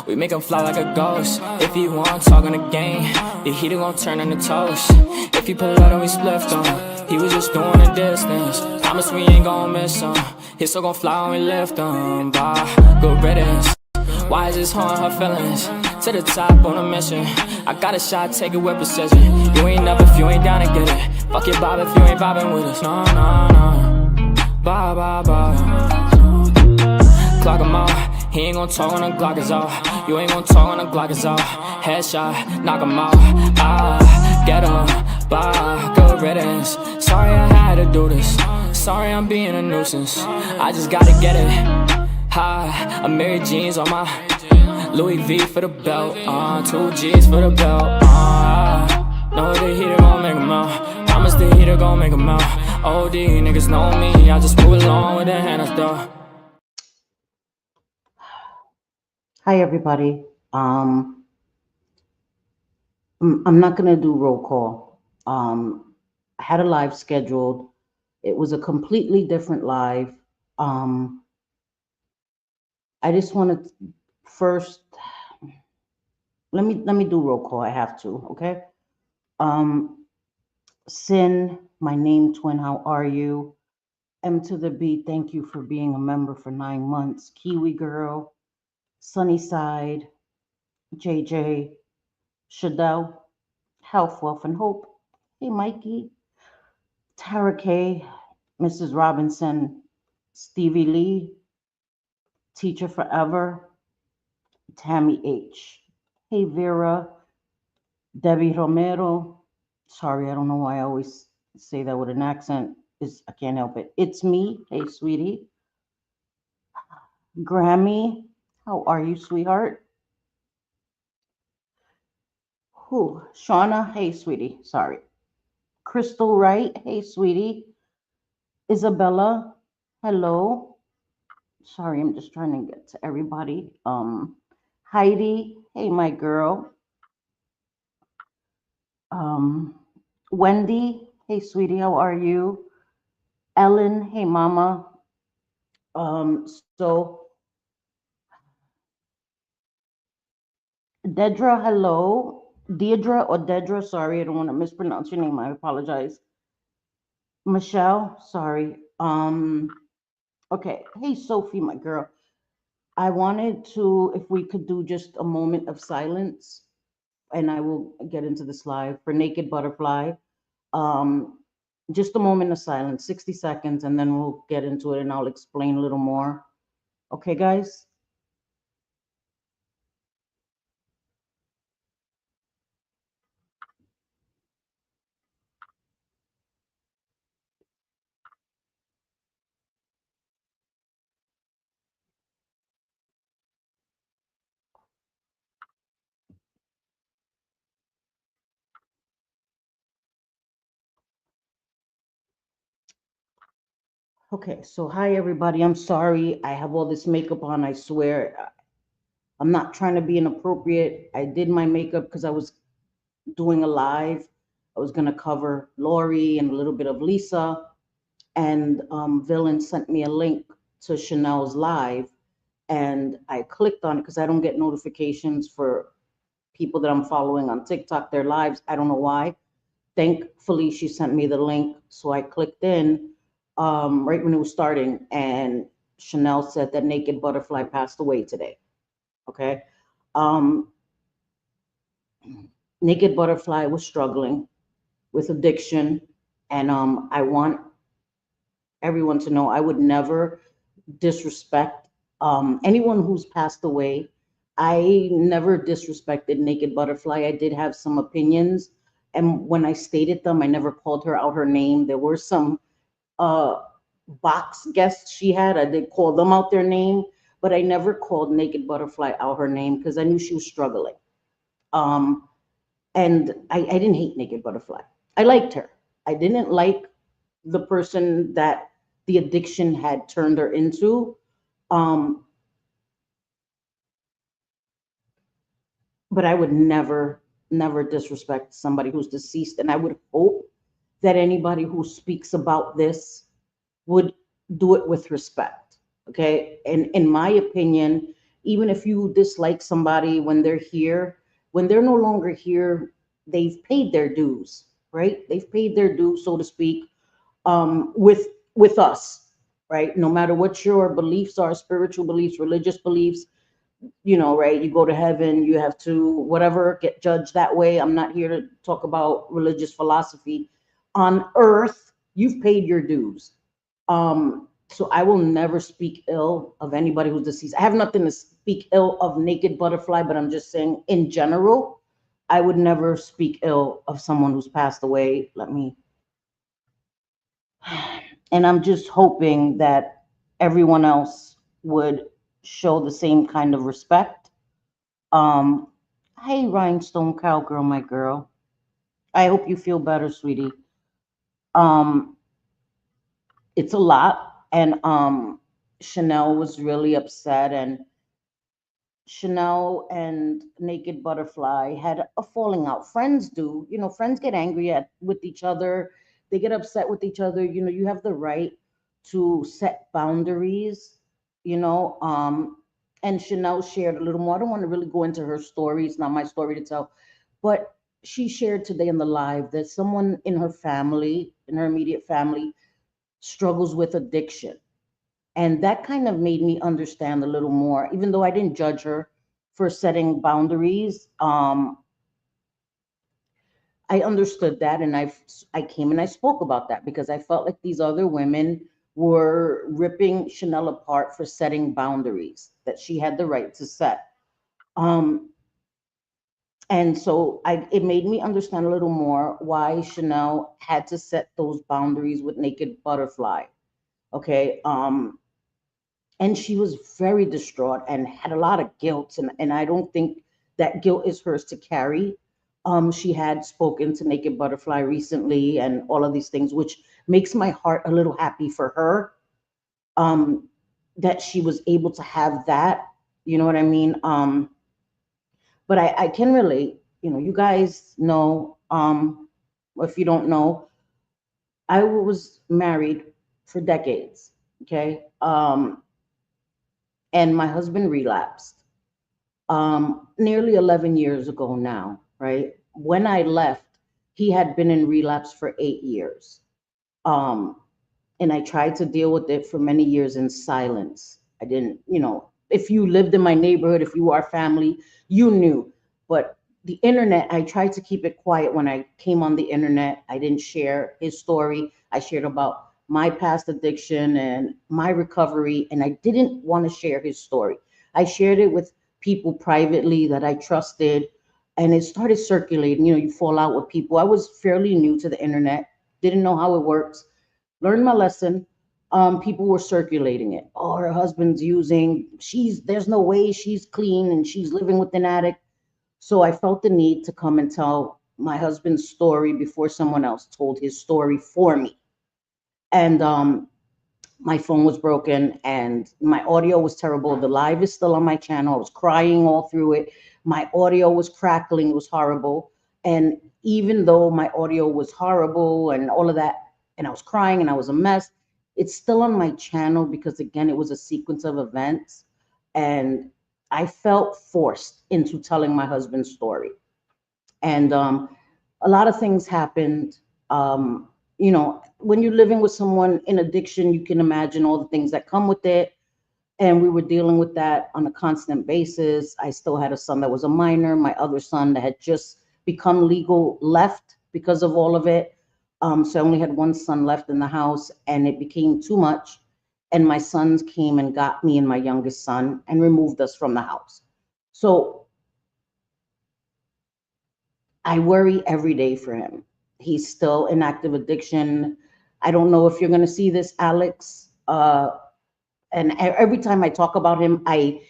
We make him fly like a ghost. If he want talk on the game, the heater gon' turn into toast. If he pull out and we spliffed him, he was just doing a distance. Promise we ain't gon' miss him. His soul gon' fly when we lift him. Bye, good riddance. Why is this haunting her feelings? To the top on a mission. I got a shot, take it with precision. You ain't up if you ain't down to get it. Fuck your bob if you ain't vibing with us. No, no, no. Bye, bye, bye. Clock him out. He ain't gon' talk when the Glock is off. You ain't gon' talk when the Glock is off. Headshot, knock him out. Ah, get him. Bye, good riddance. Sorry I had to do this. Sorry I'm being a nuisance. I just gotta get it. Hi, I'm Mary Jeans on my Louis V for the belt, 2 G's for the belt, know the heater gon' make 'em out. Promise the heater gon' make 'em out. OD niggas know me, I just move along with the hand I throw. Hi everybody. I'm not gonna do roll call. I had a live scheduled. It was a completely different live. I just want to first let me do roll call. I have to, okay? Sin, my name twin, how are you? M to the B, thank you for being a member for 9 months. Kiwi girl, Sunnyside, JJ, Shanelle, Health, Wealth, and Hope. Hey, Mikey, Tara K, Mrs. Robinson, Stevie Lee, Teacher Forever, Tammy H. Hey, Vera, Debbie Romero. Sorry, I don't know why I always say that with an accent. I can't help it. It's me. Hey, sweetie. Grammy, how are you, sweetheart? Who? Shauna, hey, sweetie. Sorry. Crystal Wright, hey, sweetie. Isabella, hello. Sorry, I'm just trying to get to everybody. Heidi, hey, my girl. Wendy, hey, sweetie, how are you? Ellen, hey, mama. So Dedra, hello. Deirdre or Dedra, sorry, I don't want to mispronounce your name. I apologize. Michelle, sorry. Okay. Hey, Sophie, my girl. I wanted to, if we could do just a moment of silence, and I will get into this live for Naked Butterfly. Just a moment of silence, 60 seconds, and then we'll get into it and I'll explain a little more. Okay, guys? Okay, so hi everybody. I'm sorry. I have all this makeup on. I swear. I'm not trying to be inappropriate. I did my makeup because I was doing a live. I was going to cover Lori and a little bit of Lisa. And Villain sent me a link to Chanel's live. And I clicked on it because I don't get notifications for people that I'm following on TikTok, their lives. I don't know why. Thankfully, she sent me the link. So I clicked in right when it was starting. And Chanel said that Naked Butterfly passed away today. Okay. Um, Naked Butterfly was struggling with addiction. And I want everyone to know I would never disrespect anyone who's passed away. I never disrespected Naked Butterfly. I did have some opinions. And when I stated them, I never called her out her name. There were some uh, box guests she had. I did call them out their name, but I never called Naked Butterfly out her name because I knew she was struggling. Um, and I didn't hate Naked Butterfly. I liked her. I didn't like the person that the addiction had turned her into. Um, but I would never disrespect somebody who's deceased. And I would hope that anybody who speaks about this would do it with respect. Okay. And in my opinion, even if you dislike somebody when they're here, when they're no longer here, they've paid their dues, right? They've paid their dues, so to speak, with us, right? No matter what your beliefs are, spiritual beliefs, religious beliefs, right? You go to heaven, you have to whatever get judged that way. I'm not here to talk about religious philosophy. On earth, you've paid your dues. So I will never speak ill of anybody who's deceased. I have nothing to speak ill of Naked Butterfly, but I'm just saying in general, I would never speak ill of someone who's passed away. And I'm just hoping that everyone else would show the same kind of respect. Um, hey, Rhinestone Cowgirl, my girl. I hope you feel better, sweetie. Um, it's a lot, and Chanel was really upset, and Chanel and Naked Butterfly had a falling out. Friends do, friends get angry with each other. They get upset with each other. You have the right to set boundaries, you know. And Chanel shared a little more. I don't want to really go into her story. It's not my story to tell, but she shared today in the live that someone in her family, in her immediate family, struggles with addiction, and that kind of made me understand a little more, even though I didn't judge her for setting boundaries. I understood that, and I came and I spoke about that because I felt like these other women were ripping Chanel apart for setting boundaries that she had the right to set. Um, and so it made me understand a little more why Chanel had to set those boundaries with Naked Butterfly. Okay. And she was very distraught and had a lot of guilt, and I don't think that guilt is hers to carry. She had spoken to Naked Butterfly recently and all of these things, which makes my heart a little happy for her, um, that she was able to have that. You know what I mean? But I can relate. You guys know, if you don't know, I was married for decades. Okay. And my husband relapsed nearly 11 years ago now, right? When I left, he had been in relapse for 8 years. Um, and I tried to deal with it for many years in silence. I didn't, if you lived in my neighborhood, if you are family, you knew. But the internet, I tried to keep it quiet when I came on the internet. I didn't share his story. I shared about my past addiction and my recovery, and I didn't want to share his story. I shared it with people privately that I trusted, and it started circulating. You fall out with people. I was fairly new to the internet, didn't know how it works, learned my lesson. People were circulating it. Oh, her husband's using, there's no way she's clean and she's living with an addict. So I felt the need to come and tell my husband's story before someone else told his story for me. And my phone was broken and my audio was terrible. The live is still on my channel. I was crying all through it. My audio was crackling, it was horrible. And even though my audio was horrible and all of that, and I was crying and I was a mess, it's still on my channel because, again, it was a sequence of events. And I felt forced into telling my husband's story. And a lot of things happened. When you're living with someone in addiction, you can imagine all the things that come with it. And we were dealing with that on a constant basis. I still had a son that was a minor. My other son that had just become legal left because of all of it. So I only had one son left in the house, and it became too much. And my sons came and got me and my youngest son and removed us from the house. So I worry every day for him. He's still in active addiction. I don't know if you're going to see this, Alex. And every time I talk about him, I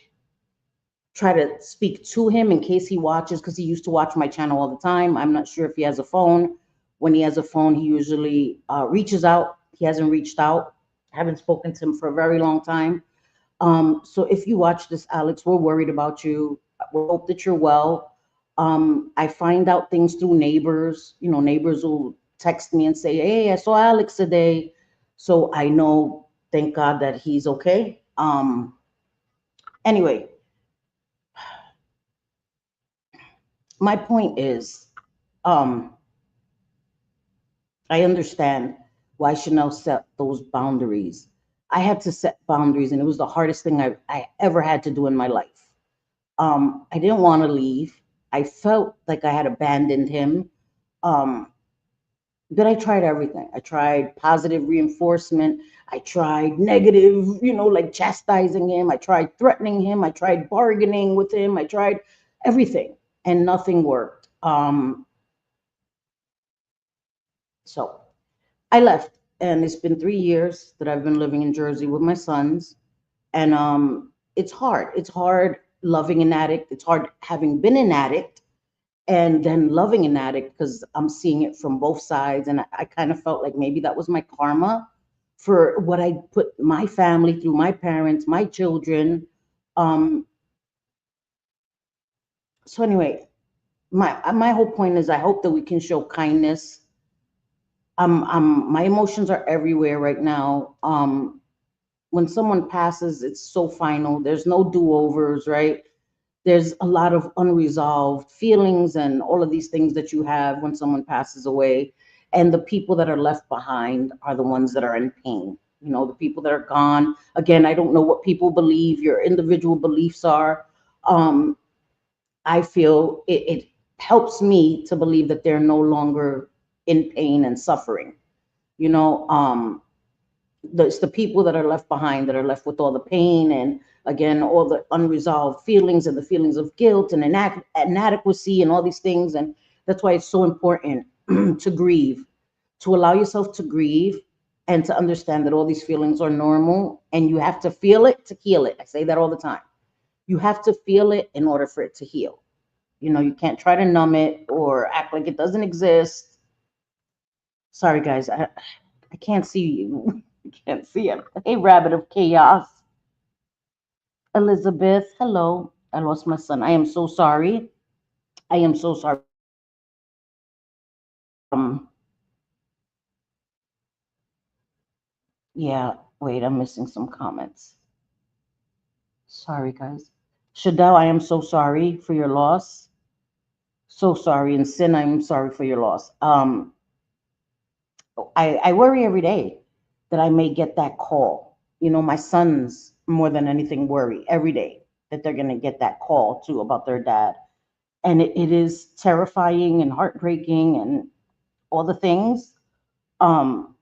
try to speak to him in case he watches, because he used to watch my channel all the time. I'm not sure if he has a phone. When he has a phone, he usually reaches out. He hasn't reached out. I haven't spoken to him for a very long time. So if you watch this, Alex, we're worried about you. We hope that you're well. I find out things through neighbors. Neighbors will text me and say, "Hey, I saw Alex today." So I know, thank God, that he's okay. Anyway, my point is, um, I understand why Chanel set those boundaries. I had to set boundaries, and it was the hardest thing I ever had to do in my life. I didn't want to leave. I felt like I had abandoned him. Um, but I tried everything. I tried positive reinforcement. I tried negative, like chastising him. I tried threatening him. I tried bargaining with him. I tried everything, and nothing worked. So I left, and it's been 3 years that I've been living in Jersey with my sons, and it's hard. It's hard loving an addict. It's hard having been an addict and then loving an addict because I'm seeing it from both sides, and I kind of felt like maybe that was my karma for what I put my family through, my parents, my children. Um, so anyway, my whole point is I hope that we can show kindness. My emotions are everywhere right now. When someone passes, it's so final. There's no do-overs, right? There's a lot of unresolved feelings and all of these things that you have when someone passes away. And the people that are left behind are the ones that are in pain. The people that are gone. Again, I don't know what people believe, your individual beliefs are. Um, I feel it helps me to believe that they're no longer in pain and suffering. You know, um, it's the people that are left behind that are left with all the pain and again all the unresolved feelings and the feelings of guilt and inadequacy and all these things. And that's why it's so important to grieve, to allow yourself to grieve and to understand that all these feelings are normal and you have to feel it to heal it. I say that all the time. You have to feel it in order for it to heal. You can't try to numb it or act like it doesn't exist. Sorry guys, I can't see you. I can't see it. Hey, Rabbit of Chaos. Elizabeth, hello. I lost my son. I am so sorry. I am so sorry. Um, yeah, wait, I'm missing some comments. Sorry, guys. Shadell, I am so sorry for your loss. So sorry. And Sin, I'm sorry for your loss. I worry every day that I may get that call. My sons, more than anything, worry every day that they're going to get that call too about their dad. And it is terrifying and heartbreaking and all the things. Um,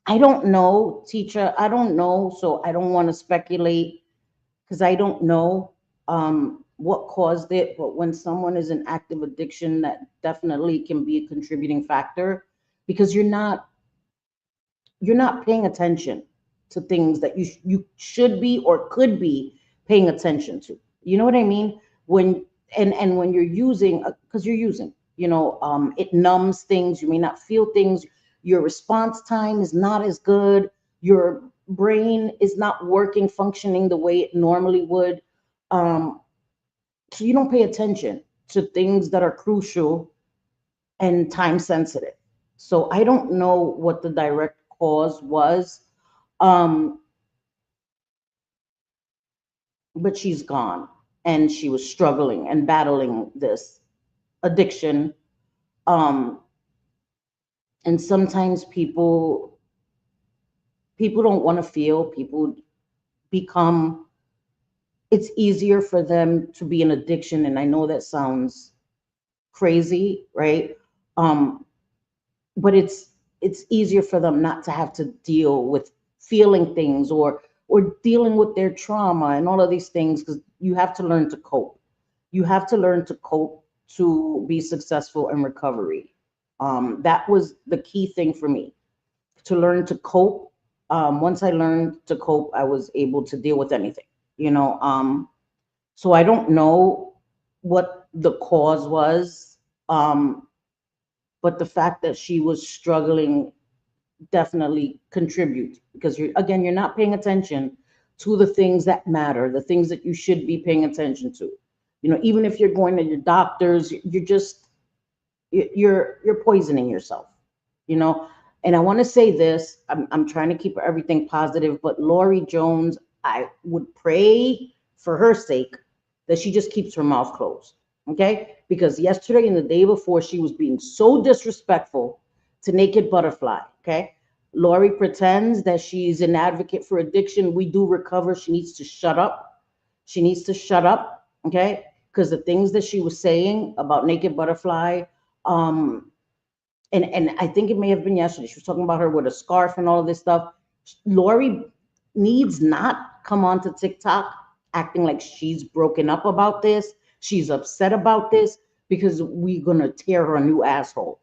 I don't know, teacher. I don't know, so I don't want to speculate because I don't know what caused it. But when someone is in active addiction, that definitely can be a contributing factor because you're not paying attention to things that you should be or could be paying attention to. You know what I mean? And when you're using, because you're using, it numbs things. You may not feel things. Your response time is not as good. Your brain is not working, functioning the way it normally would. Um, so you don't pay attention to things that are crucial and time sensitive. So I don't know what the direct cause was, um, but she's gone and she was struggling and battling this addiction. Um, and sometimes people don't want to feel, people become, it's easier for them to be an addiction. And I know that sounds crazy, right? Um, but it's easier for them not to have to deal with feeling things or dealing with their trauma and all of these things because you have to learn to cope. You have to learn to cope to be successful in recovery. That was the key thing for me, to learn to cope. Once I learned to cope, I was able to deal with anything, you know. So I don't know what the cause was, but the fact that she was struggling definitely contribute because you're not paying attention to the things that matter, the things that you should be paying attention to. Even if you're going to your doctors, you're poisoning yourself, you know. And I want to say this, I'm trying to keep everything positive, but Lori Jones, I would pray for her sake that she just keeps her mouth closed. Okay, because yesterday and the day before she was being so disrespectful to Naked Butterfly. Okay, Lori pretends that she's an advocate for addiction. We do recover. She needs to shut up. She needs to shut up. Okay, because the things that she was saying about Naked Butterfly, um and I think it may have been yesterday. She was talking about her with a scarf and all of this stuff. Lori needs not come onto TikTok acting like she's broken up about this. She's upset about this because we're gonna tear her a new asshole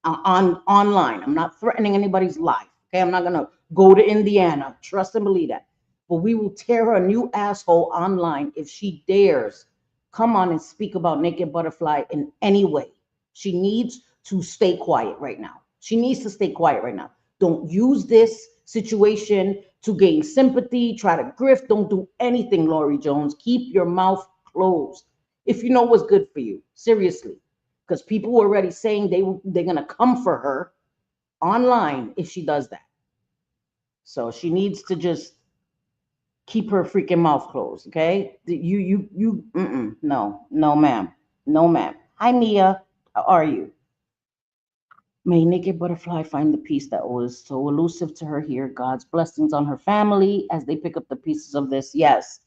on online. I'm not threatening anybody's life. Okay, I'm not gonna go to Indiana. Trust and believe that. But we will tear her a new asshole online if she dares come on and speak about Naked Butterfly in any way. She needs to stay quiet right now. She needs to stay quiet right now. Don't use this situation to gain sympathy, try to grift. Don't do anything, Lori Jones. Keep your mouth closed. If you know what's good for you, seriously, because people were already saying they're gonna come for her online if she does that. So she needs to just keep her freaking mouth closed. Okay? No, no, ma'am, no, ma'am. Hi, Mia. How are you? May Naked Butterfly find the peace that was so elusive to her here. God's blessings on her family as they pick up the pieces of this. Yes.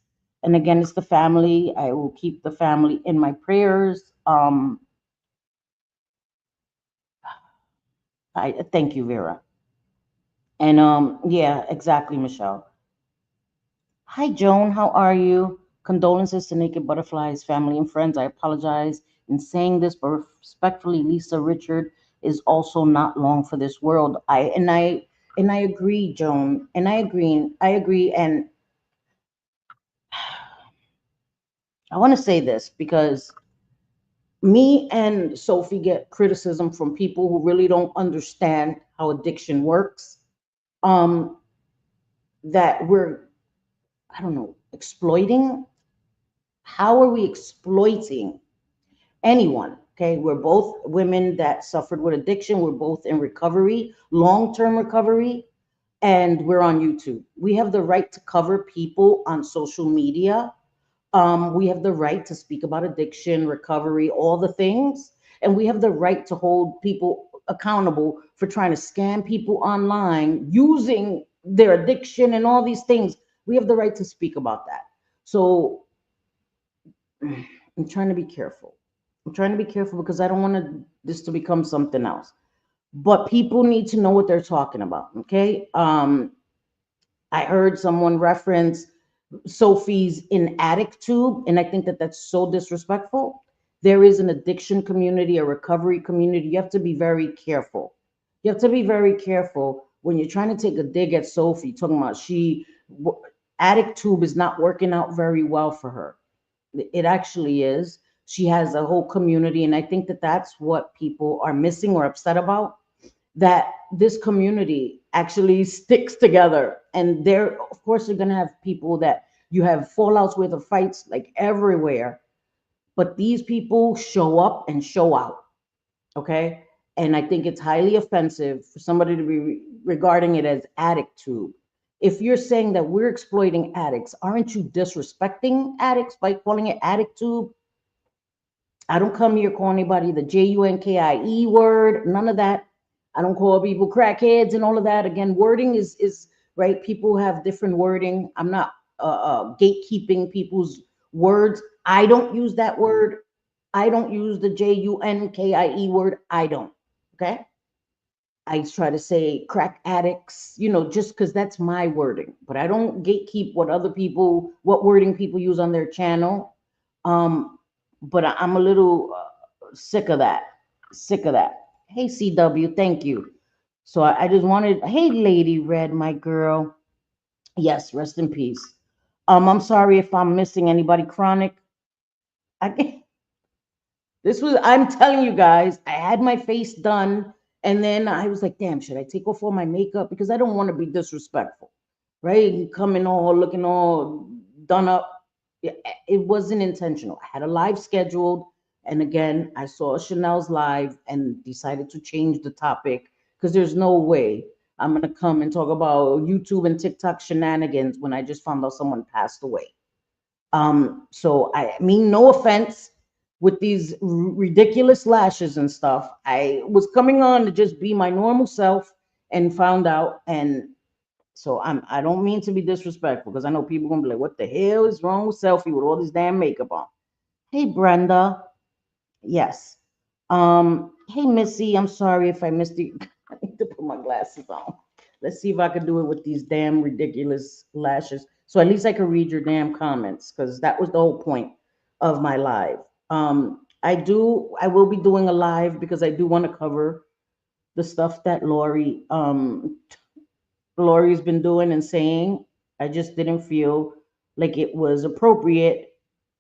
And again, it's the family. I will keep the family in my prayers. I thank you, Vera. And yeah, exactly, Michelle. Hi, Joan. How are you? Condolences to Naked Butterfly's family and friends. I apologize in saying this, but respectfully, Lisa Richard is also not long for this world. I agree, Joan. And I agree. I agree. And I want to say this because me and Sophie get criticism from people who really don't understand how addiction works. Um, that we're, I don't know, exploiting. How are we exploiting anyone? Okay, we're both women that suffered with addiction. We're both in recovery, long term recovery, and we're on YouTube. We have the right to cover people on social media. We have the right to speak about addiction, recovery, all the things. And we have the right to hold people accountable for trying to scam people online using their addiction and all these things. We have the right to speak about that. So I'm trying to be careful. I'm trying to be careful because I don't want this to become something else. But people need to know what they're talking about. Okay. I heard someone reference Sophie's in Addict tube, and I think that that's so disrespectful. There is an addiction community, a recovery community. You have to be very careful. You have to be very careful when you're trying to take a dig at Sophie, talking about Addict tube is not working out very well for her. It actually is. She has a whole community, and I think that that's what people are missing or upset about, that this community actually sticks together. And there, of course, you're going to have people that you have fallouts with or fights like everywhere, but these people show up and show out. Okay. And I think it's highly offensive for somebody to be regarding it as addict tube. If you're saying that we're exploiting addicts, aren't you disrespecting addicts by calling it addict tube? I don't come here calling anybody the Junkie word, none of that. I don't call people crackheads and all of that. Again, wording is right. People have different wording. I'm not gatekeeping people's words. I don't use that word. I don't use the Junkie word. I don't. Okay. I try to say crack addicts, just because that's my wording. But I don't gatekeep what wording people use on their channel. Um, but I'm a little sick of that. Sick of that. Hey, CW, thank you. So I just wanted, hey, Lady Red, my girl. Yes, rest in peace. I'm sorry if I'm missing anybody chronic. I, I'm telling you guys, I had my face done, and then I was like, damn, should I take off all my makeup? Because I don't want to be disrespectful, right? Coming all looking all done up. Yeah, it wasn't intentional. I had a live scheduled, and again, I saw Chanel's live and decided to change the topic because there's no way I'm gonna come and talk about YouTube and TikTok shenanigans when I just found out someone passed away. So I mean, no offense. with these ridiculous lashes and stuff. I was coming on to just be my normal self and found out. And so I don't mean to be disrespectful because I know people gonna be like, what the hell is wrong with Selfie with all this damn makeup on? Hey Brenda. Yes. Hey Missy, I'm sorry if I missed you. I need to put my glasses on. Let's see if I can do it with these damn ridiculous lashes. So at least I can read your damn comments because that was the whole point of my live. I will be doing a live because I do want to cover the stuff that Lori's been doing and saying. I just didn't feel like it was appropriate.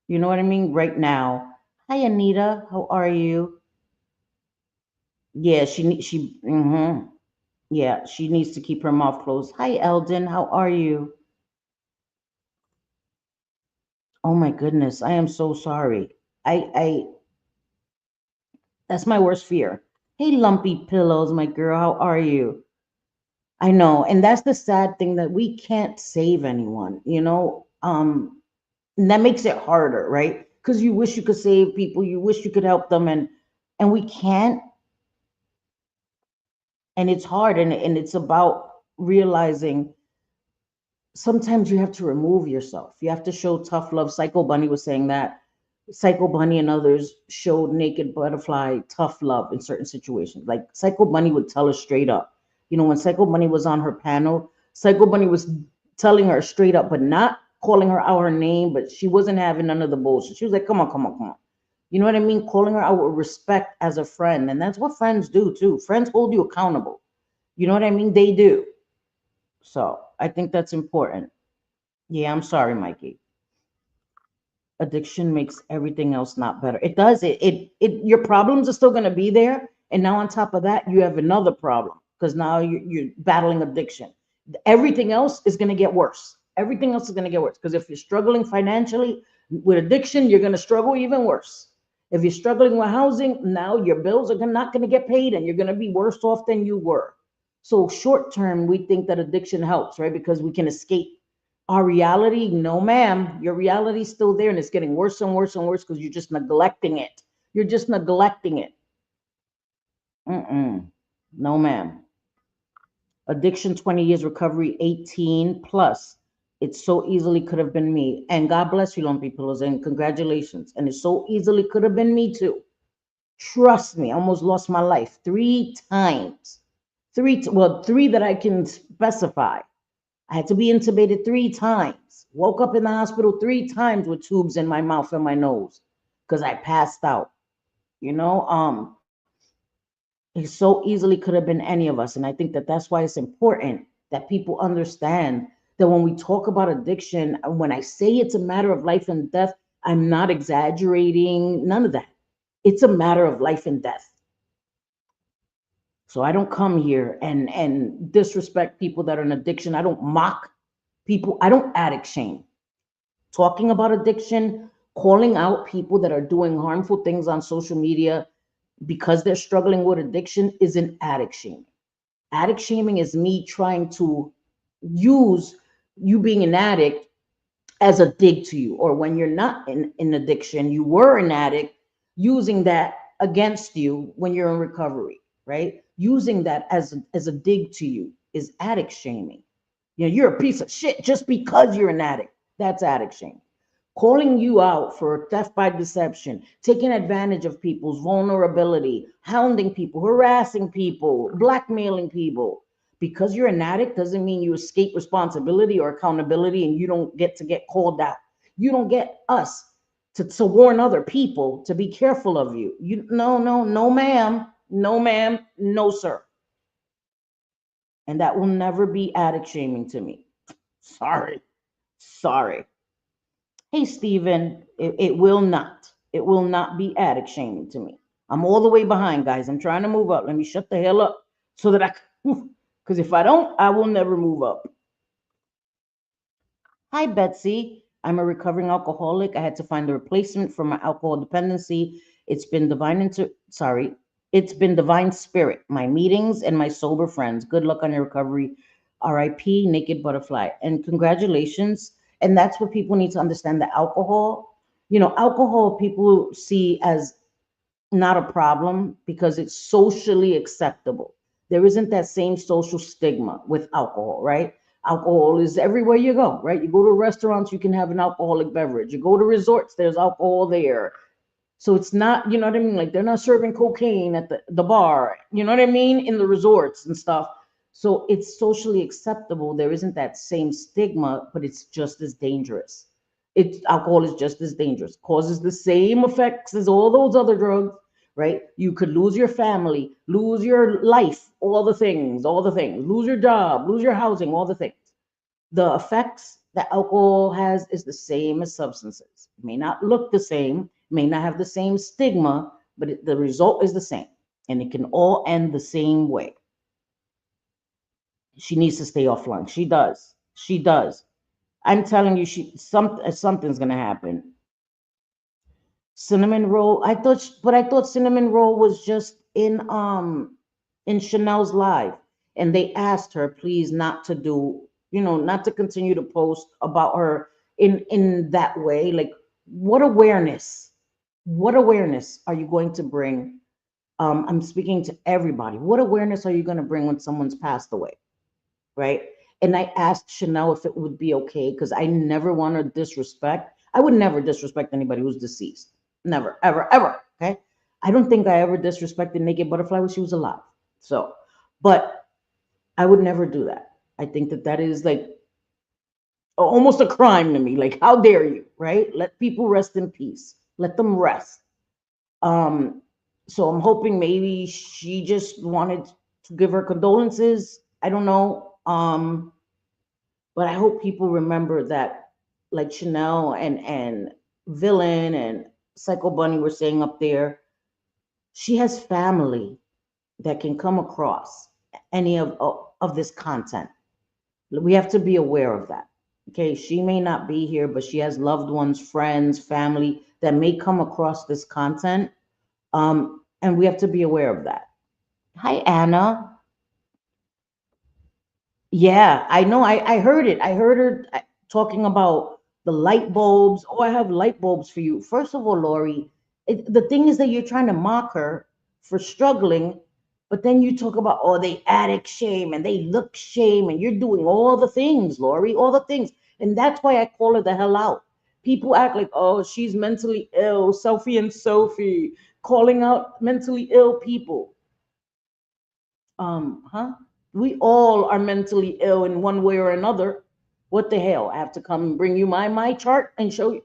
You know what I mean? Right now. Hi Anita, how are you? Yeah, yeah, she needs to keep her mouth closed. Hi Eldon, how are you? Oh my goodness, I am so sorry. I That's my worst fear. Hey Lumpy Pillows, my girl, how are you? I know, and that's the sad thing that we can't save anyone, you know? And that makes it harder, right? Because you wish you could save people, you wish you could help them, and we can't, and it's hard, and it's about realizing sometimes you have to remove yourself. You have to show tough love. Psycho Bunny was saying that. Psycho Bunny and others showed Naked Butterfly tough love in certain situations. Like Psycho Bunny would tell her straight up. You know, when Psycho Bunny was on her panel, Psycho Bunny was telling her straight up, but not calling her out her name, but she wasn't having none of the bullshit. She was like, come on, come on, come on. You know what I mean? Calling her out with respect as a friend. And that's what friends do too. Friends hold you accountable. You know what I mean? They do. So I think that's important. Yeah, I'm sorry, Mikey. Addiction makes everything else not better. It does. Your problems are still going to be there. And now on top of that, you have another problem because now you're battling addiction. Everything else is going to get worse. Everything else is going to get worse because if you're struggling financially with addiction, you're going to struggle even worse. If you're struggling with housing, now your bills are not going to get paid and you're going to be worse off than you were. So short term, we think that addiction helps, right? Because we can escape our reality. No, ma'am, your reality is still there and it's getting worse and worse and worse because you're just neglecting it. You're just neglecting it. Mm-mm. No, ma'am. Addiction 20 years, recovery 18 plus. It so easily could have been me. And God bless you, Lumpy Pillows, and congratulations. And it so easily could have been me too. Trust me, I almost lost my life 3 times. Three that I can specify. I had to be intubated 3 times. Woke up in the hospital 3 times with tubes in my mouth and my nose because I passed out. You know, it so easily could have been any of us, and I think that that's why it's important that people understand that when we talk about addiction, when I say it's a matter of life and death, I'm not exaggerating. None of that. It's a matter of life and death. So I don't come here and disrespect people that are in addiction. I don't mock people. I don't addict shame. Talking about addiction, calling out people that are doing harmful things on social media because they're struggling with addiction isn't addict shaming. Addict shaming is me trying to use you being an addict as a dig to you, or when you're not in addiction, you were an addict, using that against you when you're in recovery, right? Using that as a dig to you is addict shaming. You know, you're a piece of shit just because you're an addict. That's addict shaming. Calling you out for theft by deception, taking advantage of people's vulnerability, hounding people, harassing people, blackmailing people. Because you're an addict doesn't mean you escape responsibility or accountability and you don't get called out. You don't get us to warn other people to be careful of you. You no, ma'am. No, ma'am. No, sir. And that will never be addict shaming to me. Sorry. Sorry. Hey, Stephen, it will not. It will not be addict shaming to me. I'm all the way behind, guys. I'm trying to move up. Let me shut the hell up so that I can, because if I don't, I will never move up. Hi, Betsy. I'm a recovering alcoholic. I had to find a replacement for my alcohol dependency. It's been divine spirit, my meetings and my sober friends. Good luck on your recovery. RIP, Naked Butterfly. And congratulations. And that's what people need to understand, the alcohol. Alcohol people see as not a problem because it's socially acceptable. There isn't that same social stigma with alcohol, right? Alcohol is everywhere you go, right? You go to restaurants, you can have an alcoholic beverage. You go to resorts, there's alcohol there. So it's not, you know what I mean? Like they're not serving cocaine at the bar, you know what I mean? In the resorts and stuff. So it's socially acceptable. There isn't that same stigma, but it's just as dangerous. Alcohol is just as dangerous, causes the same effects as all those other drugs, right? You could lose your family, lose your life, all the things, lose your job, lose your housing, all the things. The effects that alcohol has is the same as substances. It may not look the same, may not have the same stigma, but the result is the same. And it can all end the same way. She needs to stay offline. She does. She does. I'm telling you, something's gonna happen. Cinnamon roll. I thought cinnamon roll was just in Chanel's live, and they asked her please not to do, not to continue to post about her in that way. Like, what awareness? What awareness are you going to bring? I'm speaking to everybody. What awareness are you going to bring when someone's passed away, right? And I asked Chanel if it would be okay because I never want to disrespect. I would never disrespect anybody who's deceased. Never, ever, ever. Okay. I don't think I ever disrespected Naked Butterfly when she was alive. So, but I would never do that. I think that is like almost a crime to me. Like, how dare you, right? Let people rest in peace. Let them rest. Um, so I'm hoping maybe she just wanted to give her condolences. I don't know. But I hope people remember that, like Chanel and Villain and Psycho Bunny were saying up there, she has family that can come across any of this content. We have to be aware of that. Okay, she may not be here, but she has loved ones, friends, family that may come across this content. And we have to be aware of that. Hi, Anna. Yeah, I know. I heard it. I heard her talking about the light bulbs. Oh, I have light bulbs for you. First of all, Lori, the thing is that you're trying to mock her for struggling, but then you talk about, oh, they addict shame and they look shame, and you're doing all the things, Lori, all the things. And that's why I call her the hell out. People act like, oh, she's mentally ill, Selfie and Sophie, calling out mentally ill people. Huh? We all are mentally ill in one way or another. What the hell? I have to come and bring you my chart and show you,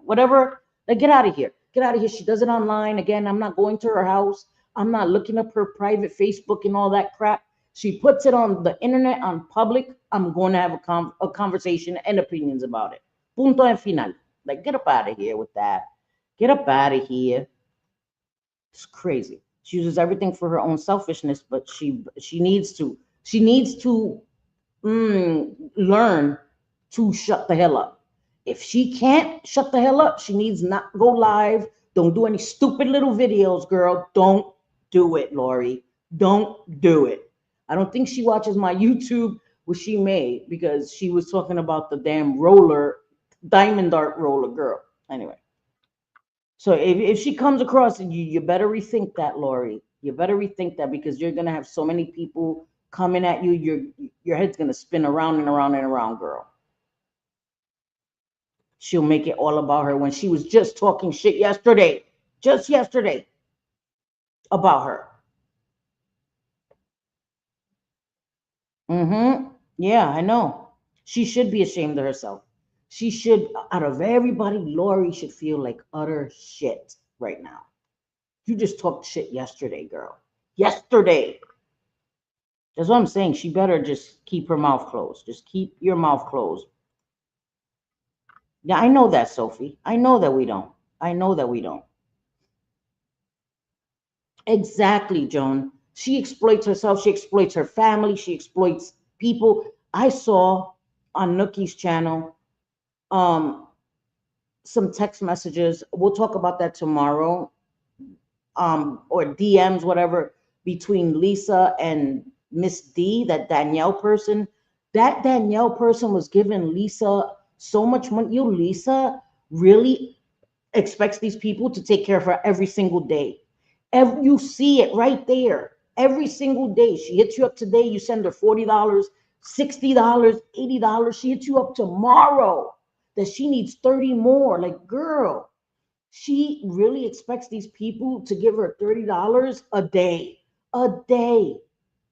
whatever. Like, get out of here. Get out of here. She does it online. Again, I'm not going to her house. I'm not looking up her private Facebook and all that crap. She puts it on the internet, on public. I'm going to have a conversation and opinions about it. Punto and final. Like, get up out of here with that. Get up out of here. It's crazy. She uses everything for her own selfishness, but she needs to learn to shut the hell up. If she can't shut the hell up, she needs not go live. Don't do any stupid little videos, girl. Don't do it, Lori. Don't do it. I don't think she watches my YouTube, which she may, because she was talking about the damn roller, diamond dart roller girl. Anyway. So if she comes across and you better rethink that, Lori. You better rethink that because you're gonna have so many people coming at you. Your head's gonna spin around and around and around, girl. She'll make it all about her when she was just talking shit yesterday, just yesterday, about her. Yeah, I know. She should be ashamed of herself. She should, out of everybody, Lori should feel like utter shit right now. You just talked shit yesterday, girl. Yesterday. That's what I'm saying. She better just keep her mouth closed. Just keep your mouth closed. Yeah, I know that, Sophie. I know that we don't. I know that we don't. Exactly, Joan. She exploits herself. She exploits her family. She exploits people. I saw on Nookie's channel um, some text messages. We'll talk about that tomorrow. Or DMs, whatever, between Lisa and Miss D, that Danielle person. That Danielle person was giving Lisa so much money. You, Lisa, really? expects these people to take care of her every single day. You see it right there. Every single day. She hits you up today, you send her $40, $60, $80. She hits you up tomorrow that she needs 30 more. Like, girl, she really expects these people to give her $30 a day. A day.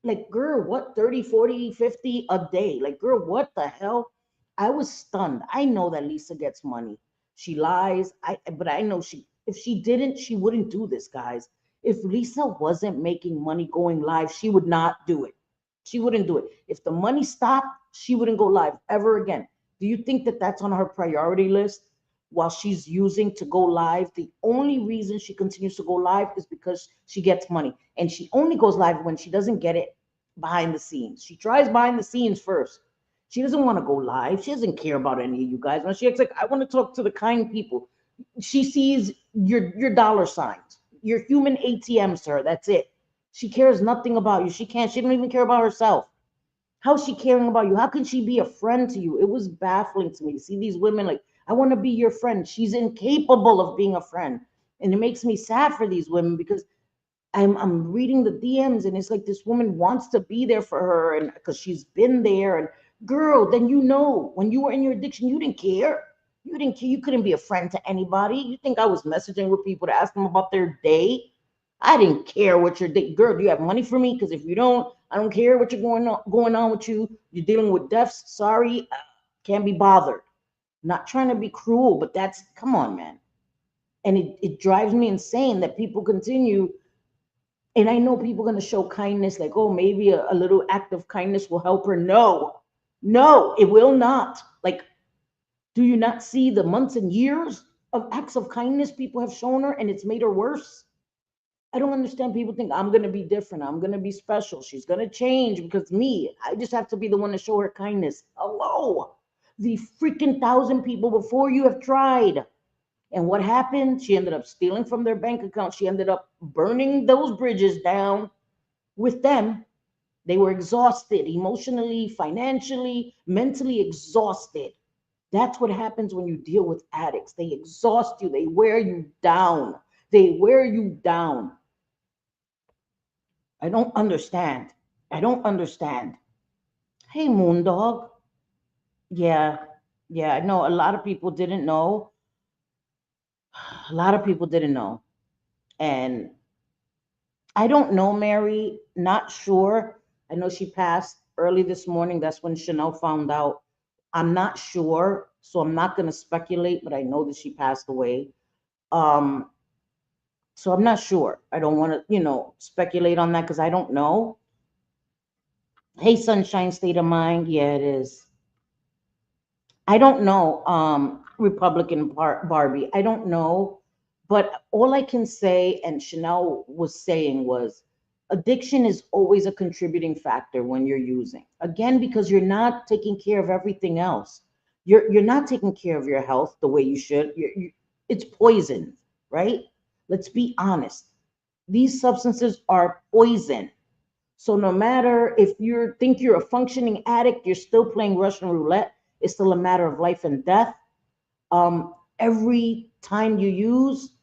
Like, girl, what, 30, 40, 50 a day? Like, girl, what the hell? I was stunned. I know that Lisa gets money. She lies. But I know she, if she didn't, she wouldn't do this, guys. If Lisa wasn't making money going live, she would not do it. She wouldn't do it. If the money stopped, she wouldn't go live ever again. Do you think that that's on her priority list? While she's using to go live, the only reason she continues to go live is because she gets money. And she only goes live when she doesn't get it behind the scenes. She tries behind the scenes first. She doesn't want to go live. She doesn't care about any of you guys. When she acts like, I want to talk to the kind people. She sees your dollar signs, your human ATMs to her. That's it. She cares nothing about you. She don't even care about herself. How's she caring about you? How can she be a friend to you? It was baffling to me to see these women like, I want to be your friend. She's incapable of being a friend. And it makes me sad for these women because I'm reading the DMs and it's like this woman wants to be there for her and because she's been there. And girl, then you know when you were in your addiction, you didn't care. You didn't care. You couldn't be a friend to anybody. You think I was messaging with people to ask them about their day? I didn't care what your day. Girl, do you have money for me? Because if you don't, I don't care what you're going on with you. You're dealing with deaths. Sorry, can't be bothered. Not trying to be cruel, but that's, come on, man. And it drives me insane that people continue. And I know people are going to show kindness, like, oh, maybe a little act of kindness will help her. No, no, it will not. Like, do you not see the months and years of acts of kindness people have shown her and it's made her worse? I don't understand. People think I'm going to be different. I'm going to be special. She's going to change because me, I just have to be the one to show her kindness. Hello. The freaking 1,000 people before you have tried. And what happened? She ended up stealing from their bank account. She ended up burning those bridges down with them. They were exhausted emotionally, financially, mentally exhausted. That's what happens when you deal with addicts. They exhaust you, they wear you down. They wear you down. I don't understand. I don't understand. Hey, Moondog. Yeah, yeah, I know a lot of people didn't know. A lot of people didn't know. And I don't know, Mary, not sure. I know she passed early this morning. That's when Chanel found out. I'm not sure, so I'm not going to speculate, but I know that she passed away. Um, so I'm not sure. I don't want to, speculate on that because I don't know. Hey, Sunshine State of Mind. Yeah, it is. I don't know, Republican Barbie. I don't know. But all I can say, and Chanel was saying, was addiction is always a contributing factor when you're using. Again, because you're not taking care of everything else. You're not taking care of your health the way you should. It's poison, right? Let's be honest. These substances are poison. So no matter if you think you're a functioning addict, you're still playing Russian roulette. It's still a matter of life and death. Every time you use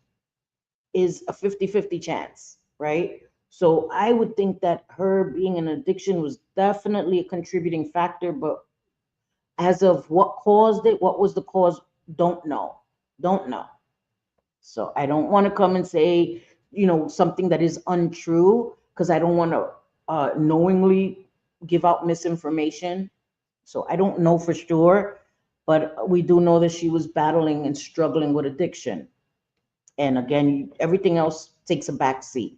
is a 50-50 chance, right? So I would think that her being an addiction was definitely a contributing factor, but as of what caused it, what was the cause, don't know. Don't know. So I don't want to come and say, something that is untrue because I don't want to knowingly give out misinformation. So I don't know for sure, but we do know that she was battling and struggling with addiction. And again, everything else takes a back seat.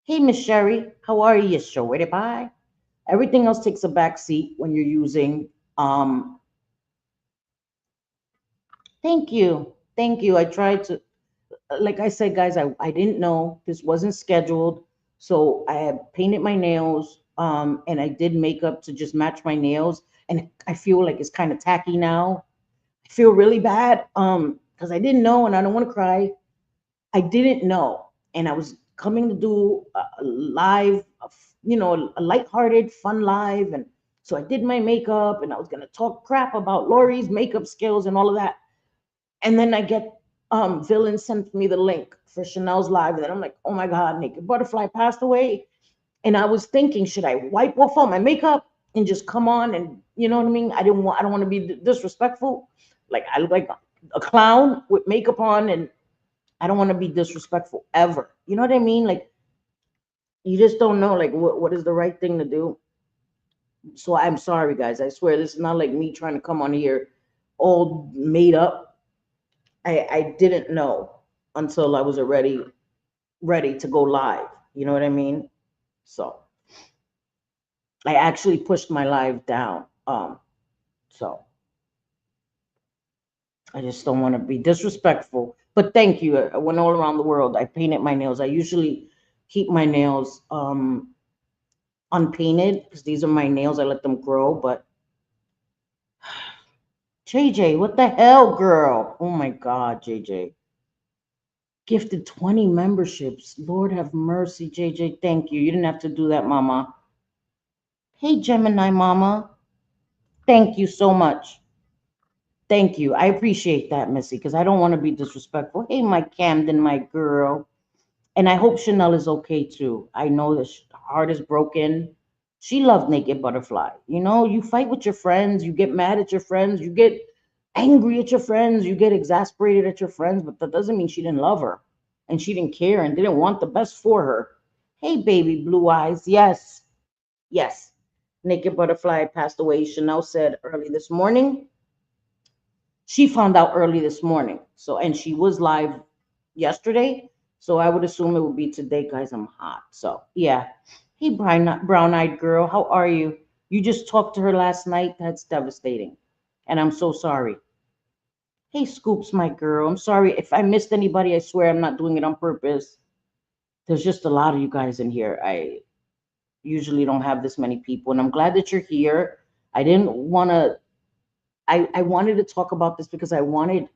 Hey, Miss Sherry, how are you? Sure, bye. Everything else takes a back seat when you're using. Thank you. Thank you. I tried to, like I said, guys, I didn't know this wasn't scheduled. So I had painted my nails, and I did makeup to just match my nails. And I feel like it's kind of tacky now. I feel really bad, because I didn't know and I don't want to cry. I didn't know. And I was coming to do a live, a lighthearted, fun live. And so I did my makeup and I was going to talk crap about Lori's makeup skills and all of that. And then I get Villain sent me the link for Chanel's live, and then I'm like, oh my God, Naked Butterfly passed away. And I was thinking, should I wipe off all my makeup and just come on and you know what I mean? I don't want to be disrespectful. Like I look like a clown with makeup on, and I don't want to be disrespectful ever. You know what I mean? Like you just don't know like what is the right thing to do. So I'm sorry, guys. I swear this is not like me trying to come on here all made up. I didn't know until I was already ready to go live. You know what I mean? So I actually pushed my live down. So I just don't want to be disrespectful. But thank you. I went all around the world. I painted my nails. I usually keep my nails unpainted because these are my nails. I let them grow. But JJ, what the hell, girl? Oh my God, JJ. Gifted 20 memberships. Lord have mercy, JJ. Thank you. You didn't have to do that, Mama. Hey, Gemini Mama. Thank you so much. Thank you. I appreciate that, Missy, because I don't want to be disrespectful. Hey, my Camden, my girl. And I hope Chanel is okay too. I know that her heart is broken. She loved Naked Butterfly. You know, you fight with your friends, you get mad at your friends, you get angry at your friends, you get exasperated at your friends, but that doesn't mean she didn't love her and she didn't care and didn't want the best for her. Hey, baby blue eyes. Yes, yes. Naked Butterfly passed away. Chanel said early this morning. She found out early this morning. So, and she was live yesterday. So I would assume it would be today, guys. I'm hot. So, yeah. Hey, brown eyed girl. How are you? You just talked to her last night. That's devastating. And I'm so sorry. Hey, Scoops, my girl. I'm sorry. If I missed anybody, I swear I'm not doing it on purpose. There's just a lot of you guys in here. I usually don't have this many people. And I'm glad that you're here. I didn't want to, I wanted to talk about this because I wanted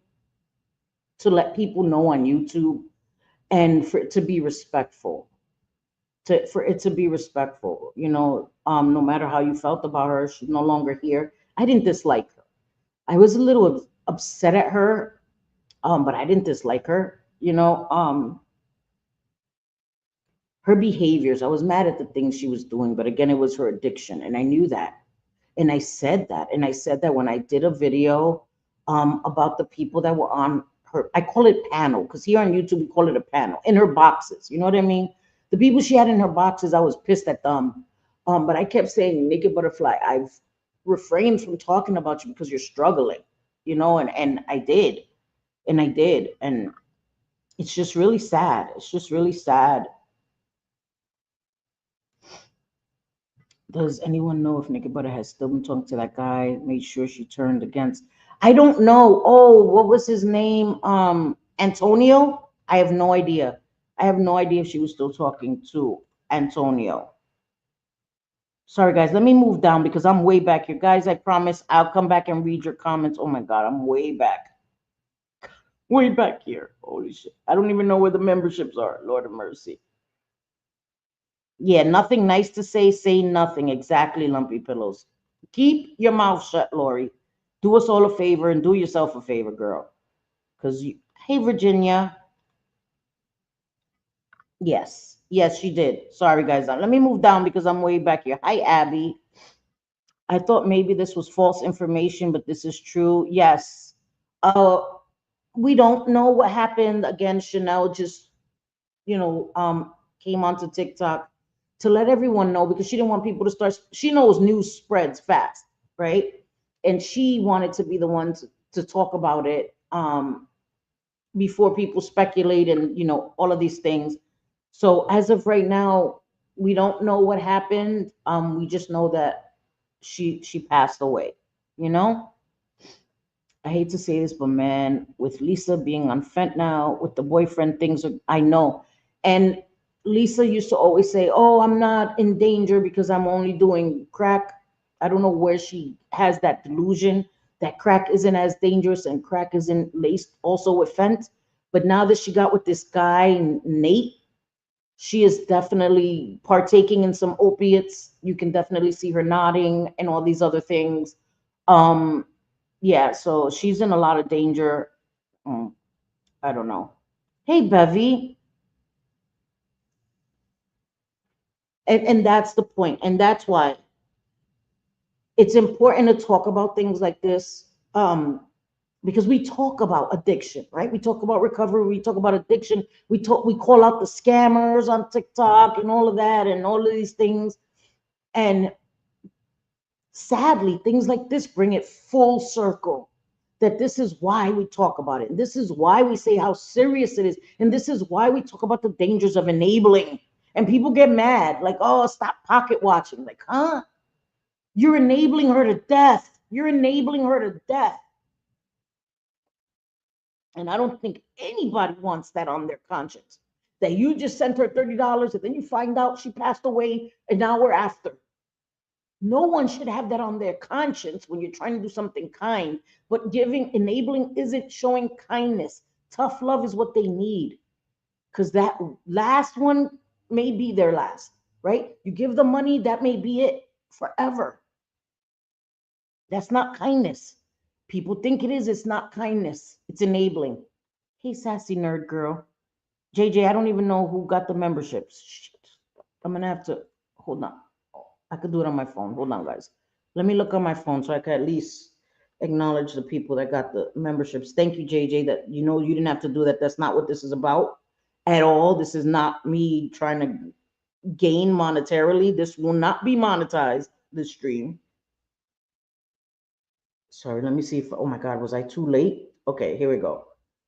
to let people know on YouTube and for it to be respectful. For it to be respectful, no matter how you felt about her, she's no longer here. I didn't dislike her. I was a little upset at her, but I didn't dislike her. Her behaviors. I was mad at the things she was doing, but again, it was her addiction, and I knew that. And I said that. And I said that when I did a video about the people that were on her, I call it panel, because here on YouTube, we call it a panel, in her boxes. You know what I mean? The people she had in her boxes, I was pissed at them. But I kept saying, Naked Butterfly, I've refrained from talking about you because you're struggling, and I did. And I did. And it's just really sad. It's just really sad. Does anyone know if Naked Butter has still been talking to that guy? Made sure she turned against. I don't know. Oh, what was his name? Antonio? I have no idea. I have no idea if she was still talking to Antonio. Sorry, guys. Let me move down because I'm way back here. Guys, I promise I'll come back and read your comments. Oh my God, I'm way back. Way back here. Holy shit. I don't even know where the memberships are. Lord of mercy. Yeah, nothing nice to say nothing. Exactly, Lumpy Pillows. Keep your mouth shut, Lori. Do us all a favor and do yourself a favor, girl. Because hey, Virginia. Yes, she did. Sorry, guys. Let me move down because I'm way back here. Hi, Abby. I thought maybe this was false information, but this is true. Yes. Uh, we don't know what happened. Again, Chanel just, came onto TikTok to let everyone know because she didn't want people to start. She knows news spreads fast, right? And she wanted to be the one to talk about it before people speculate and all of these things. So as of right now, we don't know what happened. We just know that she passed away. You know. I hate to say this, but man, with Lisa being on Fent now, with the boyfriend things, I know. And Lisa used to always say, "Oh, I'm not in danger because I'm only doing crack." I don't know where she has that delusion that crack isn't as dangerous and crack isn't laced also with Fent. But now that she got with this guy, Nate, she is definitely partaking in some opiates. You can definitely see her nodding and all these other things. Um, yeah, so she's in a lot of danger. Mm. I don't know. Hey, Bevy. And that's the point. And that's why it's important to talk about things like this. Because we talk about addiction, right? We talk about recovery, we talk about addiction, we call out the scammers on TikTok and all of that and all of these things. And sadly, things like this bring it full circle. That this is why we talk about it. And this is why we say how serious it is. And this is why we talk about the dangers of enabling. And people get mad, like, oh, stop pocket watching. Like, huh? You're enabling her to death. You're enabling her to death. And I don't think anybody wants that on their conscience. That you just sent her $30 and then you find out she passed away an hour after. No one should have that on their conscience when you're trying to do something kind. But enabling isn't showing kindness. Tough love is what they need. Because that last one may be their last, right? You give them money, that may be it forever. That's not kindness. People think it is, it's not kindness. It's enabling. Hey, sassy nerd girl. JJ, I don't even know who got the memberships. Shit. I'm gonna have to hold on. I could do it on my phone. Hold on, guys. Let me look on my phone so I can at least acknowledge the people that got the memberships. Thank you, JJ, that you didn't have to do that. That's not what this is about at all. This is not me trying to gain monetarily. This will not be monetized, this stream. Sorry, let me see if, oh my God, was I too late? Okay, here we go.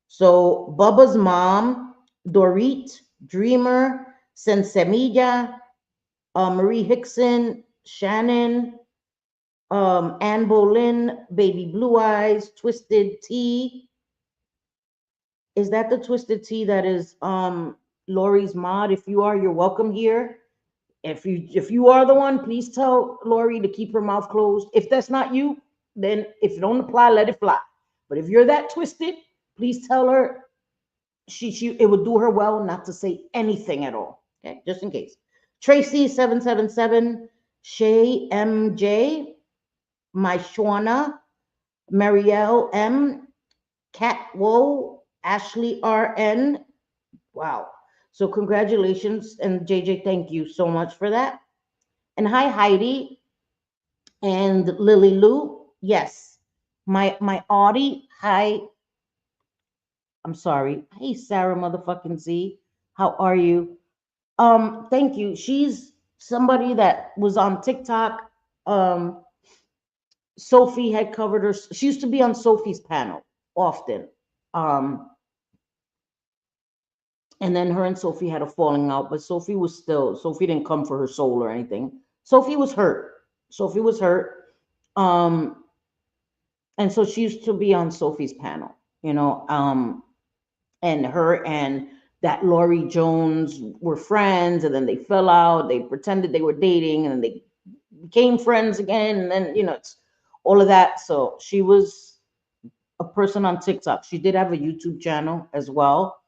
So Bubba's mom, Dorit, Dreamer, Sensemilla, Marie Hickson, Shannon, Anne Boleyn, Baby Blue Eyes, Twisted Tea. Is that the Twisted Tea that is Lori's mod? If you are, you're welcome here. If you are the one, please tell Lori to keep her mouth closed. If that's not you, then if it don't apply, let it fly. But if you're that twisted, please tell her she it would do her well not to say anything at all. Okay, just in case. Tracy 777, Shay MJ, My Shauna, Marielle M, Cat Woe, Ashley RN. Wow. So congratulations, and JJ, thank you so much for that. And hi Heidi and Lily Lou. Yes. My Audie. Hi. I'm sorry. Hey Sarah motherfucking Z. How are you? Thank you. She's somebody that was on TikTok. Um, Sophie had covered her. She used to be on Sophie's panel often. Um, and then her and Sophie had a falling out, but Sophie didn't come for her soul or anything. Sophie was hurt. Sophie was hurt. Um, and so she used to be on Sophie's panel, and her and that Laurie Jones were friends, and then they fell out. They pretended they were dating, and then they became friends again, and then it's all of that. So she was a person on TikTok. She did have a YouTube channel as well.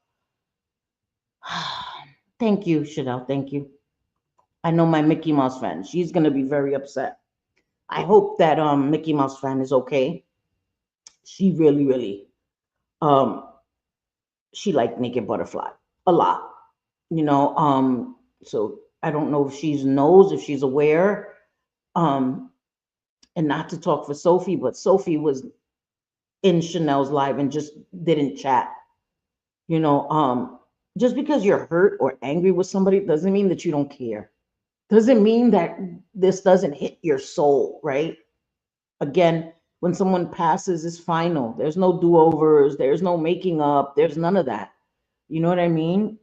Thank you, Chanel. Thank you. I know my Mickey Mouse fan. She's gonna be very upset. I hope that Mickey Mouse fan is okay. She really, really um she liked Naked Butterfly a lot. So I don't know if she knows, if she's aware. Um, and not to talk for Sophie, but Sophie was in Chanel's live and just didn't chat. You know, um, just because you're hurt or angry with somebody doesn't mean that you don't care. Doesn't mean that this doesn't hit your soul, right? Again, when someone passes, it's final. There's no do-overs, there's no making up, there's none of that. You know what I mean?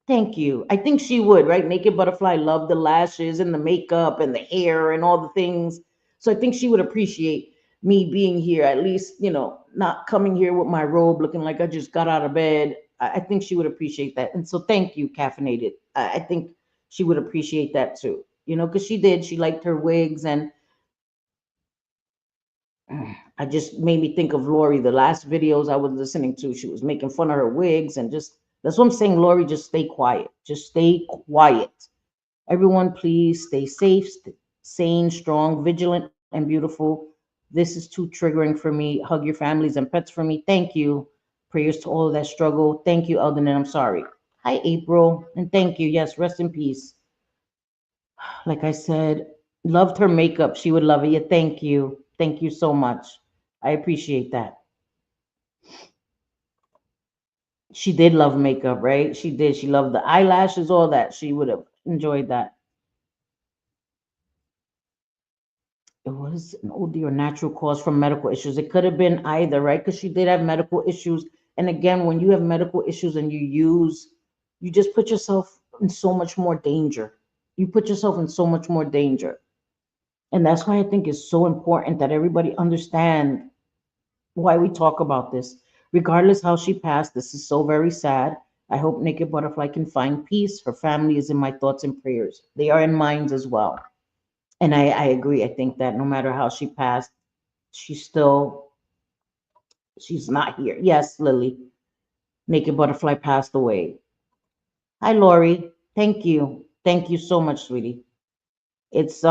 Thank you. I think she would, right? Naked Butterfly loved the lashes and the makeup and the hair and all the things. So I think she would appreciate me being here, at least, not coming here with my robe looking like I just got out of bed. I think she would appreciate that. And so thank you, Caffeinated. I think she would appreciate that too, because she did. She liked her wigs. And I just made me think of Lori. The last videos I was listening to, she was making fun of her wigs and just, that's what I'm saying, Lori, just stay quiet. Just stay quiet. Everyone, please stay safe, sane, strong, vigilant, and beautiful. This is too triggering for me. Hug your families and pets for me. Thank you. Prayers to all that struggle. Thank you, Eldon, and I'm sorry. Hi, April, and thank you. Yes, rest in peace. Like I said, loved her makeup. She would love it. Yeah, thank you. Thank you so much. I appreciate that. She did love makeup, right? She did. She loved the eyelashes, all that. She would have enjoyed that. It was an OD or natural cause from medical issues. It could have been either, right? Because she did have medical issues. And again, when you have medical issues and you use, you just put yourself in so much more danger. You put yourself in so much more danger. And that's why I think it's so important that everybody understand why we talk about this. Regardless how she passed, this is so very sad. I hope Naked Butterfly can find peace. Her family is in my thoughts and prayers. They are in mine as well. And I agree. I think that no matter how she passed, she's still, she's not here. Yes, Lily. Naked Butterfly passed away. Hi, Lori. Thank you. Thank you so much, sweetie. It's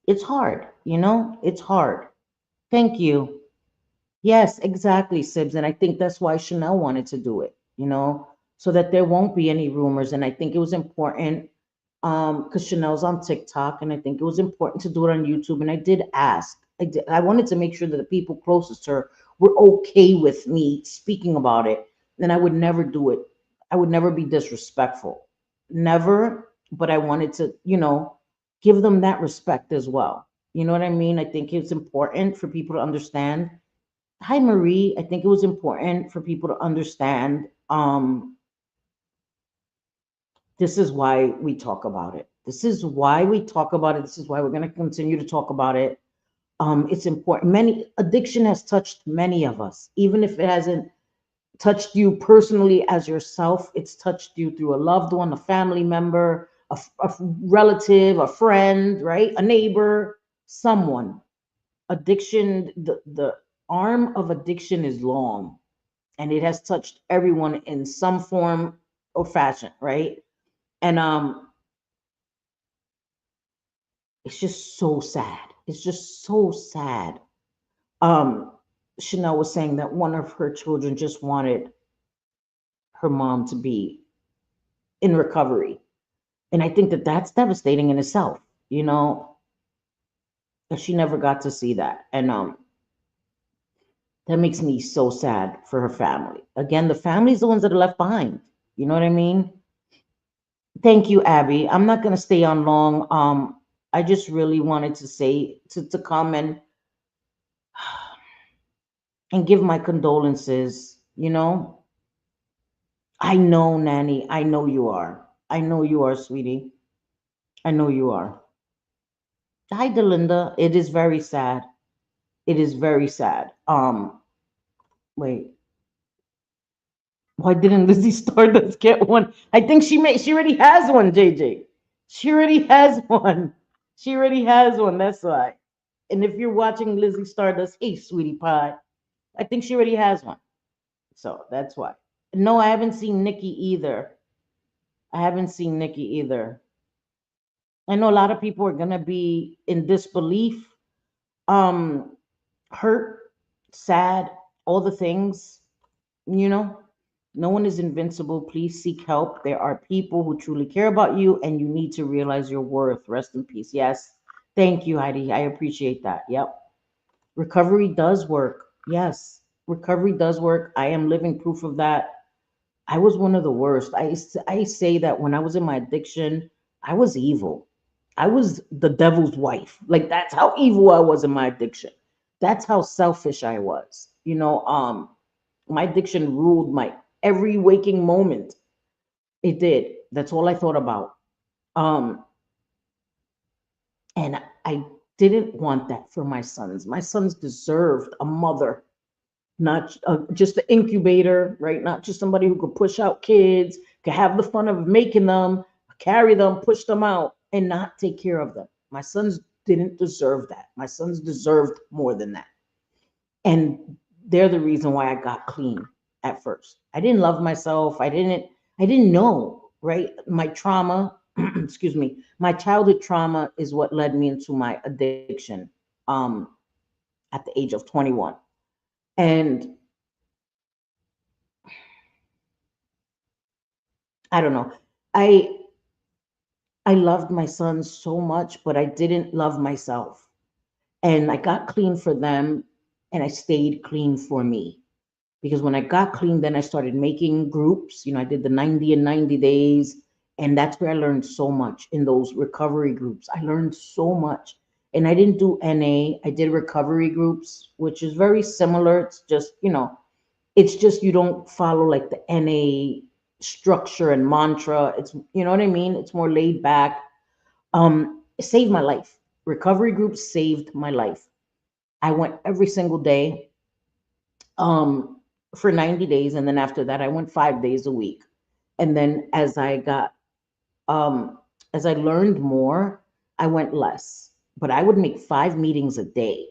it's hard, you know? It's hard. Thank you. Yes, exactly, Sibs. And I think that's why Chanel wanted to do it, you know, so that there won't be any rumors. And I think it was important because Chanel's on TikTok, and I think it was important to do it on YouTube. And I did ask. I wanted to make sure that the people closest to her were okay with me speaking about it. And I would never do it. I would never be disrespectful. Never. But I wanted to, you know, give them that respect as well. You know what I mean? I think it's important for people to understand. Hi, Marie. I think it was important for people to understand. This is why we talk about it. This is why we talk about it. This is why we're going to continue to talk about it. It's important. Many addiction has touched many of us, even if it hasn't touched you personally as yourself. It's touched you through a loved one, a family member, a relative, a friend, right? A neighbor, someone. Addiction, the arm of addiction is long, and it has touched everyone in some form or fashion, right? And it's just so sad. It's just so sad. Um, Chanel was saying that one of her children just wanted her mom to be in recovery. And I think that that's devastating in itself, you know, and she never got to see that. And that makes me so sad for her family. Again, the family's the ones that are left behind. You know what I mean? Thank you, Abby. I'm not gonna stay on long. I just really wanted to say to come and give my condolences, you know. I know, Nanny. I know you are. I know you are, sweetie. I know you are. Hi, Delinda. It is very sad. It is very sad. Wait. Why didn't Lizzie Stardust get one? I think she already has one, JJ. She already has one. She already has one. That's why. And if you're watching Lizzie Stardust, hey, sweetie pie, I think she already has one. So that's why. No, I haven't seen Nikki either. I haven't seen Nikki either. I know a lot of people are gonna be in disbelief, um, hurt, sad, all the things, you know. No one is invincible. Please seek help. There are people who truly care about you, and you need to realize your worth. Rest in peace. Yes. Thank you, Heidi. I appreciate that. Yep. Recovery does work. Yes. Recovery does work. I am living proof of that. I was one of the worst. I say that when I was in my addiction, I was evil. I was the devil's wife. Like that's how evil I was in my addiction. That's how selfish I was. You know, my addiction ruled my every waking moment. It did. That's all I thought about. Um, and I didn't want that for my sons. My sons deserved a mother, not just the incubator, right? Not just somebody who could push out kids, could have the fun of making them, carry them, push them out, and not take care of them. My sons didn't deserve that. My sons deserved more than that. And they're the reason why I got clean at first. I didn't love myself. I didn't know, right? My trauma, excuse me, my childhood trauma is what led me into my addiction um at the age of 21. And I don't know. I loved my sons so much, but I didn't love myself. And I got clean for them and I stayed clean for me. Because when I got clean, then I started making groups. I did the 90 and 90 days. And that's where I learned so much in those recovery groups. I learned so much. And I didn't do NA, I did recovery groups, which is very similar. It's just you don't follow like the NA structure and mantra. You know what I mean? It's more laid back. It saved my life. Recovery groups saved my life. I went every single day um, for 90 days. And then after that, I went 5 days a week. And then um, as I learned more, I went less. But I would make 5 meetings a day,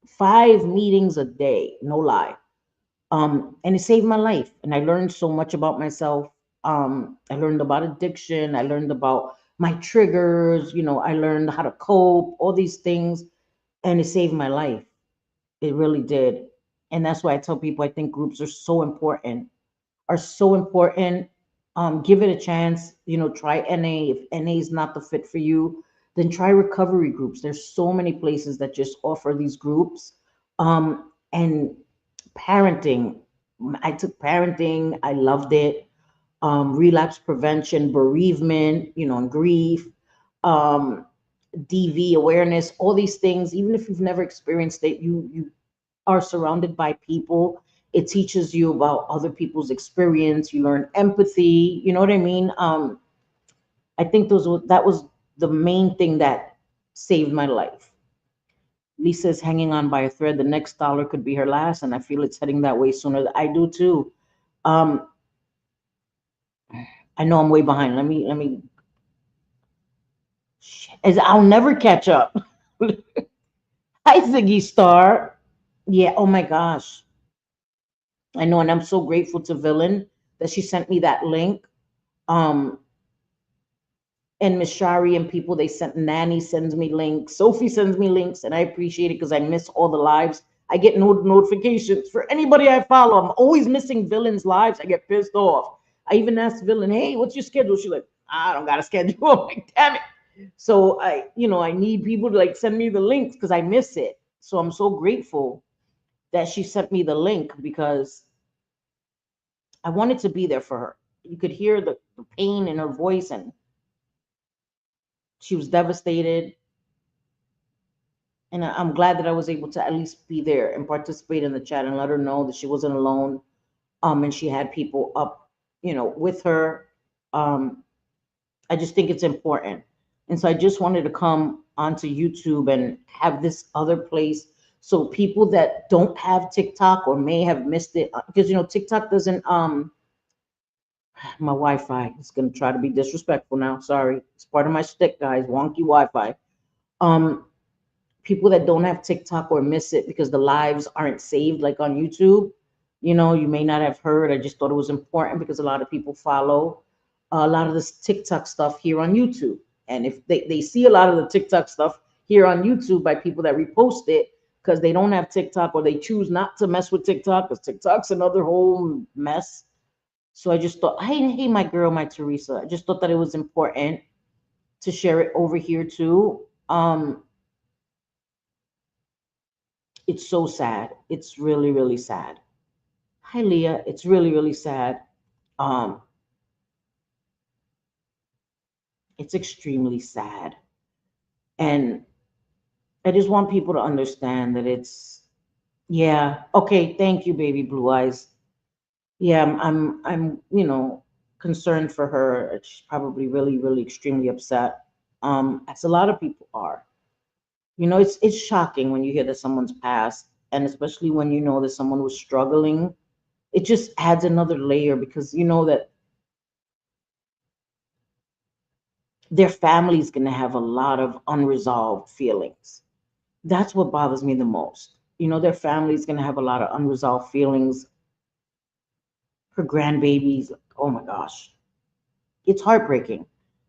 5 meetings a day, no lie. And it saved my life. And I learned so much about myself. I learned about addiction. I learned about my triggers. I learned how to cope, all these things, and it saved my life. It really did. And that's why I tell people I think groups are so important. Give it a chance. Try NA. If NA is not the fit for you, then try recovery groups. There's so many places that just offer these groups. And parenting. I took parenting. I loved it. Relapse prevention, bereavement, and grief, um, DV awareness, all these things. Even if you've never experienced it, you are surrounded by people. It teaches you about other people's experience. You learn empathy. You know what I mean? I think that was the main thing that saved my life. Lisa's hanging on by a thread. The next dollar could be her last, and I feel it's heading that way sooner. I do too. Um, I know I'm way behind. Let me. As I'll never catch up. Hi, Ziggy Star. Yeah. Oh my gosh. I know, and I'm so grateful to Villain that she sent me that link. Um, and Miss Shari and people they sent. Nanny sends me links. Sophie sends me links, and I appreciate it because I miss all the lives. I get notifications for anybody I follow. I'm always missing Villain's lives. I get pissed off. I even asked Villain, "Hey, what's your schedule?" She's like, "I don't got a schedule." I'm like, damn it. So I need people to like send me the links because I miss it. So I'm so grateful that she sent me the link because I wanted to be there for her. You could hear the pain in her voice, and she was devastated. And I'm glad that I was able to at least be there and participate in the chat and let her know that she wasn't alone. And she had people up, with her. Um, I just think it's important. And so I just wanted to come onto YouTube and have this other place so people that don't have TikTok or may have missed it, because TikTok doesn't my Wi-Fi is gonna try to be disrespectful now. Sorry. It's part of my shtick, guys. Wonky Wi-Fi. Um, People that don't have TikTok or miss it because the lives aren't saved like on YouTube. You may not have heard. I just thought it was important because a lot of people follow a lot of this TikTok stuff here on YouTube. And if they see a lot of the TikTok stuff here on YouTube by people that repost it because they don't have TikTok or they choose not to mess with TikTok because TikTok's another whole mess. So I just thought, hey, my girl, my Teresa. I just thought that it was important to share it over here too. It's so sad. It's really, really sad. Hi, Leah. It's really, really sad. Um, it's extremely sad. And I just want people to understand that yeah, okay, thank you, baby blue eyes. Yeah, I'm concerned for her. She's probably really, really extremely upset. As a lot of people are. It's shocking when you hear that someone's passed, and especially when you know that someone was struggling. It just adds another layer because you know that their family's going to have a lot of unresolved feelings. That's what bothers me the most. Their family's going to have a lot of unresolved feelings. Her grandbabies, oh my gosh, it's heartbreaking.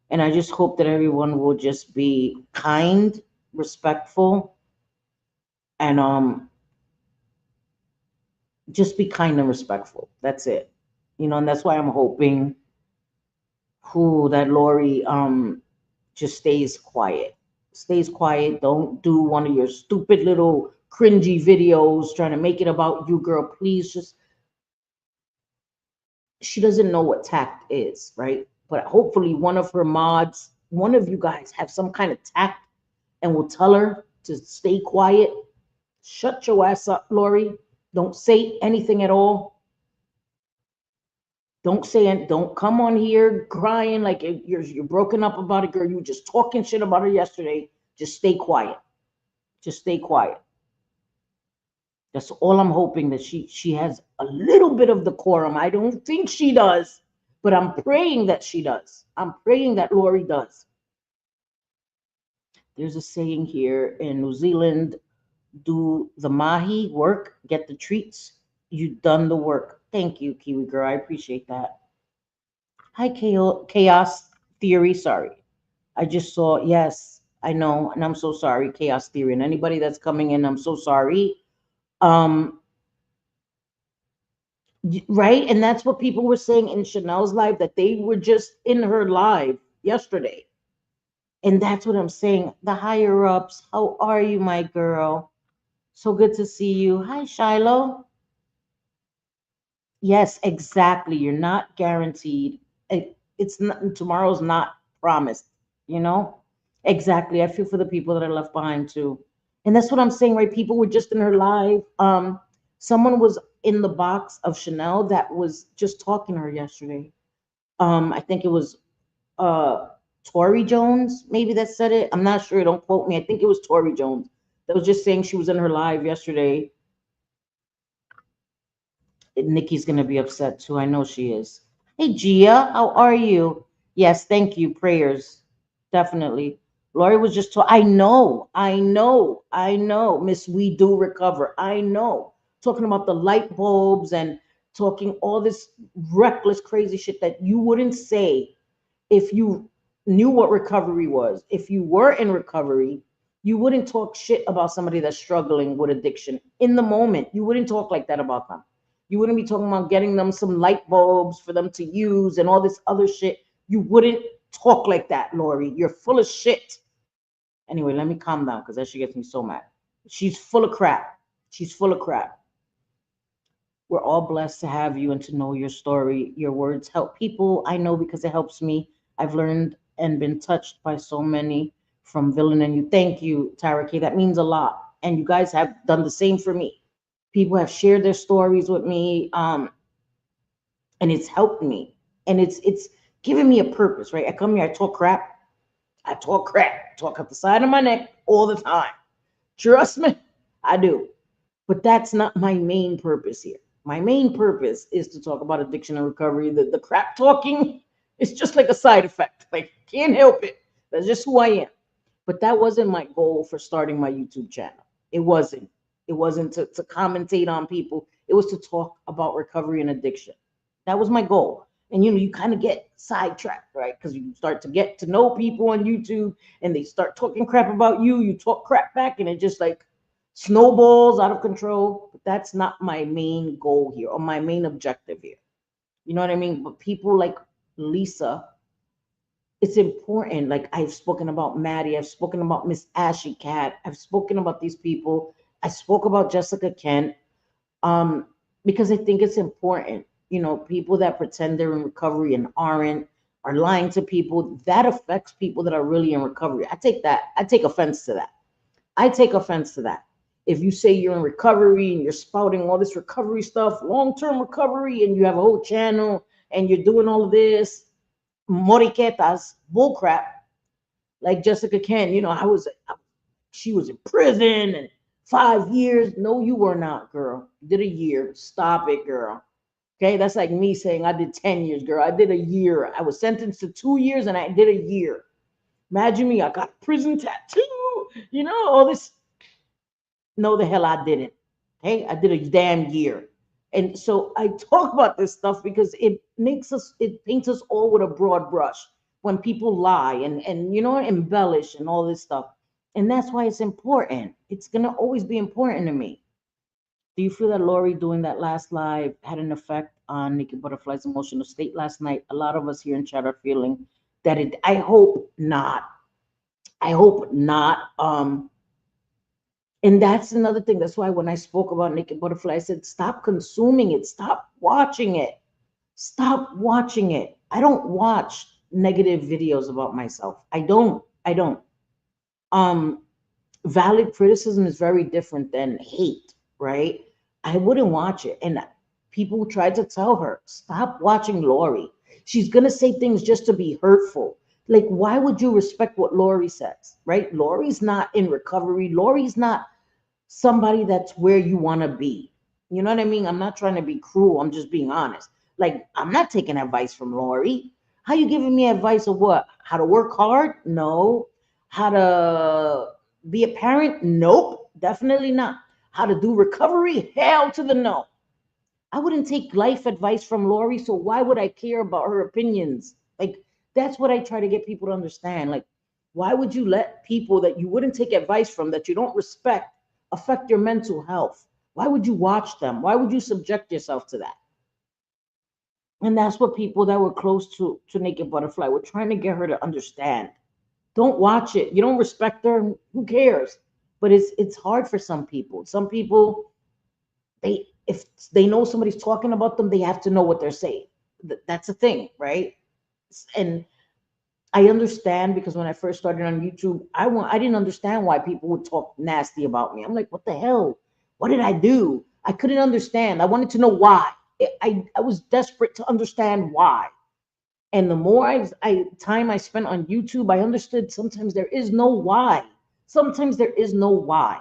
And I just hope that everyone will just be kind, respectful, and just be kind and respectful. That's it. And that's why I'm hoping. who that Lori just stays quiet. Stays quiet. Don't do one of your stupid little cringy videos trying to make it about you, girl. Please just, she doesn't know what tact is, right? But hopefully one of her mods, one of you guys have some kind of tact and will tell her to stay quiet. Shut your ass up, Lori. Don't say anything at all. Don't say it. Don't come on here crying like you're broken up about it, girl. You were just talking shit about her yesterday. Just stay quiet. Just stay quiet. That's all I'm hoping, that she has a little bit of decorum. I don't think she does, but I'm praying that she does. I'm praying that Lori does. There's a saying here in New Zealand: do the mahi work, get the treats. You done the work. Thank you, Kiwi girl. I appreciate that. Hi, Chaos Theory. Sorry. I just saw, yes, I know, and I'm so sorry, Chaos Theory. And anybody that's coming in, I'm so sorry. Um, right? And that's what people were saying in Chanel's live, that they were just in her live yesterday. And that's what I'm saying. The higher ups, how are you, my girl? So good to see you. Hi, Shiloh. Yes, exactly. You're not guaranteed. It's not, tomorrow's not promised, you know? Exactly. I feel for the people that are left behind too. And that's what I'm saying, right? People were just in her live. Someone was in the box of Chanel that was just talking to her yesterday. I think it was uh Tori Jones, maybe that said it. I'm not sure, don't quote me. I think it was Tori Jones that was just saying she was in her live yesterday. Nikki's gonna be upset too. I know she is. Hey Gia, how are you? Yes, thank you. Prayers, definitely. Lori was just. I know. Miss, we do recover. I know. Talking about the light bulbs and talking all this reckless, crazy shit that you wouldn't say if you knew what recovery was. If you were in recovery, you wouldn't talk shit about somebody that's struggling with addiction in the moment. You wouldn't talk like that about them. You wouldn't be talking about getting them some light bulbs for them to use and all this other shit. You wouldn't talk like that, Lori. You're full of shit. Anyway, let me calm down because that shit gets me so mad. She's full of crap. She's full of crap. We're all blessed to have you and to know your story. Your words help people. I know because it helps me. I've learned and been touched by so many from Villain and you. Thank you, Tara K. That means a lot. And you guys have done the same for me. People have shared their stories with me, and it's helped me. And it's giving me a purpose, right? I come here, I talk crap. I talk crap. Talk up the side of my neck all the time. Trust me, I do. But that's not my main purpose here. My main purpose is to talk about addiction and recovery. The crap talking is just like a side effect. Like, can't help it. That's just who I am. But that wasn't my goal for starting my YouTube channel. It wasn't. It wasn't to commentate on people. It was to talk about recovery and addiction. That was my goal. And you kind of get sidetracked, right? Because you start to get to know people on YouTube and they start talking crap about you. You talk crap back, and it just like snowballs out of control. But that's not my main goal here or my main objective here. You know what I mean? But people like Lisa, it's important. Like, I've spoken about Maddie, I've spoken about Miss Ashy Cat, I've spoken about these people. I spoke about Jessica Kent, um, because I think it's important. People that pretend they're in recovery and aren't, are lying to people. That affects people that are really in recovery. I take offense to that. I take offense to that. If you say you're in recovery and you're spouting all this recovery stuff, long-term recovery, and you have a whole channel and you're doing all of this, moriquetas, bullcrap, like Jessica Kent, she was in prison and 5 years. No, you were not, girl. You did a year. Stop it, girl. Okay, that's like me saying I did 10 years, girl. I did a year. I was sentenced to 2 years and I did a year. Imagine me, I got a prison tattoo, all this. No, the hell I didn't. Okay, I did a damn year. And so I talk about this stuff because it paints us all with a broad brush when people lie and embellish and all this stuff. And that's why it's important. It's gonna always be important to me. Do you feel that Lori doing that last live had an effect on Naked Butterfly's emotional state last night. A lot of us here in chat are feeling that it. I hope not. I hope not. And that's another thing. That's why when I spoke about Naked Butterfly, I said, stop consuming it. Stop watching it. Stop watching it. I don't watch negative videos about myself. I don't. I don't. Um, Valid criticism is very different than hate, right? I wouldn't watch it. And people tried to tell her, stop watching Lori. She's gonna say things just to be hurtful. Like, why would you respect what Lori says, right? Lori's not in recovery. Lori's not somebody that's where you want to be. You know what I mean? I'm not trying to be cruel. I'm just being honest. Like, I'm not taking advice from Lori. How you giving me advice of what? How to work hard? No. How to be a parent? Nope. Definitely not. How to do recovery? Hell to the no. I wouldn't take life advice from Lori, so why would I care about her opinions? Like, that's what I try to get people to understand. Like, why would you let people that you wouldn't take advice from, that you don't respect, affect your mental health? Why would you watch them? Why would you subject yourself to that? And that's what people that were close to Naked Butterfly were trying to get her to understand. Don't watch it. You don't respect her. Who cares? But it's hard for some people. Some people, they, if they know somebody's talking about them, they have to know what they're saying. That's a thing, right? And I understand, because when I first started on YouTube, I didn't understand why people would talk nasty about me. I'm like, what the hell? What did I do? I couldn't understand. I wanted to know why. I was desperate to understand why. And the more time I spent on YouTube, I understood sometimes there is no why. Sometimes there is no why.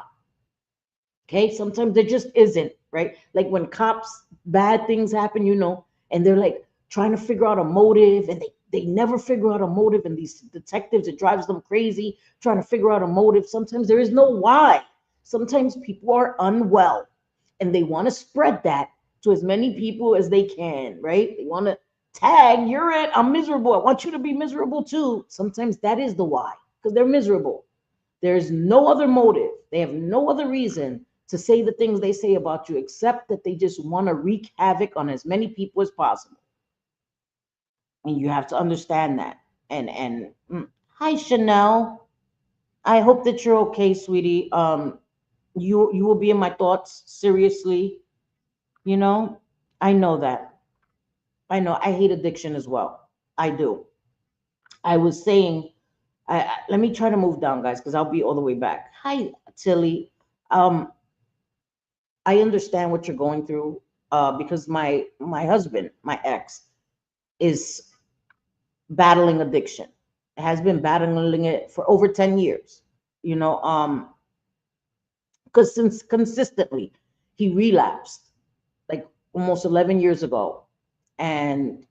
Okay, sometimes there just isn't, right? Like when cops, bad things happen, and they're like trying to figure out a motive, and they never figure out a motive. And these detectives, it drives them crazy trying to figure out a motive. Sometimes there is no why. Sometimes people are unwell and they want to spread that to as many people as they can, right? They want to tag, you're it, I'm miserable, I want you to be miserable too. Sometimes that is the why, because they're miserable. There's no other motive. They have no other reason to say the things they say about you, except that they just want to wreak havoc on as many people as possible. And you have to understand that. And hi, Shanelle. I hope that you're okay, sweetie. You will be in my thoughts, seriously. You know, I know that. I know. I hate addiction as well. I do. I was saying, let me try to move down, guys, because I'll be all the way back. Hi, Tilly. Um, I understand what you're going through, because my husband, my ex, is battling addiction. Has been battling it for over 10 years. You know, because since consistently he relapsed like almost 11 years ago. And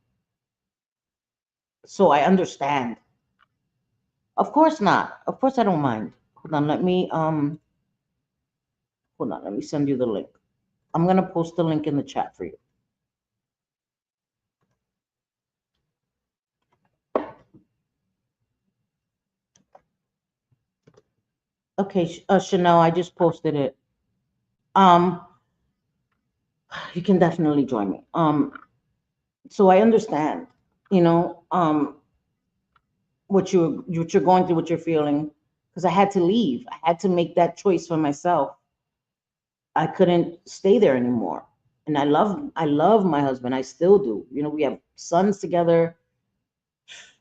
so I understand. Of course not. Of course I don't mind. Hold on, let me send you the link. I'm gonna post the link in the chat for you. Okay, Chanel, I just posted it. Um, you can definitely join me. So I understand, you know, what you're going through, what you're feeling, because I had to leave. I had to make that choice for myself. I couldn't stay there anymore. And I love my husband. I still do. You know, we have sons together,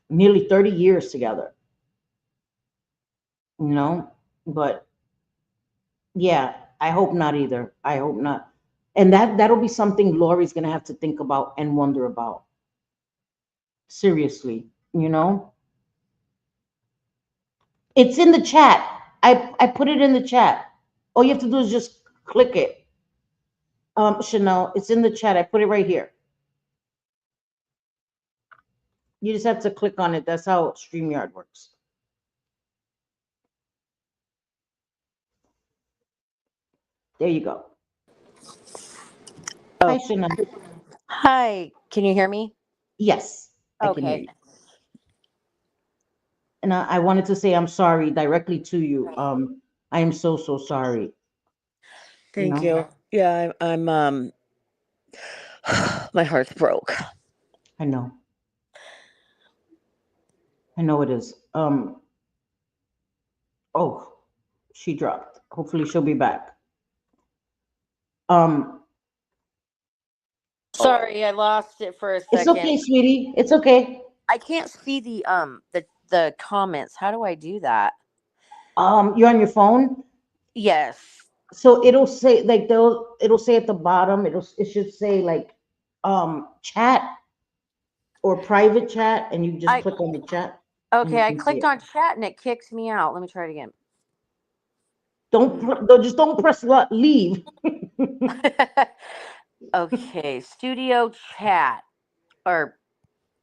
nearly 30 years together, you know, but yeah, I hope not either. I hope not. And that'll be something Lori's gonna have to think about and wonder about. Seriously, you know? It's in the chat. I put it in the chat. All you have to do is just click it. Chanel, it's in the chat. I put it right here. You just have to click on it. That's how StreamYard works. There you go. Hi, Oh, Chanel. hi. Can you hear me? Yes, I can hear Okay. you. And I wanted to say I'm sorry directly to you. I am so, so sorry. You Thank know? you. Yeah, I'm My heart's broke. I know. I know it is. Oh, she dropped. Hopefully she'll be back. Um, Sorry, I lost it for a it's second. okay, sweetie. It's okay. I can't see the comments. How do I do that? You're on your phone, Yes. so it'll say like it'll say at the bottom, it should say like chat or private chat, and you just I click on the chat and you Okay, I can see clicked it. on chat and it kicked me out. Let me try it again. Just don't press leave. Okay, studio chat or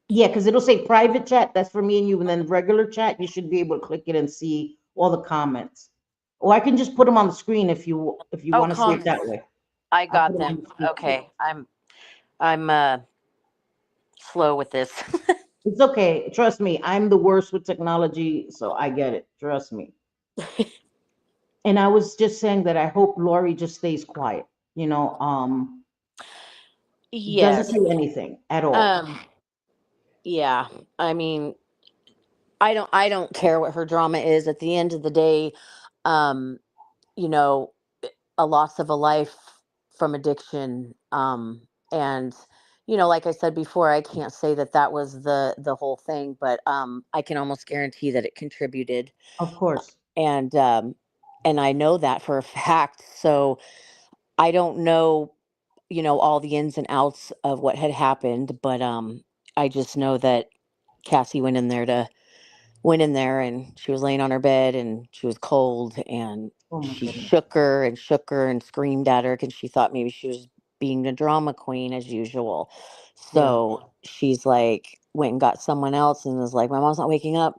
Yeah, because it'll say private chat, that's for me and you, and then regular chat, you should be able to click it and see all the comments. Or I can just put them on the screen if you want to see it comments. that way. I I'll put got them on them. the screen. Yeah. Okay. I'm slow with this. It's okay. Trust me, I'm the worst with technology, so I get it. Trust me. And I was just saying that I hope Lori just stays quiet, doesn't Yes. say anything at all. Um yeah. I mean, I don't care what her drama is at the end of the day. Um you know, a loss of a life from addiction, and like I said before, I can't say that that was the whole thing, but I can almost guarantee that it contributed, Of course. and I know that for a fact. So I don't know, all the ins and outs of what had happened, but I just know that Cassie went in there and she was laying on her bed and she was cold and Oh my she goodness. shook her and screamed at her because she thought maybe she was being a drama queen as usual. Yeah. So she's like went and got someone else and was like, my mom's not waking up,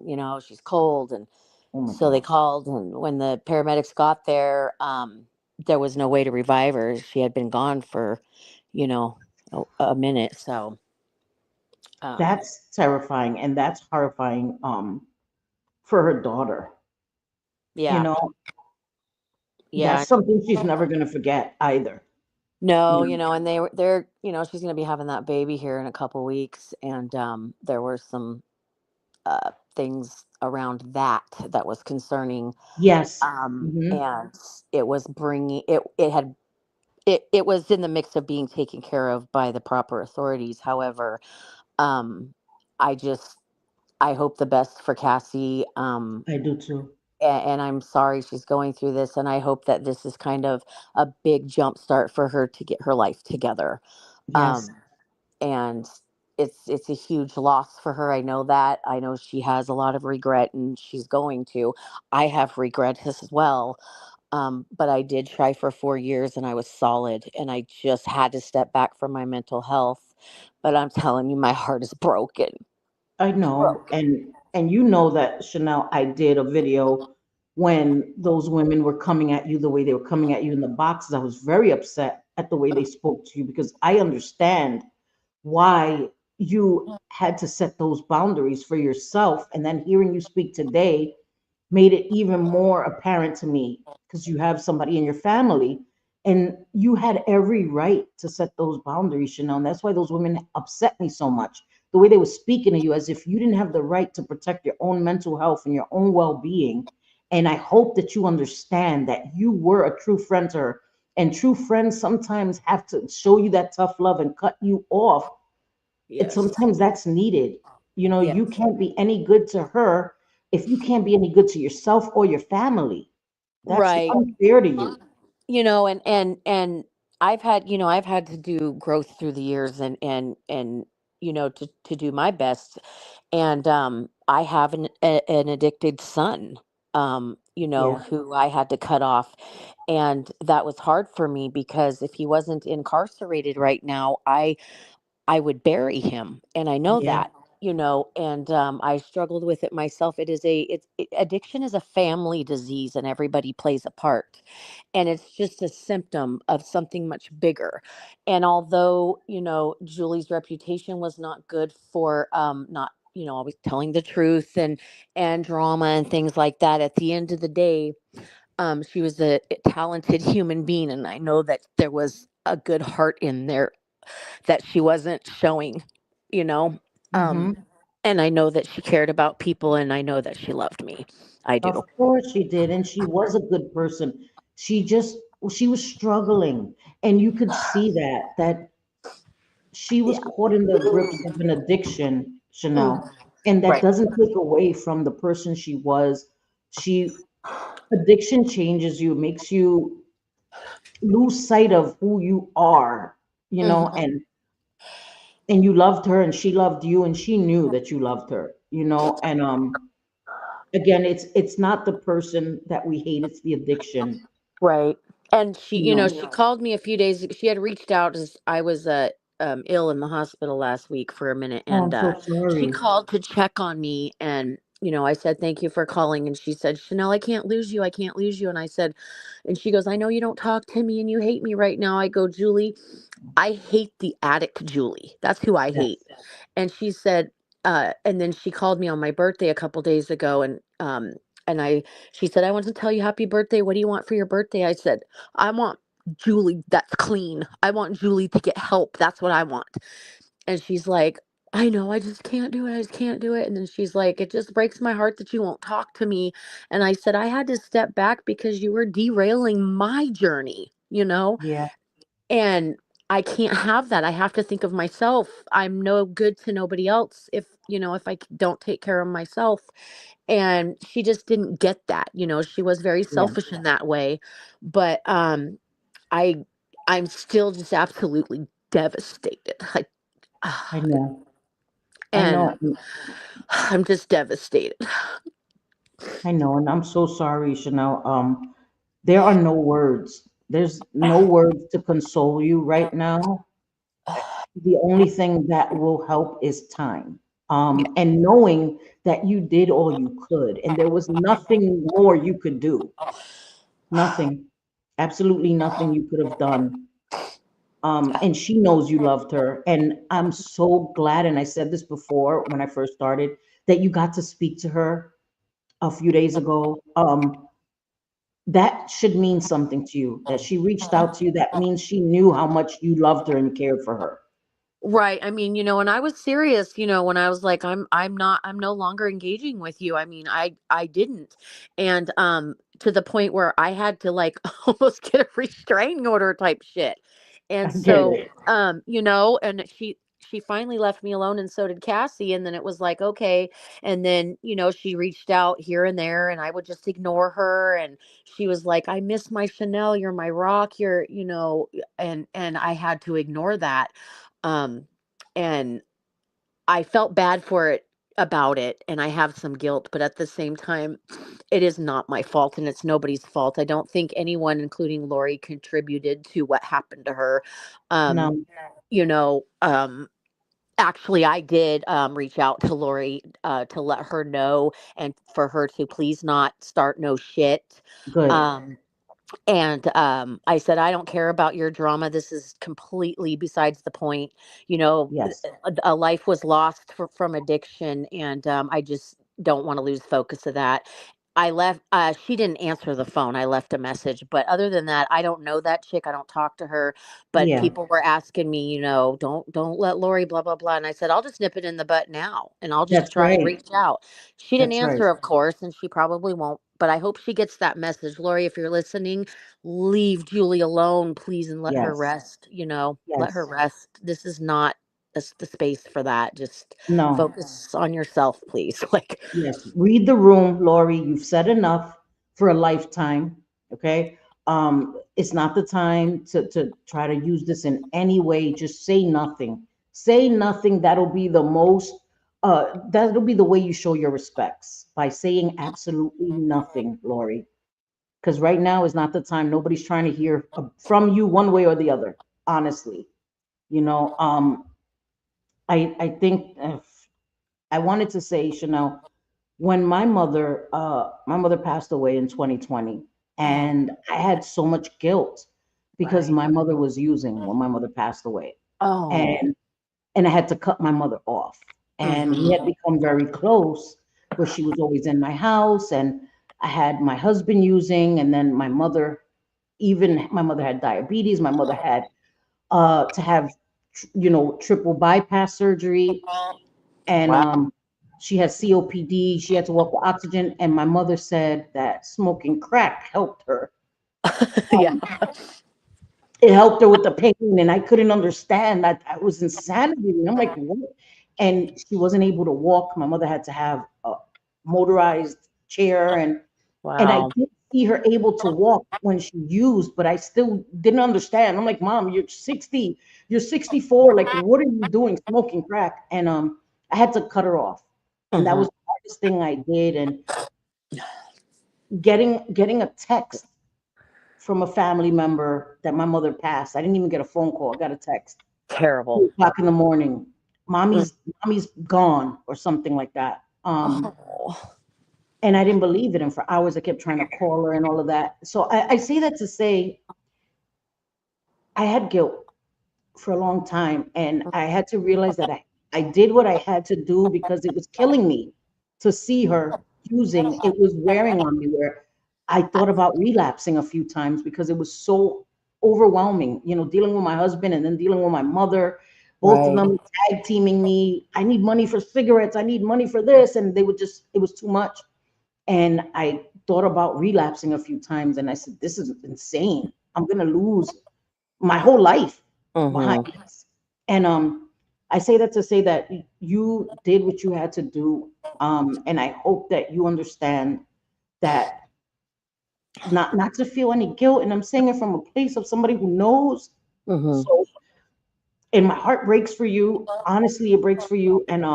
she's cold. And Oh my so they goodness. called, and when the paramedics got there, there was no way to revive her. She had been gone for, you know, a minute. So, um, That's terrifying and that's horrifying for her daughter. You yeah, know, yeah. that's something she's never going to forget either. You No, know, and they're, she's going to be having that baby here in a couple weeks. And there were some things around that was concerning. yes. Hmm. And it was bringing it was in the mix of being taken care of by the proper authorities. However, um, I just I hope the best for Cassie. I do too. And I'm sorry she's going through this, and I hope that this is kind of a big jump start for her to get her life together. Yes, Um, and it's a huge loss for her. I know that. I know she has a lot of regret, and she's going to. I have regret as well. But I did try for 4 years, and I was solid, and I just had to step back from my mental health. But I'm telling you, my heart is broken. I know. Broken. And you know that Chanel, I did a video when those women were coming at you the way they were coming at you in the boxes. I was very upset at the way they spoke to you because I understand why you had to set those boundaries for yourself. And then hearing you speak today made it even more apparent to me because you have somebody in your family and you had every right to set those boundaries, Chanel. And that's why those women upset me so much. The way they were speaking to you as if you didn't have the right to protect your own mental health and your own well being. And I hope that you understand that you were a true friend to her. And true friends sometimes have to show you that tough love and cut you off. It's Yes. sometimes that's needed. You Yes. can't be any good to her if you can't be any good to yourself or your family. That's Right. unfair to you. And I've had to do growth through the years, and to do my best. And I have an addicted son, Yeah, who I had to cut off. And that was hard for me because if he wasn't incarcerated right now, I would bury him, and I know yeah, that, and I struggled with it myself. Addiction is a family disease, and everybody plays a part, and it's just a symptom of something much bigger. And although, Julie's reputation was not good for not, always telling the truth and drama and things like that, at the end of the day, she was a talented human being, and I know that there was a good heart in there. that she wasn't showing, you know. Um, Mm-hmm. and I know that she cared about people, and I know that she loved me. I Of do. course she did, and she was a good person. She just she was struggling, and you could see that she was Yeah. caught in the grips of an addiction, Mm, Chanel, and that right. doesn't take away from the person she was. She Addiction changes you, makes you lose sight of who you are, Hmm. and you loved her and she loved you and she knew that you loved her, and again, it's not the person that we hate, it's the addiction, Right. And she, you know. she called me a few days. She had reached out as I was ill in the hospital last week for a minute, Oh, and I'm so she sorry. called to check on me. And I said thank you for calling, and she said, Chanel, I can't lose you. I can't lose you. And I said, and she goes, I know you don't talk to me and you hate me right now. I go, Julie, I hate the addict Julie. That's who I hate. Yes. And she said, and then she called me on my birthday a couple days ago, and she said, I want to tell you happy birthday. What do you want for your birthday? I said, I want Julie that's clean. I want Julie to get help. That's what I want. And she's like, I know, I just can't do it. I just can't do it. And then she's like, it just breaks my heart that you won't talk to me. And I said, I had to step back because you were derailing my journey. Yeah. And I can't have that. I have to think of myself. I'm no good to nobody else if I don't take care of myself. And she just didn't get that. She was very Yeah. selfish in that way. But I I'm still just absolutely devastated. Like I know. I and know. I'm just devastated. I know, and I'm so sorry, Chanel. There are no words. There's no words to console you right now. The only thing that will help is time. And knowing that you did all you could, and there was nothing more you could do. Nothing. Absolutely nothing you could have done. And she knows you loved her. And I'm so glad, and I said this before when I first started, that you got to speak to her a few days ago. That should mean something to you. That she reached out to you. That means she knew how much you loved her and cared for her. Right. I mean, and I was serious, when I was like, I'm no longer engaging with you. I mean, I didn't. And to the point where I had to like almost get a restraining order type shit. I And get so, it. and she finally left me alone, and so did Cassie. And then it was like, okay. And then, she reached out here and there, and I would just ignore her. And she was like, I miss my Chanel, you're my rock, and I had to ignore that. Um, and I felt bad for it about it, and I have some guilt, but at the same time, it is not my fault and it's nobody's fault. I don't think anyone, including Lori, contributed to what happened to her. Um, No, you know, um, Actually, I did reach out to Lori to let her know and for her to please not start no shit. good. Um, and I said, I don't care about your drama. This is completely besides the point. Yes, A life was lost from addiction, and I just don't want to lose focus of that. I left. She didn't answer the phone. I left a message, but other than that, I don't know that chick. I don't talk to her. But yeah, people were asking me, don't let Lori, blah blah blah. And I said, I'll just nip it in the butt now, and I'll just that's try and right. reach out. She didn't That's right. answer, of course, and she probably won't. But I hope she gets that message, Lori. If you're listening, leave Julie alone, please, and let her Yes, rest. Let her yes. rest. This is not the space for that. Just No, focus on yourself, please. Like, yes. Read the room, Lori. You've said enough for a lifetime. Okay. It's not the time to try to use this in any way. Just say nothing. Say nothing. That'll be the way you show your respects by saying absolutely nothing, Lori. Because right now is not the time. Nobody's trying to hear from you one way or the other. Honestly, you know. I think I wanted to say, Chanel, when my mother passed away in 2020, oh, and I had so much guilt because right. my mother was using when my mother passed away, Oh, and I had to cut my mother off, and we had mm-hmm. become very close, where she was always in my house, and I had my husband using, and then my mother had diabetes. My mother had to have triple bypass surgery, and Wow. she had COPD. She had to walk with oxygen, and my mother said that smoking crack helped her. Yeah. It helped her with the pain, and I couldn't understand that. That was insanity. And I'm like, what? And she wasn't able to walk. My mother had to have a motorized chair, and I Wow. did see her able to walk when she used, but I still didn't understand. I'm like, Mom, you're 60, you're 64. Like, what are you doing smoking crack? And I had to cut her off. And that Hmm. was the hardest thing I did. And getting a text from a family member that my mother passed. I didn't even get a phone call. I got a text. Terrible. 2 o'clock in the morning. Mm. Mommy's gone or something like that. Oh. And I didn't believe it. And for hours I kept trying to call her and all of that. So I say that to say I had guilt for a long time, and I had to realize that I did what I had to do because it was killing me to see her using. It was wearing on me where I thought about relapsing a few times because it was so overwhelming, dealing with my husband and then dealing with my mother, both of Right. them tag teaming me. I need money for cigarettes. I need money for this. And they would just, it was too much. And I thought about relapsing a few times, and I said, this is insane. I'm going to lose my whole life behind Hmm. this. And I say that to say that you did what you had to do. And I hope that you understand that not to feel any guilt. And I'm saying it from a place of somebody who knows. Hmm. So, and my heart breaks for you. Honestly, it breaks for you. And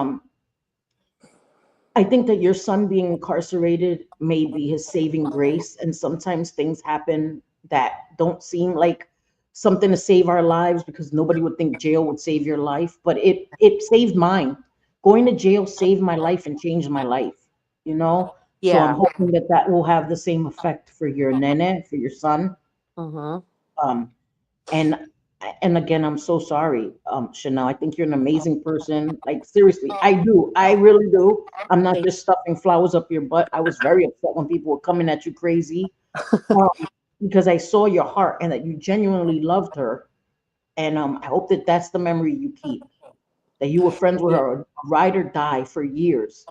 I think that your son being incarcerated may be his saving grace. And sometimes things happen that don't seem like something to save our lives because nobody would think jail would save your life, but it saved mine. Going to jail saved my life and changed my life, you know? So I'm Yeah. hoping that that will have the same effect for your nene, for your son. Hmm. Um, and and again, I'm so sorry, Chanel. I think you're an amazing person. Like seriously, I do. I really do. I'm not just stuffing flowers up your butt. I was very upset when people were coming at you crazy, um, because I saw your heart and that you genuinely loved her. And I hope that that's the memory you keep. That you were friends with Yeah. her, ride or die for years.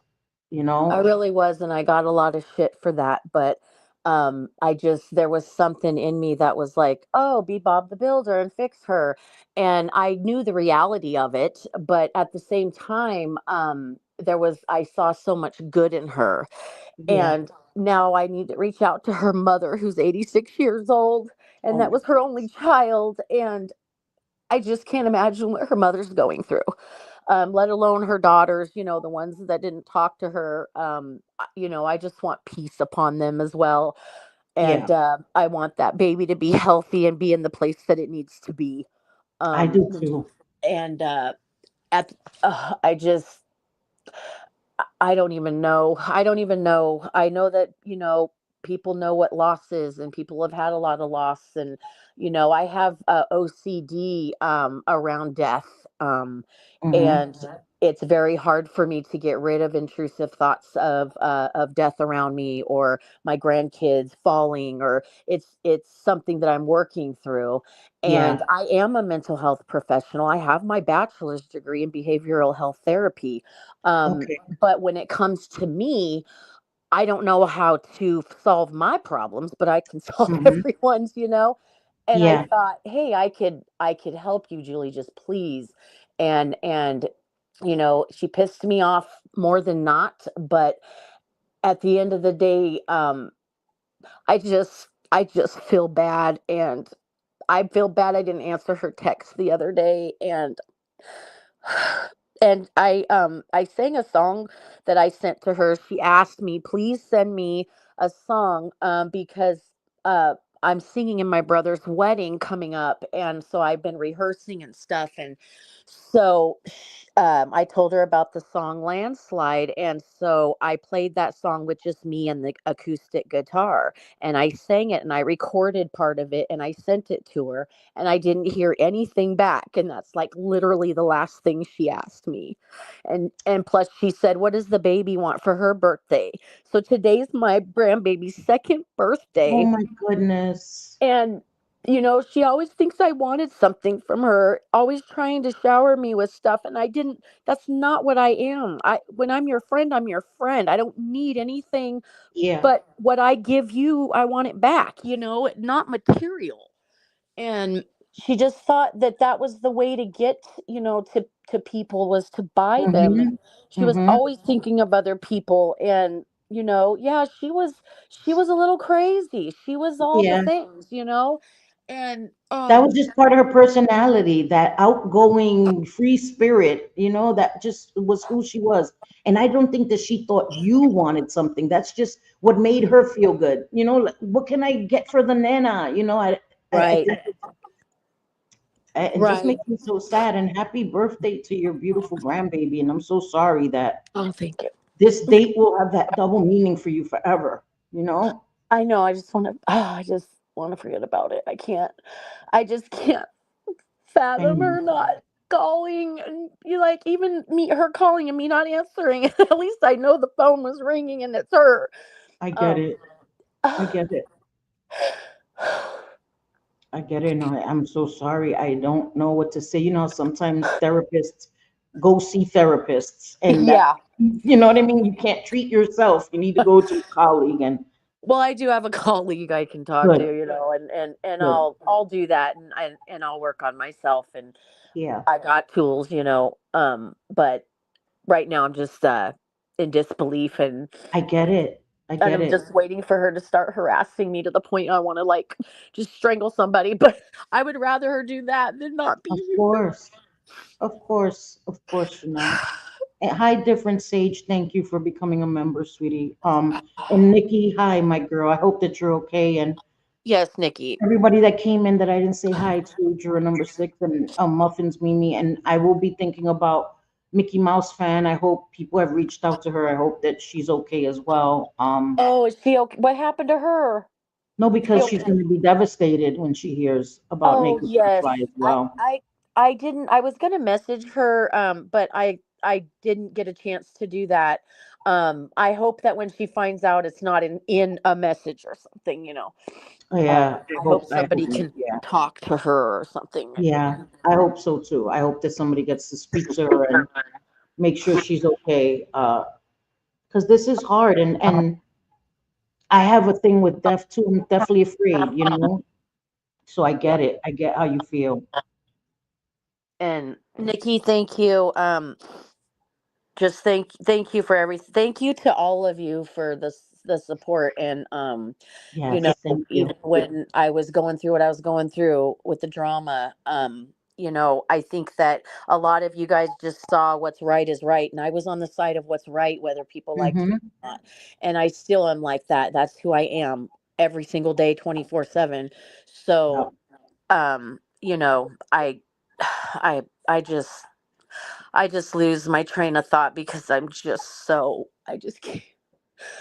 You I know? really was, and I got a lot of shit for that. But I just, there was something in me that was like, oh, be Bob the Builder and fix her. And I knew the reality of it, but at the same time, I saw so much good in her. Yeah. And now I need to reach out to her mother, who's 86 years old, and Oh that my was her only child. And I just can't imagine what her mother's going through, let alone her daughters, the ones that didn't talk to her. I just want peace upon them as well. yeah. And I want that baby to be healthy and be in the place that it needs to be. I Um, do too. and at, I just, I don't even know. I don't even know. I know that, people know what loss is, and people have had a lot of loss. And, I have OCD around death. Hmm. And it's very hard for me to get rid of intrusive thoughts of death around me, or my grandkids falling, or it's something that I'm working through. And Yeah. I am a mental health professional. I have my bachelor's degree in behavioral health therapy. Um, Okay. but when it comes to me, I don't know how to solve my problems, but I can solve Hmm. everyone's. And I Yeah. thought, hey, I could help you, Julie, just please. And she pissed me off more than not, but at the end of the day, I just feel bad, and I feel bad I didn't answer her text the other day. And I sang a song that I sent to her. She asked me, please send me a song, because uh I'm singing in my brother's wedding coming up, and so I've been rehearsing and stuff. And so I told her about the song Landslide, and so I played that song with just me and the acoustic guitar, and I sang it, and I recorded part of it, and I sent it to her, and I didn't hear anything back. And that's like literally the last thing she asked me. And plus she said, what does the baby want for her birthday? So today's my grandbaby's second Oh birthday. my goodness. And She always thinks I wanted something from her, always trying to shower me with stuff, and I didn't. That's not what I am. When I'm your friend, I'm your friend. I don't need anything, Yeah. but what I give you, I want it back, not material. And she just thought that that was the way to get, to people, was to buy them. And Mm-hmm. she was Mm-hmm. always thinking of other people. And yeah, she was a little crazy. She was all the Yeah. things. And That was just part of her personality, that outgoing free spirit, that just was who she was. And I don't think that she thought you wanted something. That's just what made her feel good. Like, what can I get for the nana? I right, think it just right. makes me so sad. And happy birthday to your beautiful grandbaby. And I'm so sorry that Oh, thank you. this date will have that double meaning for you forever, you know? I know. I just want to forget about it. I can't. I just can't I fathom know. her not calling, and you like, even me, her calling and me not answering. At least I know the phone was ringing and it's her. I get Um it. I get it. I get it. And I'm so sorry. I don't know what to say. Sometimes therapists go see therapists, and that, yeah. you know what I mean? You can't treat yourself. You need to go to a colleague, and Well, I do have a colleague I can talk to, good, and good. I'll do that, and I'll work on myself, and Yeah, I got tools, but right now I'm just in disbelief, and I get it. I get I'm it. just waiting for her to start harassing me to the point I want to, like, just strangle somebody. But I would rather her do that than not be Of here. course. Of course, Chanel. And hi, different Sage. Thank you for becoming a member, sweetie. And Nikki, hi, my girl. I hope that you're okay. And Yes, Nikki. everybody that came in that I didn't say hi to, juror number 6, and Muffins Mimi. And I will be thinking about Mickey Mouse fan. I hope people have reached out to her. I hope that she's okay as well. Oh, is she okay? What happened to her? No, Is she because she's okay? going to be devastated when she hears about Oh, Naked yes. Butterfly as I well. I I didn't. I was gonna message her, but I didn't get a chance to do that. I hope that when she finds out, it's not in a message or something. Oh, yeah, I hope I somebody hope, can yeah. talk to her or something. Yeah, I hope so too. I hope that somebody gets to speak to her and make sure she's okay. Because this is hard, and I have a thing with death too. I'm definitely afraid. So I get it. I get how you feel. And Nikki, thank you. Just thank you for everything. Thank you to all of you for the support. And you know Yes, thank even you. when I was going through what I was going through with the drama, I think that a lot of you guys just saw what's right is right, and I was on the side of what's right, whether people liked me Mm-hmm. or not. And I still am like that. That's who I am every single day, 24/7. Yeah. So I I just lose my train of thought because I just can't.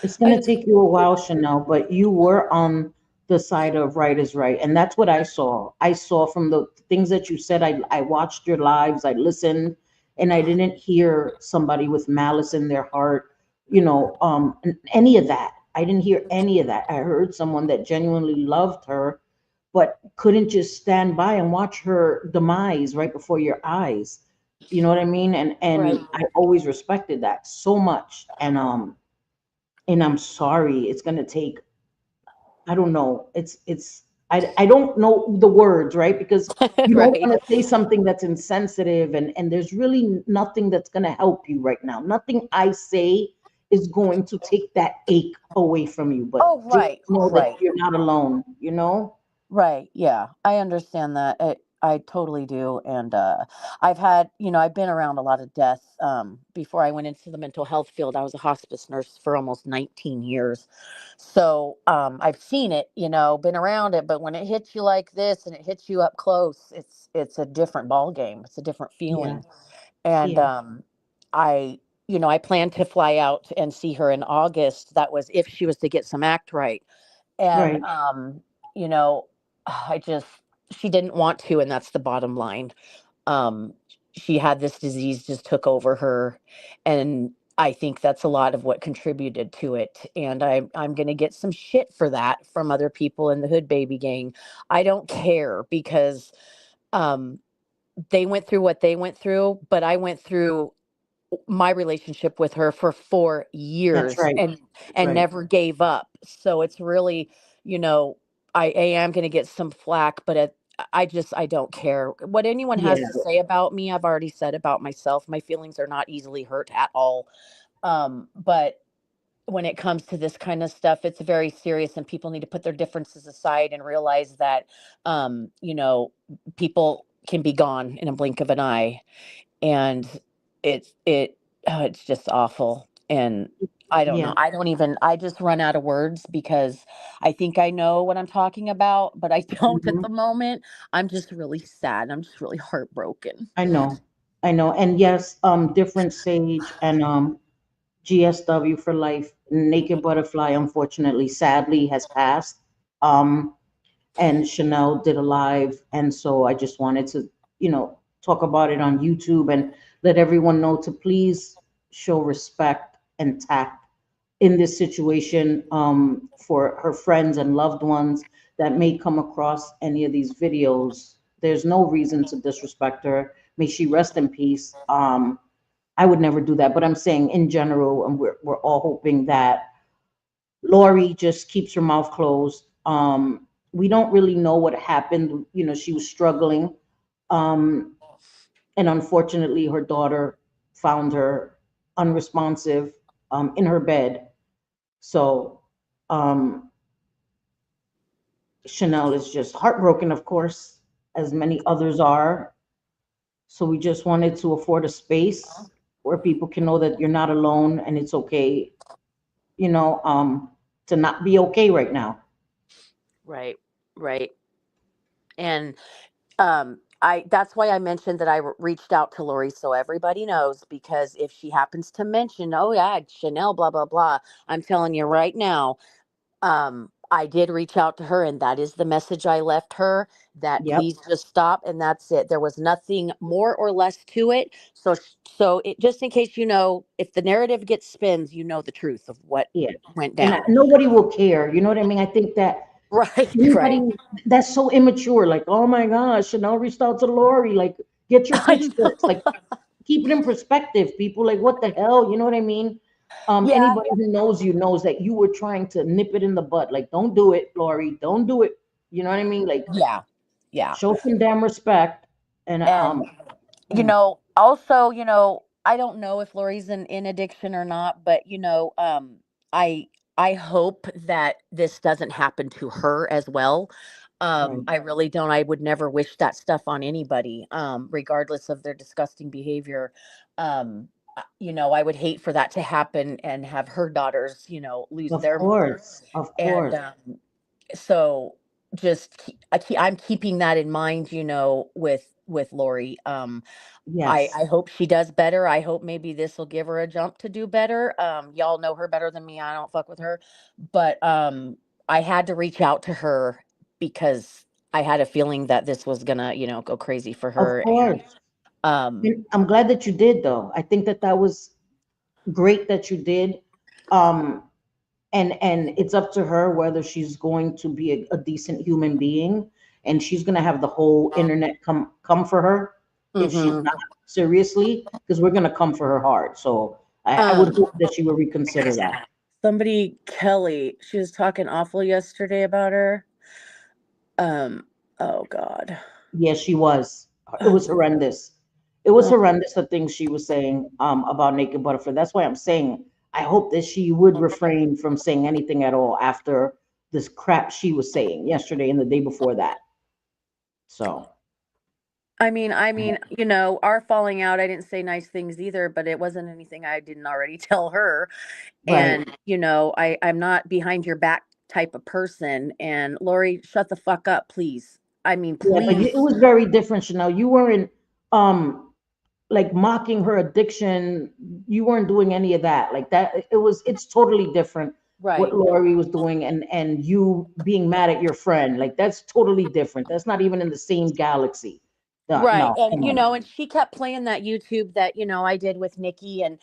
It's I gonna just take you a while, Chanel, but you were on the side of right is right, and that's what I saw. I saw from the things that you said. I watched your lives. I listened, and I didn't hear somebody with malice in their heart. Any of that. I didn't hear any of that. I heard someone that genuinely loved her, but couldn't just stand by and watch her demise right before your eyes. You know what I mean? And right. and I always respected that so much. And I'm sorry, it's gonna take, I don't know, I don't know the words, right? Because you don't Right. want to say something that's insensitive, and there's really nothing that's gonna help you right now. Nothing I say is going to take that ache away from you, but Oh, just right. know that Right. you're not alone. Right. Yeah. I understand that. I totally do. And I've been around a lot of death. Before I went into the mental health field, I was a hospice nurse for almost 19 years. So I've seen it, been around it. But when it hits you like this and it hits you up close, it's a different ball game. It's a different Yeah, feeling. And yeah, I, I plan to fly out and see her in August. That was if she was to get some act right. And right. you know I just she didn't want to, and that's the bottom line. um she had this disease just took over her, and I think that's a lot of what contributed to it. And I'm going to get some shit for that from other people in the Hood Baby gang. I don't care because um, they went through what they went through, but I went through my relationship with her for 4 That's years right. That's and right. never gave up. So it's really, you know, I am going to get some flack, but I don't care what anyone has Yeah. to say about me. I've already said about myself. My feelings are not easily hurt at all. But when it comes to this kind of stuff, it's very serious, and people need to put their differences aside and realize that, you know, people can be gone in a blink of an eye, and it it's just awful. And I don't know. Yeah. I just run out of words because I think I know what I'm talking about, but I don't at Mhm. the moment. I'm just really sad. I'm just really heartbroken. I know. I know. And yes, different sage and GSW for life. Naked Butterfly, unfortunately, sadly, has passed. Um, and Shanelle did a live, and so I just wanted to, talk about it on YouTube and let everyone know to please show respect and tact in this situation, for her friends and loved ones that may come across any of these videos. There's no reason to disrespect her. May she rest in peace. I would never do that, but I'm saying in general, and we're all hoping that Lori just keeps her mouth closed. We don't really know what happened. She was struggling, um, and unfortunately, her daughter found her unresponsive, in her bed. So, um, Chanel is just heartbroken, of course, as many others are. So we just wanted to afford a space where people can know that you're not alone and it's okay, you know, um, to not be okay right now. Right. Right. And I that's why I mentioned that reached out to Lori so everybody knows, because if she happens to mention, oh yeah, Chanel, blah blah blah, I'm telling you right now, I did reach out to her, and that is the message I left her, that Yep. please just stop, and that's it. There was nothing more or less to it. So it, just in case, if the narrative gets spins, you know the truth of what Yeah. went And down. nobody will care. You know what I mean? I think that Right, right. anybody that's so immature, like, oh my gosh, Chanel reached out to Lori, like, get your I pitchforks, know. like, keep it in perspective, people. Like, what the hell? You know what I mean? Yeah, Anybody who knows you knows that you were trying to nip it in the bud. Like, don't do it, Lori. Don't do it. You know what I mean? Like, yeah, yeah. show some damn respect. And And mm, also, I don't know if Lori's in addiction or not, but I I hope that this doesn't happen to her as well. right, I really don't. I would never wish that stuff on anybody, regardless of their disgusting behavior. I would hate for that to happen and have her daughters, lose of their mother. course, of And course, so just I'm keeping that in mind, with Lori. yes, I hope she does better. I hope maybe this will give her a jump to do better. Y'all know her better than me. I don't fuck with her, but I had to reach out to her because I had a feeling that this was gonna, go crazy for of her. And course. And I'm glad that you did, though. I think that that was great that you did. Um, and it's up to her whether she's going to be a decent human being, and she's going to have the whole internet come for her if she's mhm. not, seriously, because we're going to come for her hard. So I would um, hope that she will reconsider that. somebody Kelly, she was talking awful yesterday about her. Oh God. Yes, she was. It Oh, was horrendous. It was oh, horrendous, the things she was saying, about Naked Butterfly. That's why I'm saying I hope that she would refrain from saying anything at all after this crap she was saying yesterday and the day before that. So, our falling out, I didn't say nice things either, but it wasn't anything I didn't already tell her. right. And, I'm not behind your back type of person. And Lori, shut the fuck up, please. I mean, Yeah, but please. it was very different, Chanel. You weren't, um like, mocking her addiction. You weren't doing any of that. Like that, it's totally different what Right. Lori was doing, and you being mad at your friend. Like, that's totally different. That's not even in the same galaxy. Right. No, And come on. and she kept playing that YouTube that, I did with Nikki and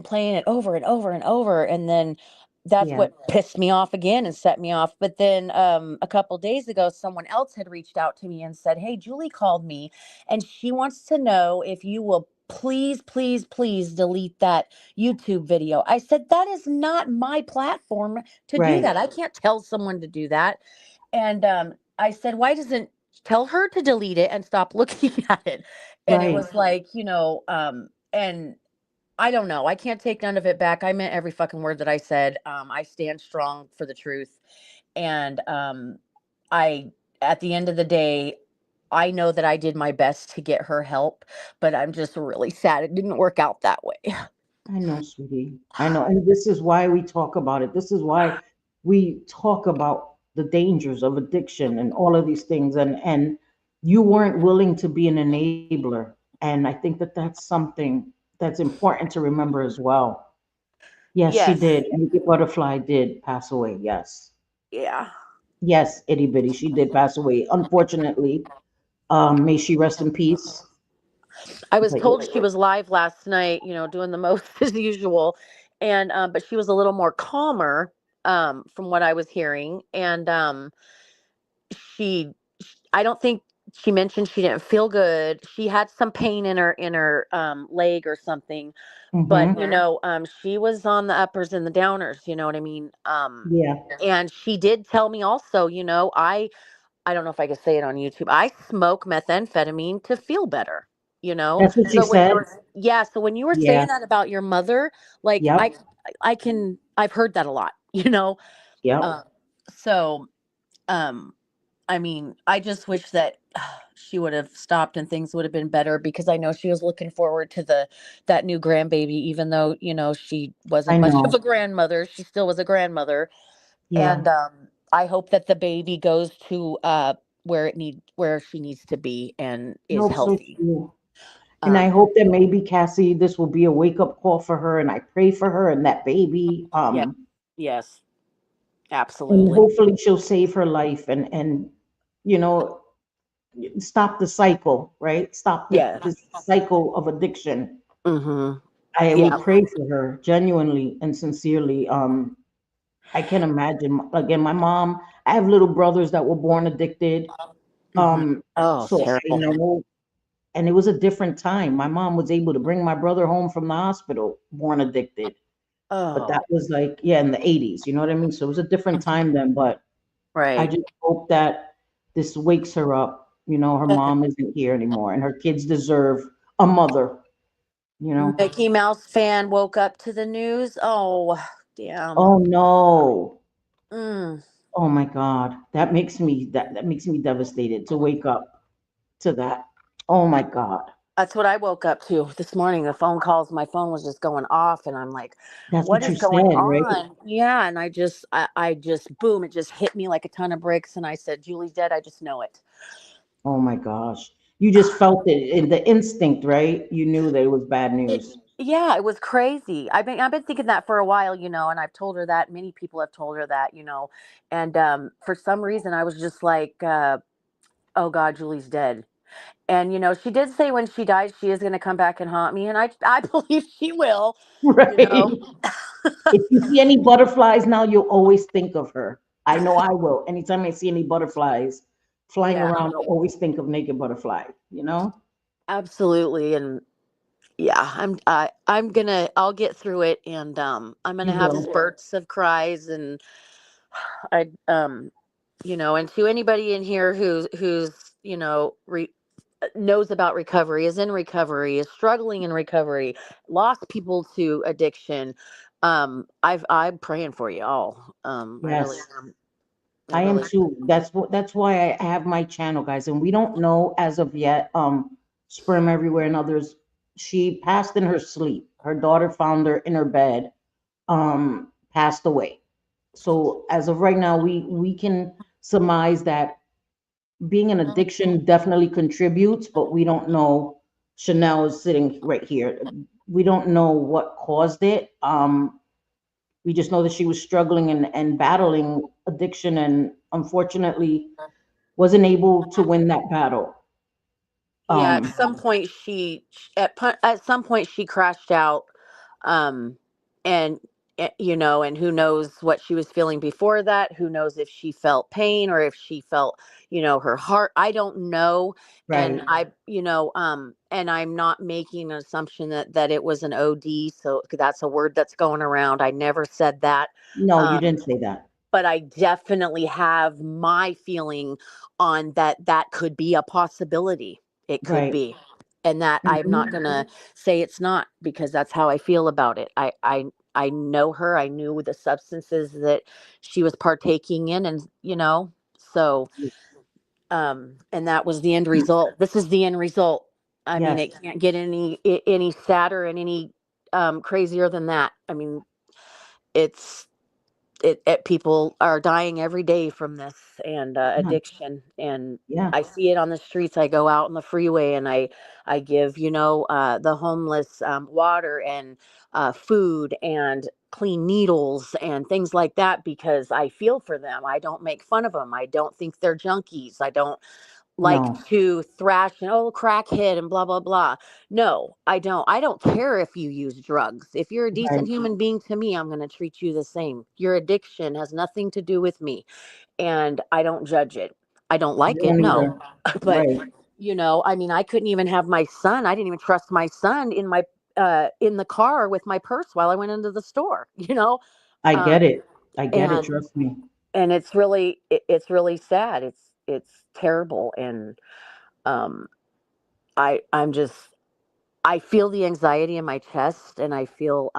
playing it over and over and over. And then that's Yeah, what pissed me off again and set me off. But then a couple days ago, someone else had reached out to me and said, "Hey, Julie called me and she wants to know if you will please, please, please delete that YouTube video." I said, "That is not my platform to do right, that. I can't tell someone to do that." And I said, "Why doesn't tell her to delete it and stop looking at it?" And it right. was like, and I don't know. I can't take none of it back. I meant every fucking word that I said. I stand strong for the truth. And I, at the end of the day, I know that I did my best to get her help, but I'm just really sad it didn't work out that way. I know, sweetie. I know. And this is why we talk about it. This is why we talk about the dangers of addiction and all of these things. And you weren't willing to be an enabler. And I think that that's something that's important to remember as well. Yes, she Yes. did. And the butterfly did pass away. Yes. Yeah. Yes, itty bitty. She did pass away. Unfortunately, may she rest in peace. I was But yeah, told she was live last night, doing the most as usual. And but she was a little more calmer from what I was hearing. And she I don't think she mentioned she didn't feel good. She had some pain in her leg or something, but mm-hmm. she was on the uppers and the downers, you know what I mean? Yeah, And she did tell me also, I don't know if I could say it on YouTube. I smoke methamphetamine to feel better, you know? that's what she So when you said. were yeah, so when you were Yeah, saying that about your mother, like yep, I've heard that a lot, you know? yep. Uh, so um I mean, I just wish that she would have stopped and things would have been better because I know she was looking forward to that new grandbaby, even though, she I wasn't much of know. a grandmother. She still was a grandmother. Yeah. And I hope that the baby goes to where she needs to be and I is hope so healthy. too. And I Um, hope that maybe Cassie, this will be a wake up call for her, and I pray for her and that baby. yeah, yes, And absolutely. hopefully she'll save her life and you know stop the cycle, right? Stop Yeah. this cycle of addiction. Mm-hmm. We Yeah. pray for her genuinely and sincerely. I can imagine. Again, my mom. I have little brothers that were born addicted. Mm-hmm. Oh, it's So I terrible. know, and it was a different time. My mom was able to bring my brother home from the hospital, born addicted. But that Oh, was like, yeah, in the 80s, you know what I mean? So it was a different mhm. time then, but I Right. just hope that this wakes her up. Her mom isn't here anymore, and her kids deserve a mother, you know? Mickey Mouse fan woke up to the news. Oh, damn. Oh no. Mm. Oh my God. That makes me devastated to wake up to that. Oh my God. That's what I woke up to this morning. The phone calls, my phone was just going off, and I'm like, That's "What what you is going said, right? on?" Yeah, and I just, boom! It just hit me like a ton of bricks, and I said, "Julie's dead. I just know it." Oh my gosh. You just felt it in the instinct, right? You knew that it was bad It, news. yeah, it was crazy. I've been thinking that for a while, and I've told her that. Many people have told her that, and for some reason, I was just like, "Oh God, Julie's dead." And she did say when she dies, she is going to come back and haunt me, and I believe she will. You know. Right. If you see any butterflies now, you'll always think of her. I know I will. Anytime I see any butterflies flying Yeah, around, I'll always think of Naked Butterfly, you know? absolutely. And yeah, I'll get through it, and I'm gonna You have will. spurts of cries, and I and to anybody in here who's knows about recovery, is in recovery, is struggling in recovery, lost people to addiction. I'm praying for you all. I really Yes. am. I I am really. too. That's why I have my channel, guys. And we don't know as of yet, Sperm Everywhere and others. She passed in her sleep. Her daughter found her in her bed, passed away. So as of right now, we can surmise that being an addiction definitely contributes, but we don't know. Chanel is sitting right here. We don't know what caused it. We just know that she was struggling and battling addiction and unfortunately wasn't able to win that battle. Yeah, at Um, some point at some point she crashed out, um, and you know, and who knows what she was feeling before that? Who knows if she felt pain or if she felt, you know, her heart? I don't know, and right. and I'm not making an assumption that it was an OD. So that's a word that's going around. I never said that. No, you Um, didn't say that. but I definitely have my feeling on that could be a possibility. It could Right. be. And that I'm not Hmm. going to say it's not because that's how I feel about it. I know her. I knew the substances that she was partaking in and you know, so and that was the end result. This is the end result. I mean, Yes. it can't get any sadder and any crazier than that. I mean, it's people are dying every day from this and Yeah. addiction, and Yeah. I see it on the streets. I go out on the freeway and I give, you know, the homeless water and food and clean needles and things like that because I feel for them. I don't make fun of them. I don't think they're junkies. I don't like No. to thrash and oh crackhead and blah blah blah. No, I don't care if you use drugs. If you're a decent Right. human being to me, I'm going to treat you the same. Your addiction has nothing to do with me, and I don't judge it. I don't I like it, don't no. either. But Right. you know, I mean, I couldn't even have my son. I didn't even trust my son in the car with my purse while I went into the store, you know. I um get it. I get it. and Trust me. it's really it's really sad. It's terrible. And um I'm just I feel the anxiety in my chest and I feel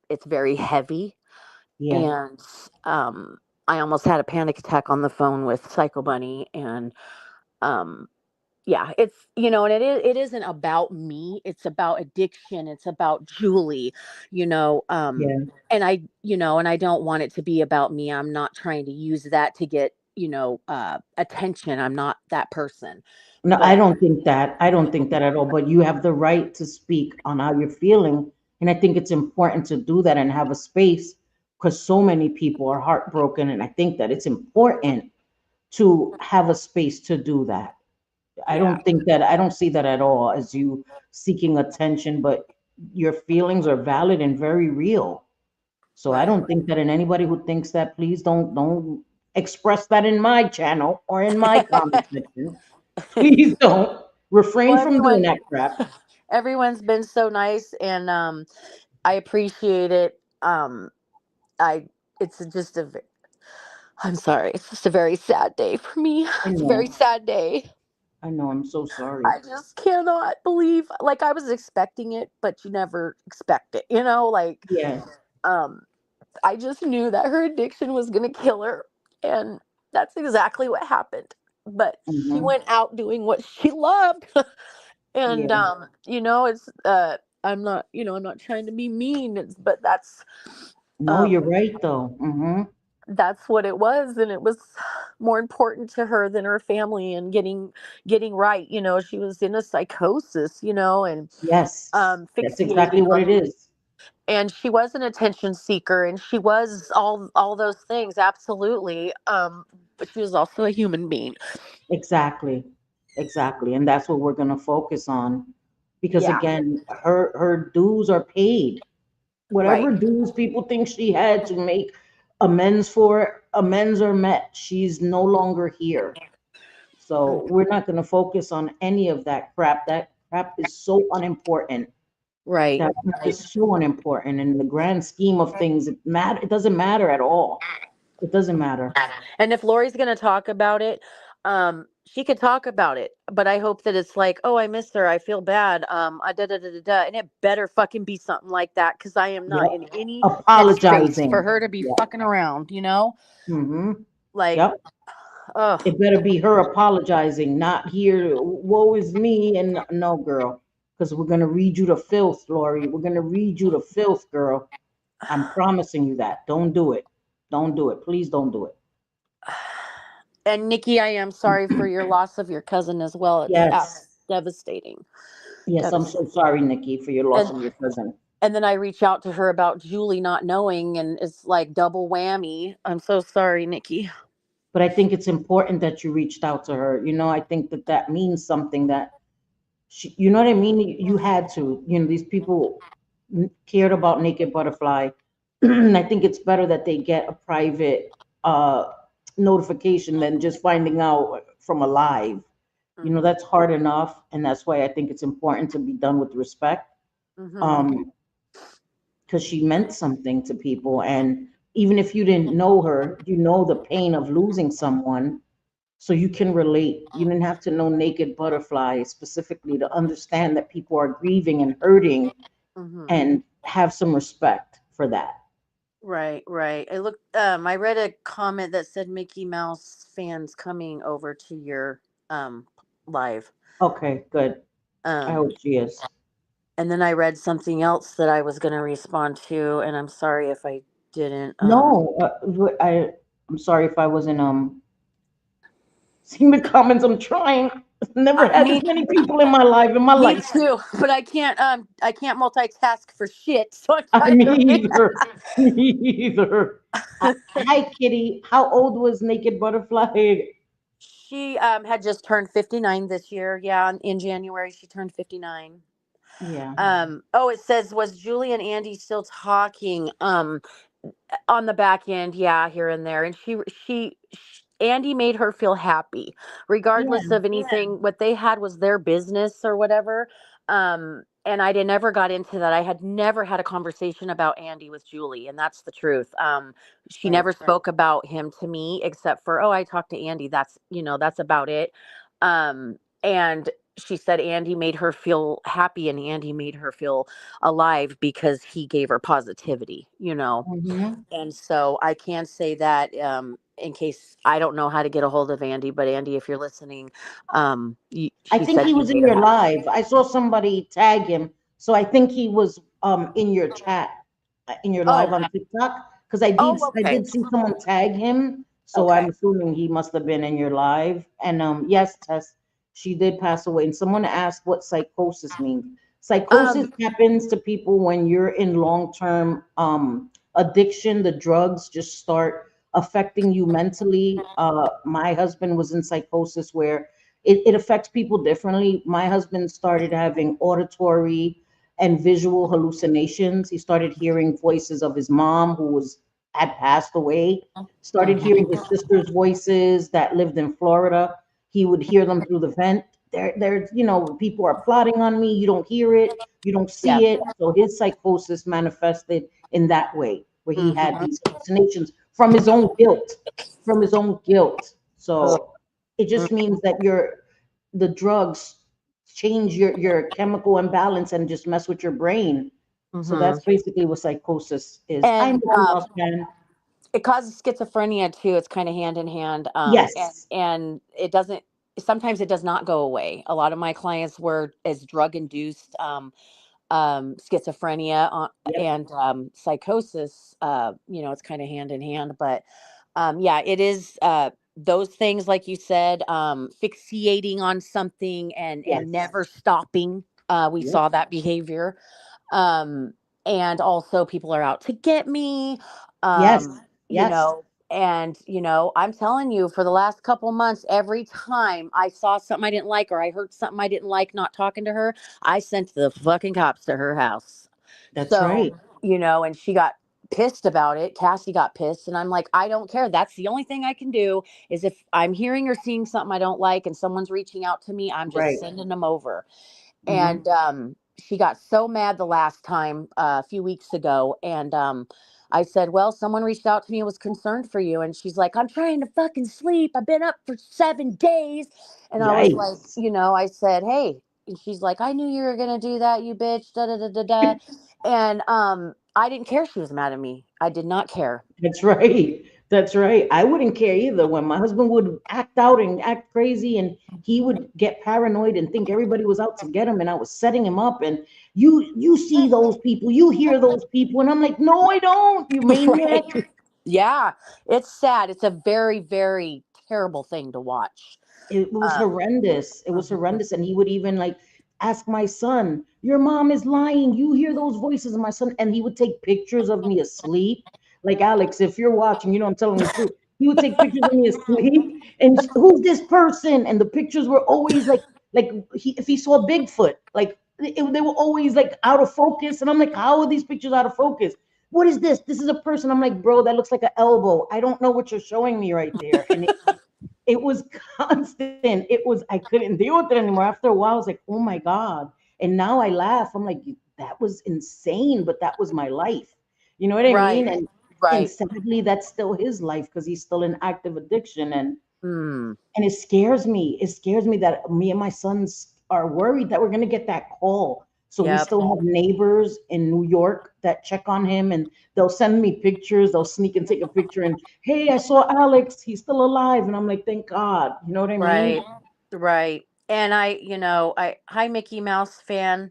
it's very heavy, Yeah. and I almost had a panic attack on the phone with Psycho Bunny. And um yeah, it's, you know, and it isn't about me, it's about addiction, it's about Julie, you know. Yeah. And I, you know, and I don't want it to be about me. I'm not trying to use that to get, you know, attention. I'm not that person. No, But I don't think that. I don't think that at all. But you have the right to speak on how you're feeling. And I think it's important to do that and have a space because so many people are heartbroken. And I think that it's important to have a space to do that. yeah, I don't see that at all as you seeking attention, but your feelings are valid and very real. So I right. don't think that in anybody who thinks that, please don't express that in my channel or in my comment section. Please don't. Well, Refrain from doing that crap. everyone's been so nice, and I appreciate it. I it's just I'm sorry. It's just a very sad day for me. I It's a very know. sad day. I know. I'm so sorry. I just cannot believe, like, I was expecting it, but you never expect it, you know, like Yeah. um I just knew that her addiction was going to kill her, and that's exactly what happened. But she Hmm. went out doing what she loved. And Yeah. you know, it's I'm not, you know, I'm not trying to be mean, but No, um you're right though. Hmm. that's what it was, and it was more important to her than her family and getting right. You know, she was in a psychosis, you know, and Yes. That's exactly fixating what it on, is. and she was an attention seeker, and she was all those things, absolutely. But she was also a human being. Exactly. Exactly. And that's what we're going to focus on because Yeah, again, her dues are paid. right, Whatever dues people think she had to make amends for, amends are met. She's no longer here. So we're not going to focus on any of that crap. That crap is so unimportant. right. That crap is so unimportant in the grand scheme of things. It doesn't matter at all. It doesn't matter. And if Lori's going to talk about it, she could talk about it. But I hope that it's like, oh, I miss her. I feel bad. I da da da da da. And it better fucking be something like that, because I am not Yep. in any headspace for Apologizing. her to be Yep. fucking around. You know, Hmm. like, Yep. ugh. It better be her apologizing, not here. Woe is me. And no, girl, because we're gonna read you to filth, Lori. We're gonna read you to filth, girl. I'm promising you that. Don't do it. Don't do it. Please don't do it. And Nikki, I am sorry for your loss of your cousin as well. It's Yes. devastating, Yes, I'm so devastating. sorry, Nikki, for your loss And of your cousin. and then I reach out to her about Julie not knowing, and it's like double whammy. I'm so sorry, Nikki. But I think it's important that you reached out to her. I think that that means something, that you know what I mean? You had to, these people cared about Naked Butterfly. And I think it's better that they get a private notification than just finding out from a live. Mhm. That's hard enough, and that's why I think it's important to be done with respect. Mhm. Um, because she meant something to people, and even if you didn't know her, you know the pain of losing someone, so you can relate. You didn't have to know Naked Butterfly specifically to understand that people are grieving and hurting, Mhm. and have some respect for that. Right, right. I read a comment that said Mickey Mouse fans coming over to your live. Okay, good. I Um hope she is. and then I read something else that I was going to respond to, and I'm sorry if I didn't. No, I'm sorry if I wasn't seeing the comments. I'm trying. I've never I had this mean, many people in my life in my me life. too, but I can't multitask for shit, so I'm I trying me to read. either. Me either. Hi, Kitty. How old was Naked Butterfly? She had just turned 59 this year. Yeah, in January she turned 59. Yeah. Oh, it says, was Julie and Andy still talking? On the back end, yeah, here and there. And Andy made her feel happy regardless Yeah. of anything. What they had was their business or whatever. And I never got into that. I had never had a conversation about Andy with Julie, and that's the truth. She Right. never spoke about him to me except for, oh, I talked to Andy. That's about it. And she said Andy made her feel happy and Andy made her feel alive because he gave her positivity. Hmm. And so I can say that, in case I don't know how to get a hold of Andy, but Andy, if you're listening, I she think said he he was in made her your happy. live. I saw somebody tag him, so I think he was in your chat, in your live Oh, on TikTok, because I did oh, I okay, did see someone tag him, so okay. I'm assuming he must have been in your live. And yes, Tess, she did pass away. And someone asked what psychosis means. Psychosis Um, happens to people when you're in long-term addiction. The drugs just start affecting you mentally. My husband was in psychosis where it affects people differently. My husband started having auditory and visual hallucinations. He started hearing voices of his mom, who had passed away. Started hearing his sister's voices that lived in Florida. He would hear them through the vent. People are plotting on me. You don't hear it. You don't yeah. see it. So his psychosis manifested in that way, where he had Hmm. these hallucinations from his own guilt, from his own guilt. So it just means that the drugs change your chemical imbalance and just mess with your brain. So Hmm. that's basically what psychosis is. Hi, And Moss fan. it causes schizophrenia too. It's kind of hand in hand. And Yes, and it doesn't. Sometimes it does not go away. A lot of my clients were as drug induced. Schizophrenia, yep, and psychosis. It's kind of hand in hand, but yeah, it is, those things, like you said, fixating on something and yes, never stopping. We yep, saw that behavior. um, and also people are out to get me. yes, um, you yes. know and I'm telling you, for the last couple months, every time I saw something I didn't like or I heard something I didn't like not talking to her, I sent the fucking cops to her house. That's So, right. and she got pissed about it. Cassie got pissed, and I'm like, I don't care. That's the only thing I can do, is if I'm hearing or seeing something I don't like and someone's reaching out to me, I'm just Right. sending them over. Hmm. And she got so mad the last time, a few weeks ago, and I said, well, someone reached out to me and was concerned for you. And she's like, I'm trying to fucking sleep, I've been up for 7 days. And I was like, Yikes. I said, hey. And she's like, I knew you were gonna do that, you bitch, da da da da da. And I didn't care she was mad at me. I did not care. That's right. That's right. I wouldn't care either when my husband would act out and act crazy, and he would get paranoid and think everybody was out to get him and I was setting him up, and you see those people, you hear those people, and I'm like, no, I don't, you maniac. Right. Yeah, it's sad. It's a very, very terrible thing to watch. It was um horrendous. It was mhm. horrendous. And he would even like ask my son, your mom is lying. You hear those voices of my son. And he would take pictures of me asleep. Like, Alex, if you're watching, I'm telling the truth. He would take pictures of me asleep. And who's this person? And the pictures were always like Like if he saw Bigfoot, like they were always like out of focus. And I'm like, how are these pictures out of focus? What is this? This is a person. I'm like, bro, that looks like an elbow. I don't know what you're showing me right there. And it was constant. It was, I couldn't deal with it anymore. After a while, I was like, oh my God. And now I laugh. I'm like, that was insane, but that was my life. You know what I Right. mean? And Right. sadly, that's still his life because he's still in active addiction. Mm. And it scares me. It scares me that me and my sons are worried that we're gonna get that call. So we Yep. still have neighbors in New York that check on him, and they'll send me pictures. They'll sneak and take a picture and, hey, I saw Alex. He's still alive. And I'm like, thank God. You know what I mean? Right. Right. And hi Mickey Mouse fan.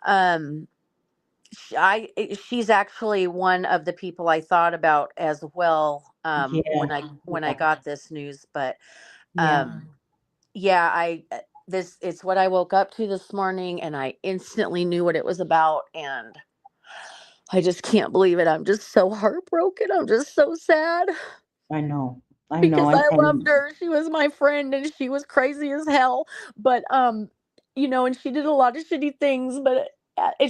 Um, she's actually one of the people I thought about as well. Yeah, When I yeah, got this news, but yeah. um, yeah, this it's what I woke up to this morning, and I instantly knew what it was about, and I just can't believe it. I'm just so heartbroken. I'm just so sad I know. I know. because I loved And her. She was my friend and she was crazy as hell. But and she did a lot of shitty things, but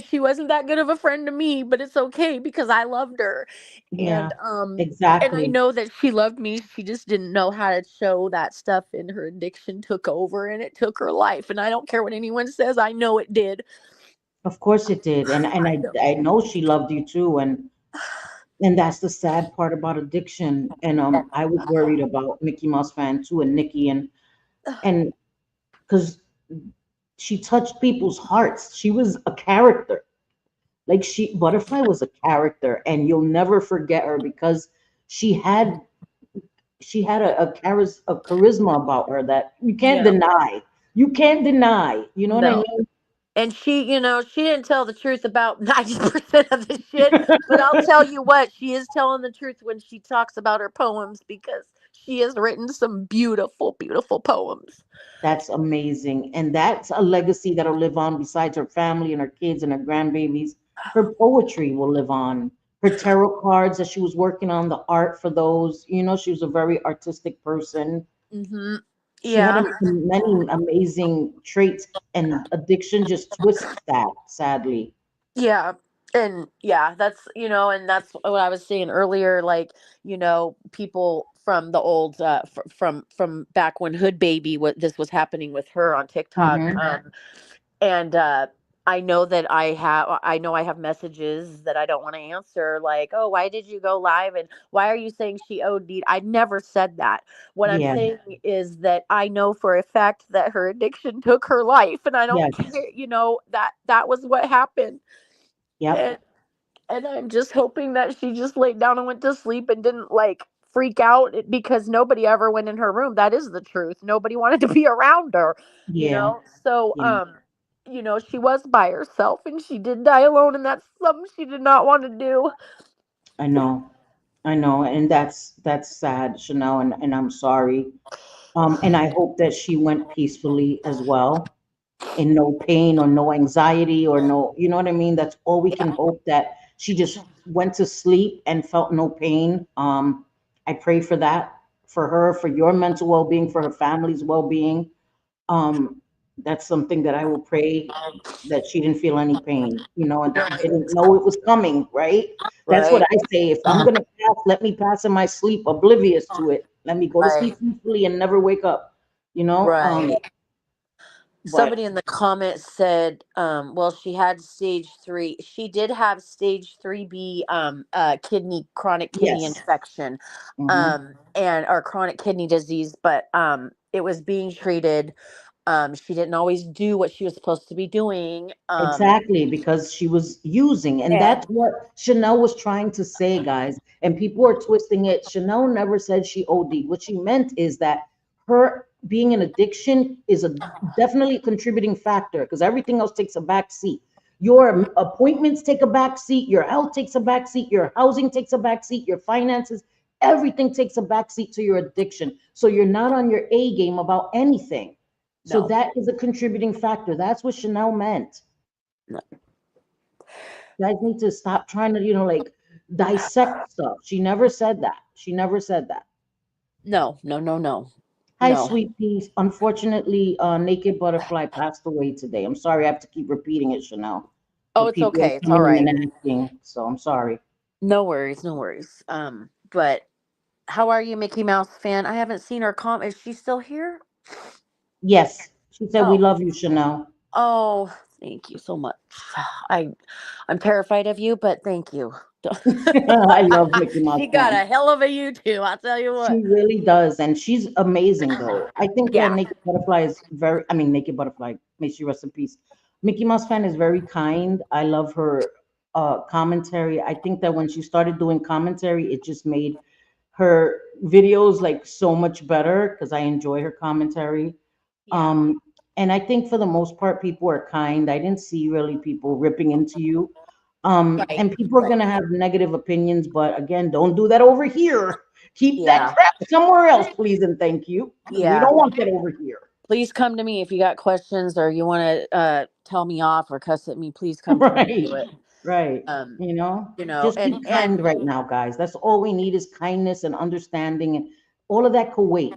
she wasn't that good of a friend to me, but it's okay because I loved her. yeah, And I exactly. know that she loved me. She just didn't know how to show that stuff, and her addiction took over and it took her life. And I don't care what anyone says, I know it did. Of course it did. And I know. I know she loved you too. And that's the sad part about addiction. And I was worried about Mickey Mouse fan too, and Nikki, and because she touched people's hearts. She was a character. Like Butterfly was a character, and you'll never forget her because she had a charisma about her that you can't Yeah. deny. You can't deny. You know what I No. mean? And she didn't tell the truth about 90% of the shit, but I'll tell you what, she is telling the truth when she talks about her poems because she has written some beautiful, beautiful poems. That's amazing. And that's a legacy that'll live on besides her family and her kids and her grandbabies. Her poetry will live on. Her tarot cards that she was working on, the art for those. She was a very artistic person. Mhm. She had Yeah. many amazing traits, and addiction just twists that, sadly. Yeah. And yeah, and that's what I was saying earlier, like, people from the old from back when Hood Baby, what this was happening with her on TikTok. Hmm. And I know I have messages that I don't want to answer, like, oh, why did you go live and why are you saying she OD'd? I never said that. What I'm Yeah. saying is that I know for a fact that her addiction took her life, and I don't Yes. care, that was what happened. Yep. and and I'm just hoping that she just laid down and went to sleep and didn't, like, freak out, because nobody ever went in her room. That is the truth. Nobody wanted to be around her, Yeah. So, Yeah. she was by herself and she did die alone, and that's something she did not want to do. I know. I know. And that's sad, Chanel, and I'm sorry. And I hope that she went peacefully as well, in no pain or no anxiety or no, you know what I mean? That's all we can hope, that she just went to sleep and felt no pain. I pray for that, for her, for your mental well-being, for her family's well-being. Um, that's something that I will pray, that she didn't feel any pain, and Right. didn't know it was coming, right? That's what Right. I say. If I'm gonna pass, let me pass in my sleep, oblivious to it. Let me go to Right. sleep peacefully and never wake up, you know? Right. But Somebody in the comments said, well, she had stage 3. She did have stage 3B, kidney chronic kidney yes. infection, Hmm. and or chronic kidney disease, but it was being treated. She didn't always do what she was supposed to be doing. Exactly, because she was using, and And that's what Chanel was trying to say, guys. And people are twisting it. Chanel never said she OD'd. What she meant is that her being in addiction is a definitely contributing factor, because everything else takes a back seat. Your appointments take a back seat, your health takes a back seat, your housing takes a back seat, your finances, everything takes a back seat to your addiction. So you're not on your A game about anything. So no, that is a contributing factor. That's what Chanel meant. no, You guys need to stop trying to, like, dissect stuff. She never said that. She never said that. no, no, no, no. Hi, No. sweet pea. Unfortunately, Naked Butterfly passed away today. I'm sorry, I have to keep repeating it, Chanel. Oh, But it's people are okay. It's all coming in right. and asking, so I'm sorry. No worries, no worries. But how are you, Mickey Mouse fan? I haven't seen her Is she still here? Yes, she said we Oh, love you, Chanel. oh, thank you so much. I I'm terrified of you, but thank you. I love Mickey Mouse She got fan. a hell of a YouTube, I'll tell you what. She really does, and she's amazing though. I think Yeah. Naked Butterfly is very. I mean, Naked Butterfly. May she rest in peace. Mickey Mouse fan is very kind. I love her commentary. I think that when she started doing commentary, it just made her videos like so much better because I enjoy her commentary. Yeah. Um, and I think for the most part, people are kind. I didn't see really people ripping into you. Right. And people are Right. gonna have negative opinions, but again, don't do that over here. Keep that Yeah. crap somewhere else, please and thank you, because we Yeah. don't want that over here. Please come to me if you got questions or you want to tell me off or cuss at me. Please come to me and Right, do it. right. Um, Just be and kind right now, guys. That's all we need is kindness and understanding, and all of that could wait.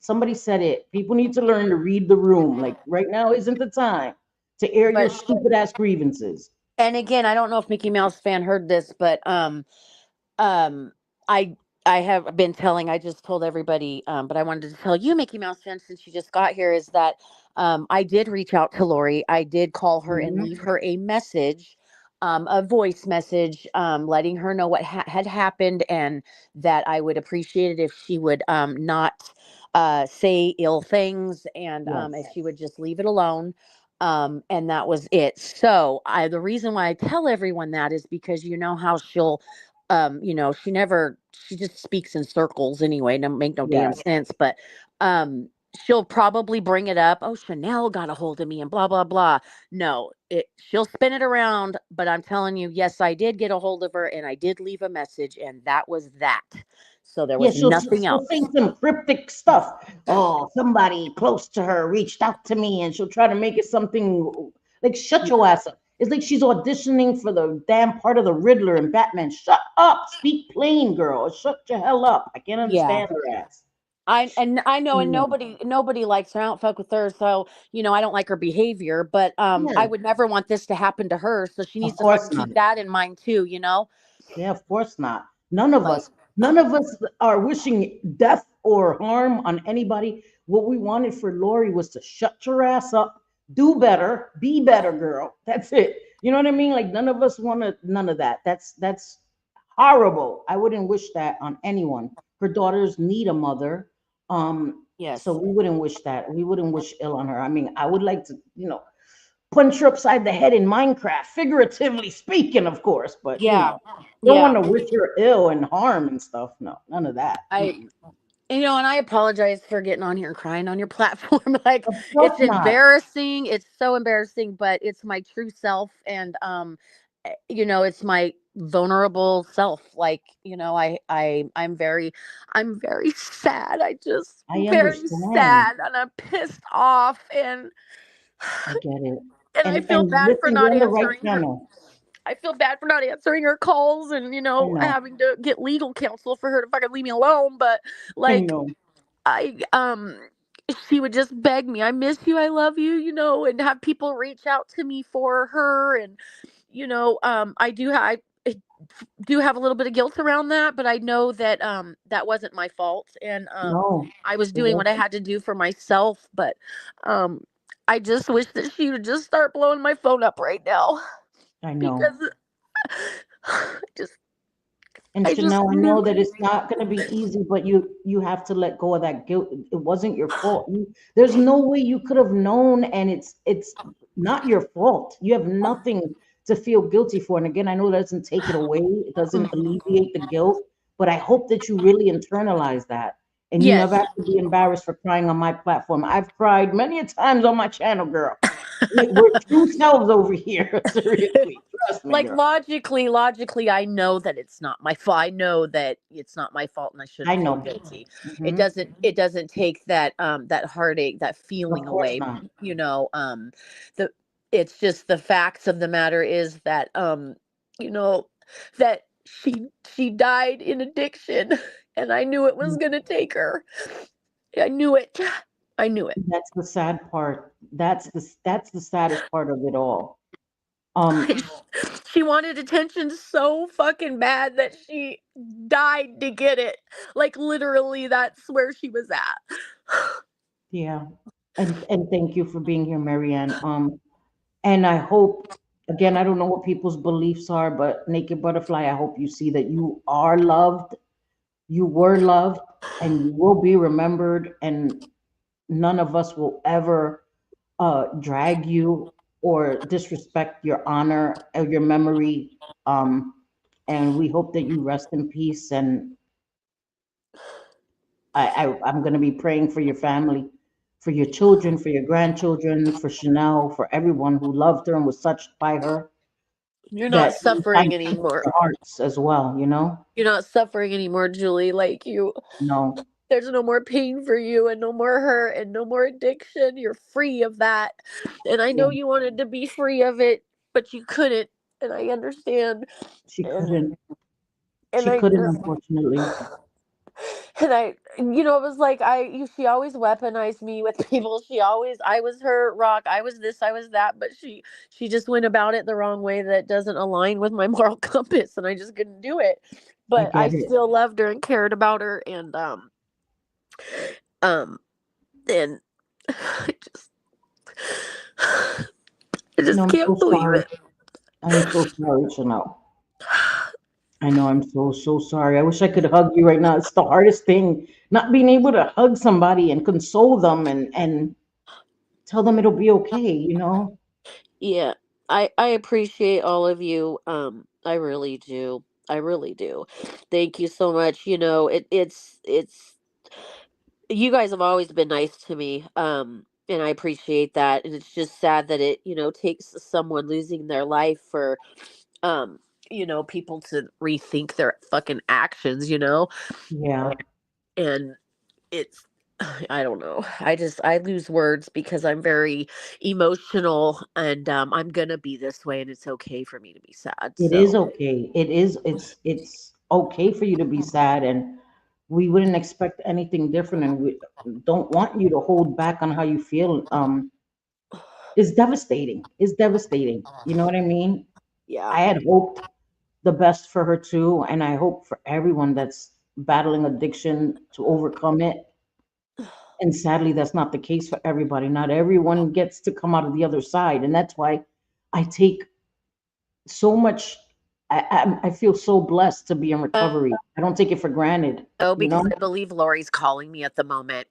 Somebody said it. People need to learn to read the room. Like right now isn't the time to air your but stupid ass grievances. and again, I don't know if Mickey Mouse fan heard this, but um I I have been telling, I just told everybody, but I wanted to tell you, Mickey Mouse fan, since you just got here, is that I did reach out to Lori. I did call her and leave Mhm. her a message, a voice message, letting her know what had happened, and that I would appreciate it if she would not say ill things, and if Yes. she would just leave it alone. And that was it. So the reason why I tell everyone that is because you know how she'll she just speaks in circles anyway, no make no damn Yes. sense, but um she'll probably bring it up. Oh, Chanel got a hold of me and blah blah blah. No, she'll spin it around, but I'm telling you, yes, I did get a hold of her and I did leave a message, and that was that. So there Yeah, was she'll nothing she'll say else. some cryptic stuff. Oh, somebody close to her reached out to me, and she'll try to make it something like shut your ass up. It's like she's auditioning for the damn part of the Riddler in Batman. Shut up, speak plain, girl. Shut your hell up. I can't Yeah. understand her ass. I know, and Mm, nobody likes her. I don't fuck with her, so I don't like her behavior. But I yeah, would never want this to happen to her, so she of needs to course fucking not. keep that in mind too. Yeah, of course not. Like None of us are wishing death or harm on anybody. What we wanted for Lori was to shut your ass up, do better, be better, girl. That's it. You know what I mean? Like none of us wanted none of that. That's horrible. I wouldn't wish that on anyone. Her daughters need a mother. So yes, we wouldn't wish that. We wouldn't wish ill on her. I mean, I would like to, punch her upside the head in Minecraft, figuratively speaking, of course, but yeah, don't want yeah. to wish her ill and harm and stuff. No, none of that. I and I apologize for getting on here and crying on your platform. Like, Of it's course not. embarrassing. It's so embarrassing, but it's my true self, and it's my vulnerable self. Like, I'm very sad. I just I very understand. sad, and I'm pissed off, and I get it. and I feel And bad for listen, you're not on the right answering her. channel. I feel bad for not answering her calls, and I know. having to get legal counsel for her to fucking leave me alone. But I like, know. I she would just beg me, "I miss you, I love you," and have people reach out to me for her, and I do have a little bit of guilt around that, but I know that that wasn't my fault, and No, I was it doing what I wasn't. had to do for myself, but um I just wish that she would just start blowing my phone up right now, I know. because I just And I just Chanel, I knew. know that it's not going to be easy, but you have to let go of that guilt. It wasn't your fault. There's no way you could have known, and it's not your fault. You have nothing to feel guilty for. And again, I know that doesn't take it away. It doesn't Mhm. alleviate the guilt, but I hope that you really internalize that, and you never Yes. have to be embarrassed for crying on my platform. I've cried many a times on my channel, girl. We're true selves over here. Seriously, trust me, Like, girl. logically, I know that it's not my fault. I know that it's not my fault, and I I shouldn't feel know. guilty. It Hmm. doesn't take that heartache, that Of feeling course away. not. The It's just the facts of the matter is that you know that she died in addiction, and I knew it was gonna take her. I knew it. I knew it. That's the sad part. That's the saddest part of it all. Um, She wanted attention so fucking bad that she died to get it. Like literally, that's where she was at. yeah. And thank you for being here, Marianne. And I hope, again, I don't know what people's beliefs are, but Naked Butterfly, I hope you see that you are loved, you were loved, and you will be remembered, and none of us will ever drag you or disrespect your honor or your memory. Um, and we hope that you rest in peace. And I'm going to be praying for your family, for your children, for your grandchildren, for Shanelle, for everyone who loved her and was touched by her, You're not that you find suffering peace in anymore. their hearts as well, you know? You're not suffering anymore, Julie. Like you, No, there's no more pain for you and no more hurt and no more addiction. You're free of that. And I yeah, know you wanted to be free of it, but you couldn't. And I understand. she And couldn't. and She I couldn't, just unfortunately. and it was like she always weaponized me with people. I was her rock. I was this, I was that, but she just went about it the wrong way that doesn't align with my moral compass, and I just couldn't do it. I But I get it. still loved her and cared about her, um and I just I No, just I'm can't so believe sorry. it. I'm so sorry, Chanel. I know I'm so sorry. I wish I could hug you right now. It's the hardest thing, not being able to hug somebody and console them and tell them it'll be okay, you know? Yeah, I appreciate all of you. I really do. I really do. Thank you so much. It's you guys have always been nice to me. And I appreciate that. And it's just sad that it, takes someone losing their life for um, people to rethink their fucking actions, Yeah, and it's I don't know. I lose words because I'm very emotional, and I'm gonna be this way, and it's okay for me to be sad. it So is okay. It's okay for you to be sad, and we wouldn't expect anything different, and we don't want you to hold back on how you feel. It's devastating. It's devastating. You know what I mean? yeah. I had hoped the best for her too, and I hope for everyone that's battling addiction to overcome it. And sadly, that's not the case for everybody. Not everyone gets to come out of the other side, and that's why I take so much. I feel so blessed to be in recovery. I don't take it for granted, Oh, you because know. I believe Lori's calling me at the moment.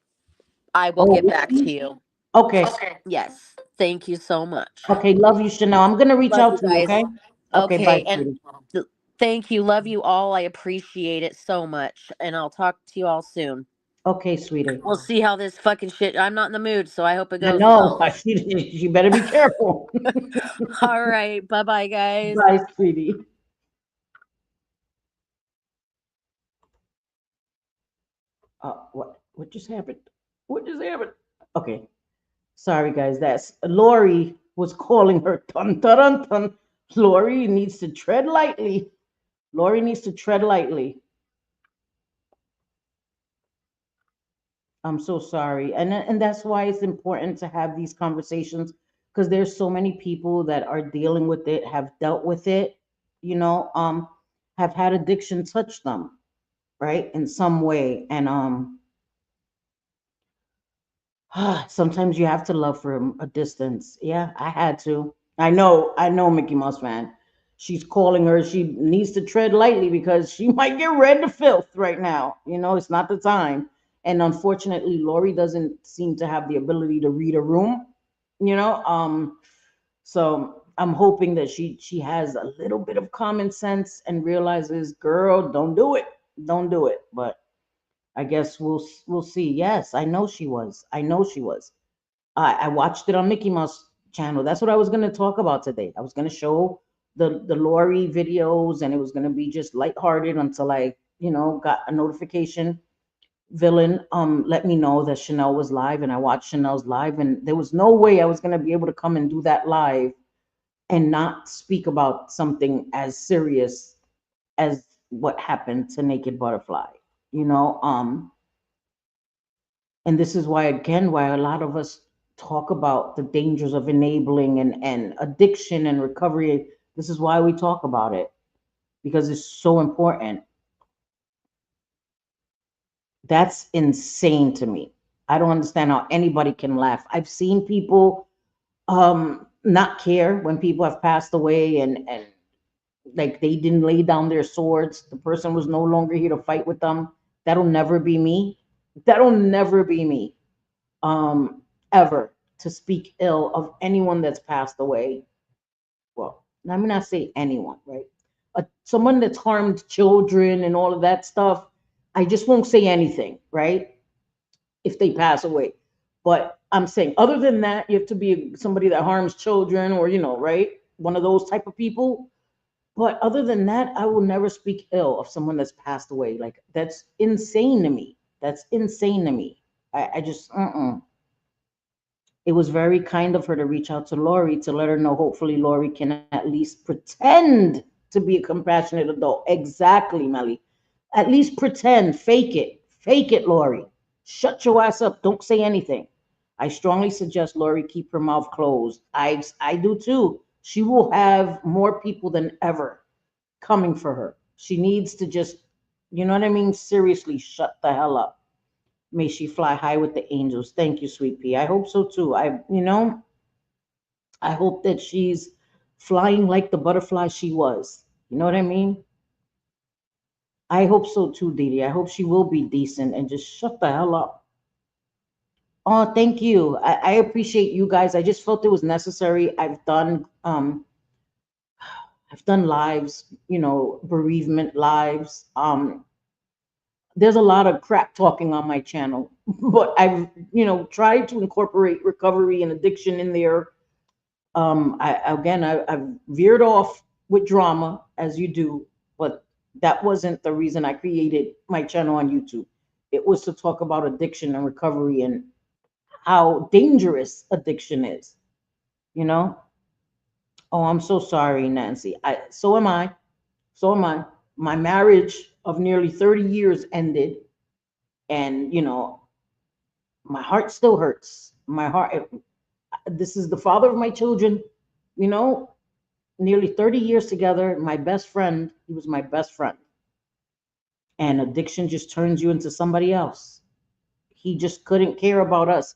I will Oh, get is back to she? you. Okay, Yes. Thank you so much. okay. Love you, Chanel. I'm gonna reach Love out you to you. guys. Okay. Okay. Bye, Okay, and sweetie. thank you. Love you all. I appreciate it so much. And I'll talk to you all soon. Okay, sweetie. We'll see how this fucking shit. I'm not in the mood, so I hope it I goes know. well. She better be careful. All right. Bye bye, guys. Bye, sweetie. What just happened? What just happened? Okay. Sorry, guys. That's Lori was calling her. Dun, dun, dun, dun. Lori needs to tread lightly. Lori needs to tread lightly. I'm so sorry. And that's why it's important to have these conversations because there's so many people that are dealing with it, have dealt with it, you know, have had addiction touch them, right? In some way. And sometimes you have to love from a distance. Yeah, I had to. I know, Mickey Mouse fan. She's calling her. She needs to tread lightly because she might get red to filth right now. You know, it's not the time. And unfortunately, Lori doesn't seem to have the ability to read a room. You know, so I'm hoping that she has a little bit of common sense and realizes, girl, don't do it, don't do it. But I guess we'll see. Yes, I know she was. I know she was. I watched it on Mickey Mouse channel. That's what I was going to talk about today. I was going to show the Lori videos, and it was going to be just lighthearted until I, got a notification. Villain, let me know that Chanel was live, and I watched Chanel's live, and there was no way I was going to be able to come and do that live and not speak about something as serious as what happened to Naked Butterfly. You know, And this is why, again, why a lot of us talk about the dangers of enabling and addiction and recovery. This is why we talk about it, because it's so important. That's insane to me. I don't understand how anybody can laugh. I've seen people not care when people have passed away, and like they didn't lay down their swords. The person was no longer here to fight with them. That'll never be me. That'll never be me. Ever to speak ill of anyone that's passed away. Well, let me not say anyone, right? Someone that's harmed children and all of that stuff, I just won't say anything, right? If they pass away. But I'm saying, other than that, you have to be somebody that harms children, or, right? One of those type of people. But other than that, I will never speak ill of someone that's passed away. Like, that's insane to me. That's insane to me. I just, It was very kind of her to reach out to Lori to let her know. Hopefully, Lori can at least pretend to be a compassionate adult. Exactly, Melly. At least pretend. Fake it. Fake it, Lori. Shut your ass up. Don't say anything. I strongly suggest Lori keep her mouth closed. I do too. She will have more people than ever coming for her. She needs to just, you know what I mean? Seriously, shut the hell up. May she fly high with the angels. Thank you, sweet pea. I hope so too. I hope that she's flying like the butterfly she was. You know what I mean? I hope so too, Didi. I hope she will be decent and just shut the hell up. Oh, thank you. I appreciate you guys. I just felt it was necessary. I've done lives, bereavement lives. There's a lot of crap talking on my channel, but I've, tried to incorporate recovery and addiction in there. I've veered off with drama, as you do, but that wasn't the reason I created my channel on YouTube. It was to talk about addiction and recovery and how dangerous addiction is, you know? Oh, I'm so sorry, Nancy. So am I. So am I. My marriage of nearly 30 years ended, and, my heart still hurts. My heart, this is the father of my children, you know, nearly 30 years together. My best friend, he was my best friend. And addiction just turns you into somebody else. He just couldn't care about us.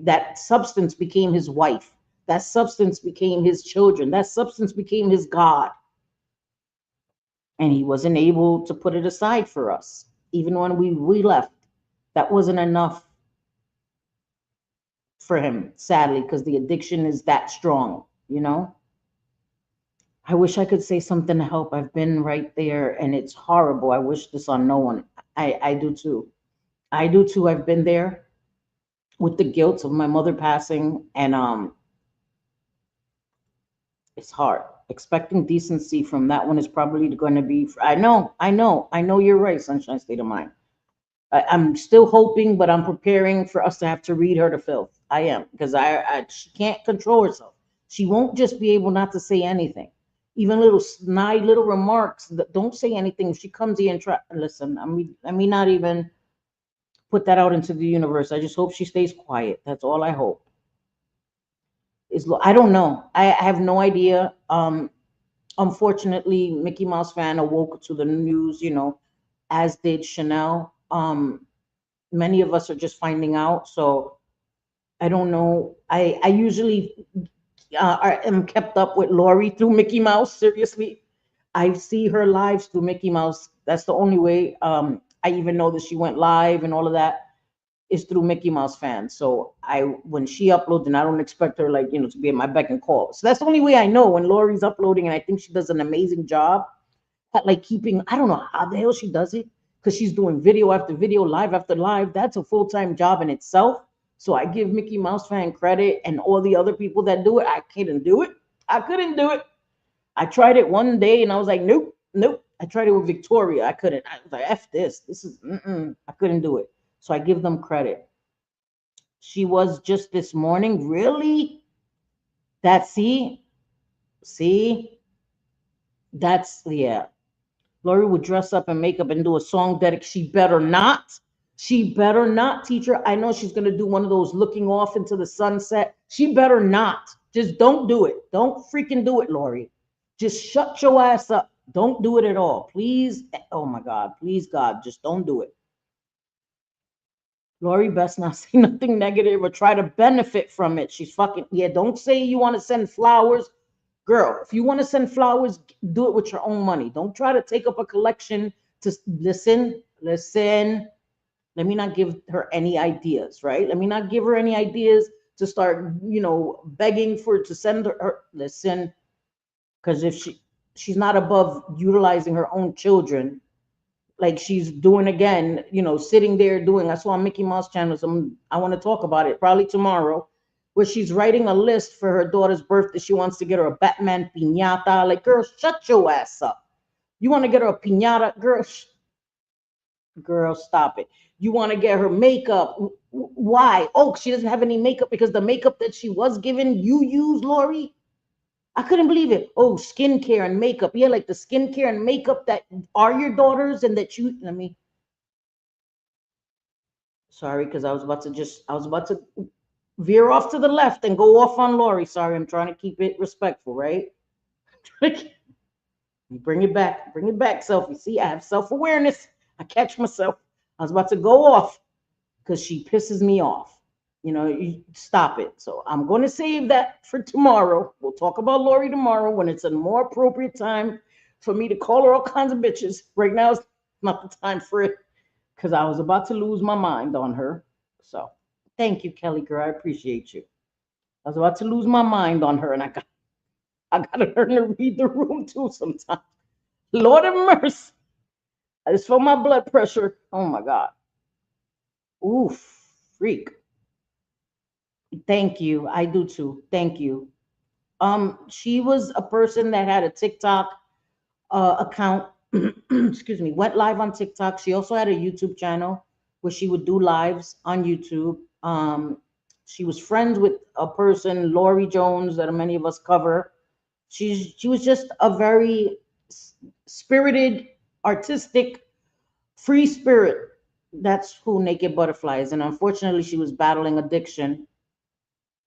That substance became his wife. That substance became his children. That substance became his God. And he wasn't able to put it aside for us. Even when we left, that wasn't enough for him, sadly, because the addiction is that strong, you know? I wish I could say something to help. I've been right there and it's horrible. I wish this on no one. I do too. I do too. I've been there with the guilt of my mother passing, and it's hard. Expecting decency from that one is probably going to be. I know you're right, Sunshine State of Mind. I'm still hoping, but I'm preparing for us to have to read her to filth. I am, because she can't control herself. She won't just be able not to say anything, even little snide little remarks. Don't say anything. If she comes here and try, listen. I mean, not even put that out into the universe. I just hope she stays quiet. That's all I hope. I don't know. I have no idea. Unfortunately, Mickey Mouse fan awoke to the news, as did Chanel. Many of us are just finding out, so I don't know. I usually am kept up with Lori through Mickey Mouse. Seriously, I see her lives through Mickey Mouse. That's the only way. I even know that she went live and all of that is through Mickey Mouse fans. So when she uploads, and I don't expect her, like, to be at my beck and call. So that's the only way I know when Lori's uploading, and I think she does an amazing job at, like, keeping. I don't know how the hell she does it, because she's doing video after video, live after live. That's a full-time job in itself. So I give Mickey Mouse fan credit, and all the other people that do it. I couldn't do it. I couldn't do it. I tried it one day and I was like, nope, nope. I tried it with Victoria. I couldn't. I was like, F this. This is, I couldn't do it. So I give them credit. She was just this morning. Really? See, that's, yeah. Lori would dress up in makeup and do a song that she better not. She better not, teacher. I know she's gonna do one of those looking off into the sunset. She better not. Just don't do it. Don't freaking do it, Lori. Just shut your ass up. Don't do it at all. Please. Oh my God. Please, God, just don't do it. Lori best not say nothing negative or try to benefit from it. She's fucking, yeah, don't say you want to send flowers. Girl, if you want to send flowers, do it with your own money. Don't try to take up a collection to listen. Let me not give her any ideas, right? Let me not give her any ideas to start, begging for to send her. Listen, because if she's not above utilizing her own children, like she's doing again, sitting there doing. I saw on Mickey Mouse channels. I want to talk about it probably tomorrow, where she's writing a list for her daughter's birthday. She wants to get her a Batman piñata. Like, girl, shut your ass up. You want to get her a piñata, girl, stop it. You want to get her makeup. Why? Oh, she doesn't have any makeup because the makeup that she was given, you use, Lori. I couldn't believe it. Oh, skincare and makeup. Yeah, like the skincare and makeup that are your daughters and that you, let me, sorry, because I was about to veer off to the left and go off on Lori. Sorry, I'm trying to keep it respectful, right? Bring it back, selfie. See, I have self-awareness. I catch myself. I was about to go off because she pisses me off. You stop it. So I'm going to save that for tomorrow. We'll talk about Lori tomorrow when it's a more appropriate time for me to call her all kinds of bitches. Right now is not the time for it because I was about to lose my mind on her. So thank you, Kelly girl. I appreciate you. I was about to lose my mind on her, and I gotta learn to read the room too sometimes. Lord have mercy. I just felt my blood pressure. Oh my God. Oof, freak. Thank you. I do too. Thank you. She was a person that had a TikTok account. Excuse me. Went live on TikTok. She also had a YouTube channel where she would do lives on YouTube. She was friends with a person, Lori Jones, that many of us cover. She was just a very spirited, artistic, free spirit. That's who Naked Butterfly is. And unfortunately, she was battling addiction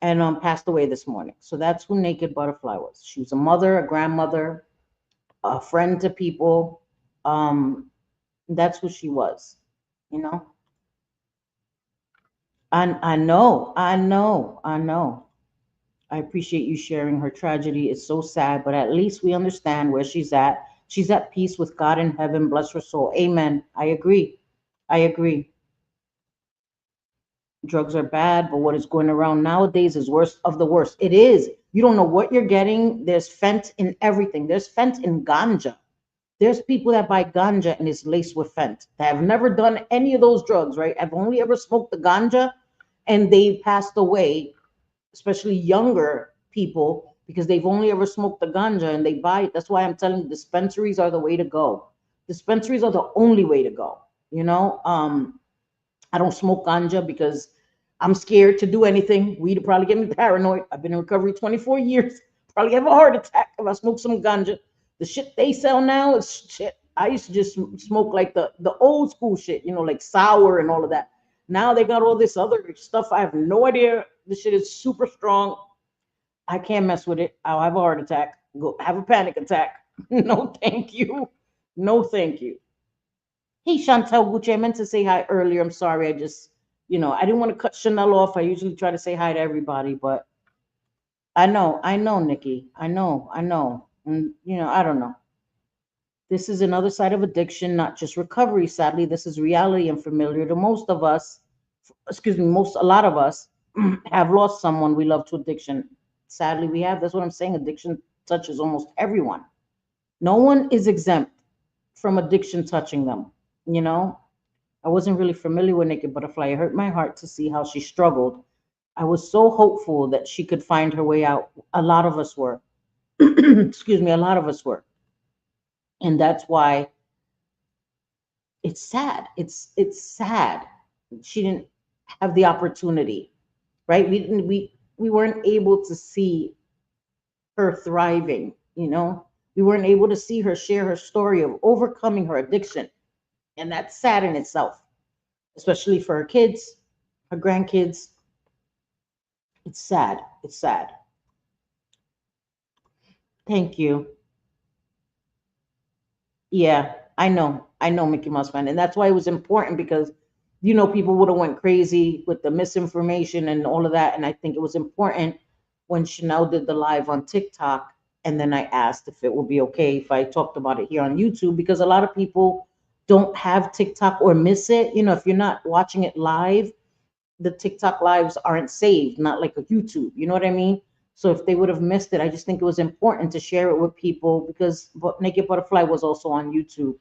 and passed away this morning. So that's who Naked Butterfly was. She was a mother, a grandmother, a friend to people. That's who she was, you know. And I know. I appreciate you sharing her tragedy. It's so sad, but at least we understand where she's at. She's at peace with God in heaven. Bless her soul. Amen. I agree. I agree. Drugs are bad, but what is going around nowadays is worst of the worst. It is. You don't know what you're getting. There's fent in everything. There's fent in ganja. There's people that buy ganja and it's laced with fent that have never done any of those drugs, right? I've only ever smoked the ganja and they passed away, especially younger people, because they've only ever smoked the ganja and they buy it. That's why I'm telling you, dispensaries are the way to go. Dispensaries are the only way to go. You know, I don't smoke ganja because I'm scared to do anything. Weed will probably get me paranoid. I've been in recovery 24 years. Probably have a heart attack if I smoke some ganja. The shit they sell now is shit. I used to just smoke like the old school shit, like sour and all of that. Now they got all this other stuff. I have no idea. This shit is super strong. I can't mess with it. I'll have a heart attack. Go have a panic attack. No, thank you. No, thank you. Hey, ChantalGucci, I meant to say hi earlier. I'm sorry. I just, I didn't want to cut Shanelle off. I usually try to say hi to everybody, but I know, Nikki. I know. And, I don't know. This is another side of addiction, not just recovery. Sadly, this is reality and familiar to most of us. Excuse me, a lot of us have lost someone we love to addiction. Sadly, we have. That's what I'm saying. Addiction touches almost everyone. No one is exempt from addiction touching them. You know, I wasn't really familiar with Naked Butterfly. It hurt my heart to see how she struggled. I was so hopeful that she could find her way out. A lot of us were. Excuse me, a lot of us were. And that's why it's sad. It's sad. She didn't have the opportunity, right? We weren't able to see her thriving, We weren't able to see her share her story of overcoming her addiction. And that's sad in itself. especially for her kids, her grandkids. It's sad. It's sad. Thank you. Yeah, I know. I know, Mickey Mouse fan. And that's why it was important because, people would have went crazy with the misinformation and all of that. And I think it was important when Chanel did the live on TikTok. And then I asked if it would be okay if I talked about it here on YouTube because a lot of people don't have TikTok or miss it. If you're not watching it live, the TikTok lives aren't saved, not like a YouTube. You know what I mean? So if they would have missed it, I just think it was important to share it with people because Naked Butterfly was also on YouTube.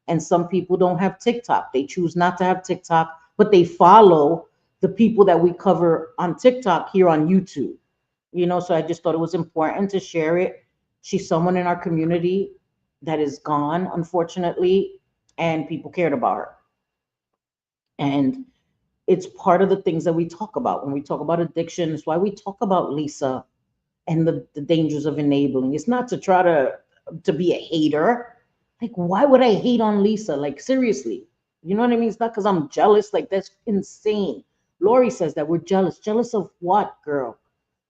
And some people don't have TikTok. They choose not to have TikTok, but they follow the people that we cover on TikTok here on YouTube. So I just thought it was important to share it. She's someone in our community that is gone, unfortunately, and people cared about her. And it's part of the things that we talk about when we talk about addiction. It's why we talk about Lisa and the dangers of enabling. It's not to try to be a hater. Like, why would I hate on Lisa? Like, seriously. You know what I mean? It's not because I'm jealous. Like, that's insane. Lori says that we're jealous. Jealous of what, girl?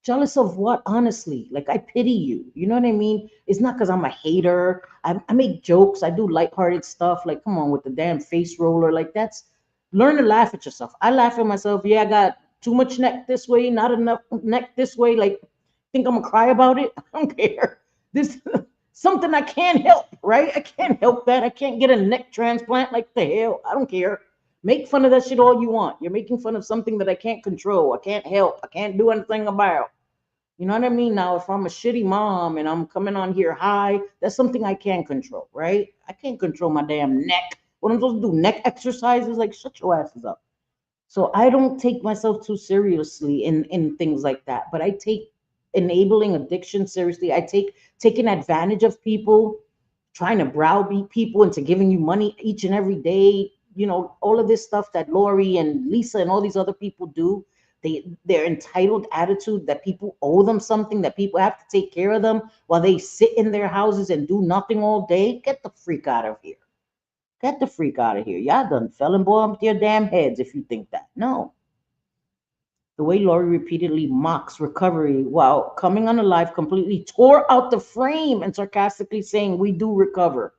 Jealous of what, honestly? Like, I pity you. You know what I mean? It's not because I'm a hater. I make jokes. I do lighthearted stuff. Like, come on with the damn face roller. Like, learn to laugh at yourself. I laugh at myself. Yeah, I got too much neck this way, not enough neck this way. Like, think I'm gonna cry about it? I don't care. This something I can't help, right? I can't help that. I can't get a neck transplant. Like the hell, I don't care. Make fun of that shit all you want. You're making fun of something that I can't control. I can't help. I can't do anything about. You know what I mean? Now, if I'm a shitty mom and I'm coming on here high, that's something I can control, right? I can't control my damn neck. What I'm supposed to do, neck exercises? Like, shut your asses up. So I don't take myself too seriously in things like that. But I take enabling addiction seriously. I take taking advantage of people, trying to browbeat people into giving you money each and every day. All of this stuff that Lori and Lisa and all these other people do. Their entitled attitude that people owe them something, that people have to take care of them while they sit in their houses and do nothing all day. Get the freak out of here. Get the freak out of here. Y'all done fell and bumped your damn heads if you think that. No. The way Lori repeatedly mocks recovery while coming on a live completely tore out the frame and sarcastically saying, "We do recover."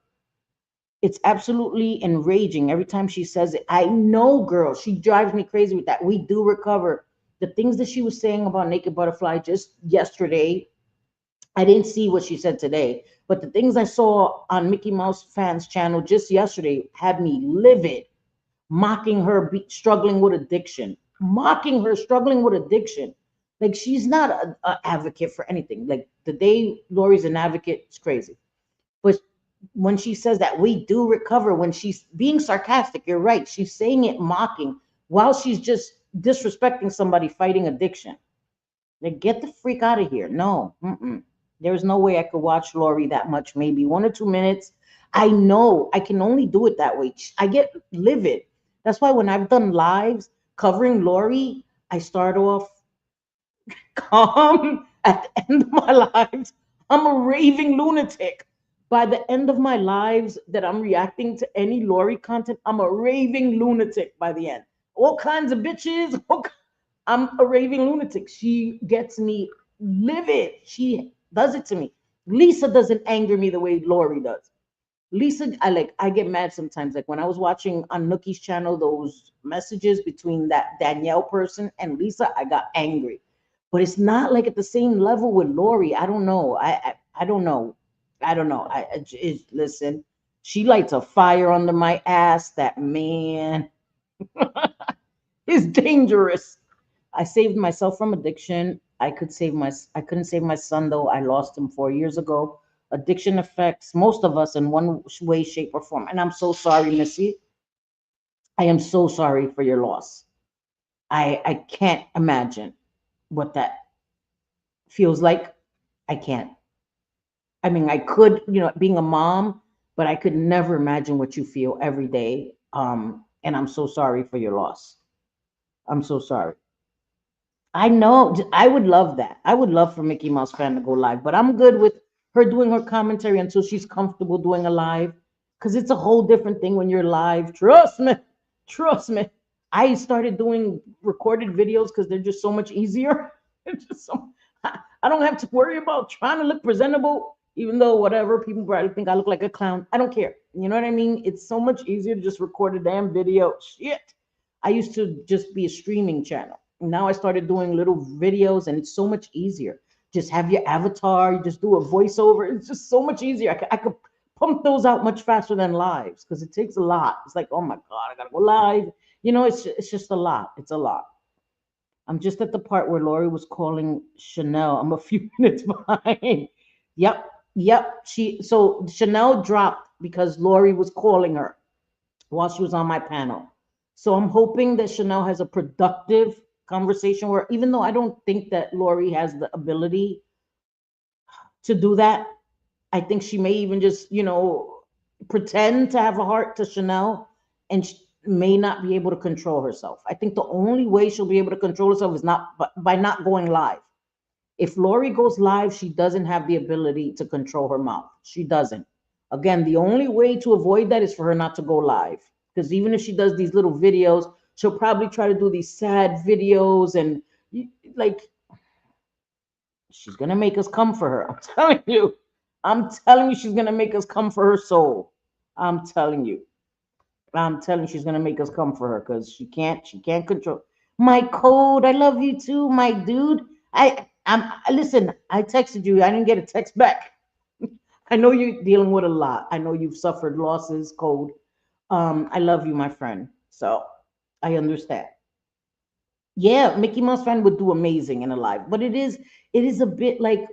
It's absolutely enraging every time she says it. I know, girl. She drives me crazy with that. We do recover. The things that she was saying about Naked Butterfly just yesterday, I didn't see what she said today, but the things I saw on Mickey Mouse fans channel just yesterday had me livid, mocking her struggling with addiction, mocking her struggling with addiction. Like she's not a advocate for anything. Like the day Lori's an advocate, it's crazy. But when she says that we do recover, when she's being sarcastic, you're right. She's saying it mocking while she's just disrespecting somebody fighting addiction. Like, get the freak out of here. No, there's no way I could watch Lori that much, maybe 1 or 2 minutes. I know I can only do it that way. I get livid. That's why when I've done lives covering Lori, I start off calm. At the end of my lives, I'm a raving lunatic. By the end of my lives that I'm reacting to any Lori content, I'm a raving lunatic by the end. All kinds of bitches, I'm a raving lunatic. She gets me livid. She does it to me. Lisa doesn't anger me the way Lori does. Lisa, I get mad sometimes. Like when I was watching on Nookie's channel, those messages between that Danielle person and Lisa, I got angry. But it's not like at the same level with Lori. I don't know. I don't know. I don't know. Listen, she lights a fire under my ass. That man is dangerous. I saved myself from addiction. I couldn't save my son though. I lost him 4 years ago. Addiction affects most of us in one way, shape, or form. And I'm so sorry, Missy. I am so sorry for your loss. I can't imagine what that feels like. I can't. I mean, I could, being a mom, but I could never imagine what you feel every day. And I'm so sorry for your loss. I'm so sorry. I know. I would love that. I would love for Mickey Mouse fan to go live, but I'm good with her doing her commentary until she's comfortable doing a live, because it's a whole different thing when you're live. Trust me. Trust me. I started doing recorded videos because they're just so much easier. It's just so, I don't have to worry about trying to look presentable, even though whatever people probably think I look like a clown. I don't care. You know what I mean? It's so much easier to just record a damn video. Shit. I used to just be a streaming channel. Now I started doing little videos, and it's so much easier. Just have your avatar, you just do a voiceover. It's just so much easier. I could pump those out much faster than lives because it takes a lot. It's like, oh my God, I gotta go live. It's just a lot. It's a lot. I'm just at the part where Lori was calling Chanel. I'm a few minutes behind. Yep, yep. Chanel dropped because Lori was calling her while she was on my panel. So I'm hoping that Chanel has a productive conversation where, even though I don't think that Lori has the ability to do that, I think she may even just, pretend to have a heart to Chanel, and may not be able to control herself. I think the only way she'll be able to control herself is not by not going live. If Lori goes live, she doesn't have the ability to control her mouth. She doesn't. Again, the only way to avoid that is for her not to go live. Because even if she does these little videos, she'll probably try to do these sad videos, and like, she's gonna make us come for her. I'm telling you. I'm telling you, she's gonna make us come for her soul. I'm telling you. I'm telling you, she's gonna make us come for her because she can't control. My code, I love you too, my dude. Listen, I texted you, I didn't get a text back. I know you're dealing with a lot. I know you've suffered losses, code. I love you, my friend. So I understand. Yeah, Mickey Mouse fan would do amazing in a live, but it is a bit like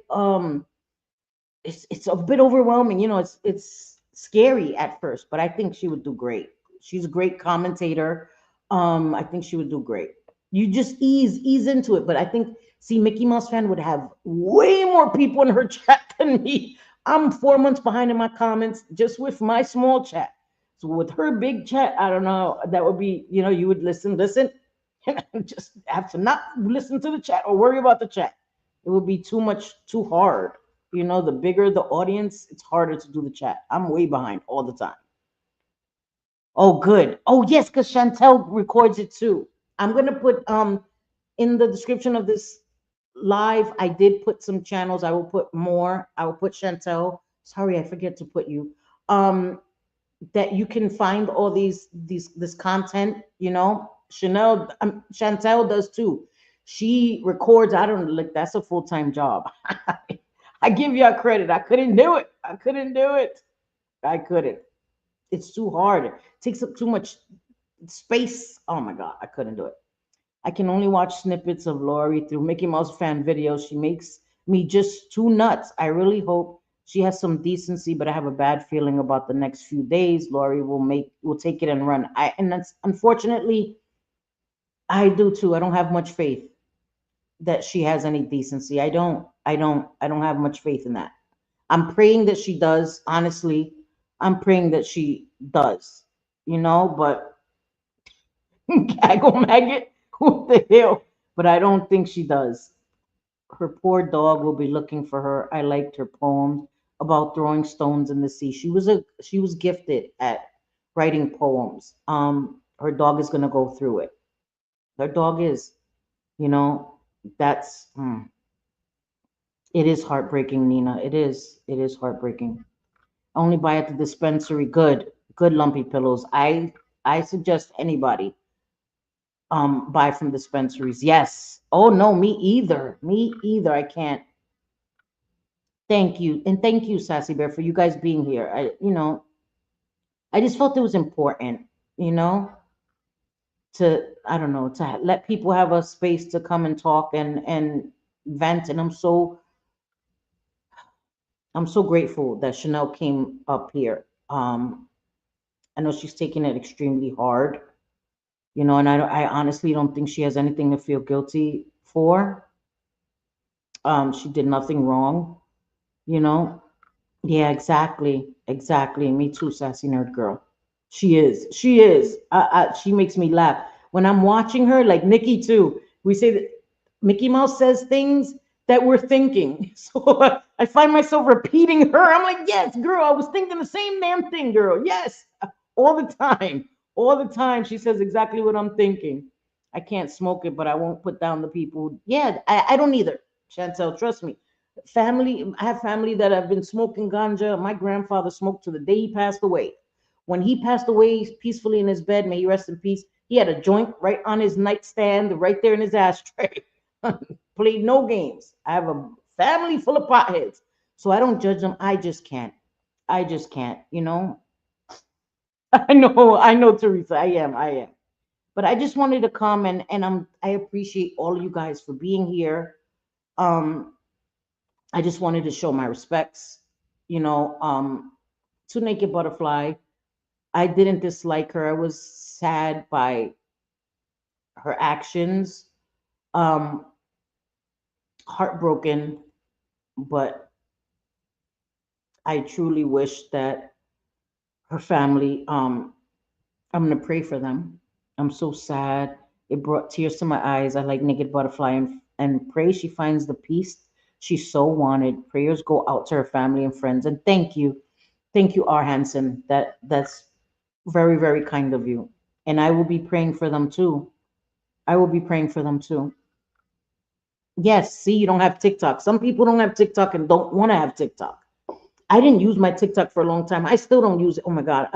it's a bit overwhelming. It's scary at first, but I think she would do great. She's a great commentator. I think she would do great. You just ease into it, but I think, see, Mickey Mouse fan would have way more people in her chat than me. I'm 4 months behind in my comments just with my small chat. So with her big chat, I don't know. That would be, you would listen, and just have to not listen to the chat or worry about the chat. It would be too much, too hard. The bigger the audience, it's harder to do the chat. I'm way behind all the time. Oh, good. Oh, yes, because Chantel records it too. I'm gonna put in the description of this live. I did put some channels. I will put more. I will put Chantel. Sorry, I forget to put you. That you can find all this content. Chantel does too. She records. I don't like that's a full-time job. I give you credit. I couldn't do it. I couldn't do it. I couldn't. It's too hard. It takes up too much space. Oh my God, I couldn't do it. I can only watch snippets of Lori through Mickey Mouse fan videos. She makes me just too nuts. I really hope she has some decency, but I have a bad feeling about the next few days. Lori will take it and run. And that's unfortunately, I do too. I don't have much faith that she has any decency. I don't have much faith in that. I'm praying that she does. Honestly, I'm praying that she does. But gaggle maggot, what the hell? But I don't think she does. Her poor dog will be looking for her. I liked her poems about throwing stones in the sea. She was gifted at writing poems. Her dog is gonna go through it. Her dog is, you know, that's it is heartbreaking, Nina. It is. It is heartbreaking. Only buy at the dispensary. Good lumpy pillows. I suggest anybody buy from dispensaries. Yes. Oh no, me either. Me either. I can't. Thank you. And thank you, Sassy Bear, for you guys being here. I just felt it was important, you know, to I don't know, to let people have a space to come and talk and vent. And I'm so grateful that Chanel came up here. I know she's taking it extremely hard, and I honestly don't think she has anything to feel guilty for. She did nothing wrong, you know. Yeah, exactly, exactly. Me too, sassy nerd girl. She is. She is. She makes me laugh when I'm watching her. Like Nikki too. We say that Mickey Mouse says things that we're thinking. So I find myself repeating her. I'm like, yes, girl. I was thinking the same damn thing, girl. Yes, all the time, all the time. She says exactly what I'm thinking. I can't smoke it, but I won't put down the people. Yeah, I don't either. Chantel, trust me. Family, I have family that have been smoking ganja. My grandfather smoked to the day he passed away. When he passed away peacefully in his bed, may he rest in peace, he had a joint right on his nightstand, right there in his ashtray. Played no games. I have a family full of potheads. So I don't judge them. I just can't. I just can't, you know? I know, Teresa. I am. But I just wanted to come and I appreciate all of you guys for being here. Um, I just wanted to show my respects, you know, to Naked Butterfly. I didn't dislike her. I was sad by her actions, um, heartbroken, but I truly wish that her family, I'm gonna pray for them. I'm so sad. It brought tears to my eyes. I like Naked Butterfly and pray she finds the peace she so wanted. Prayers go out to her family and friends. And thank you, R. Hansen. That's very, very kind of you. And I will be praying for them too. I will be praying for them too. Yes, see, you don't have TikTok. Some people don't have TikTok and don't want to have TikTok. I didn't use my TikTok for a long time. I still don't use it. Oh my God.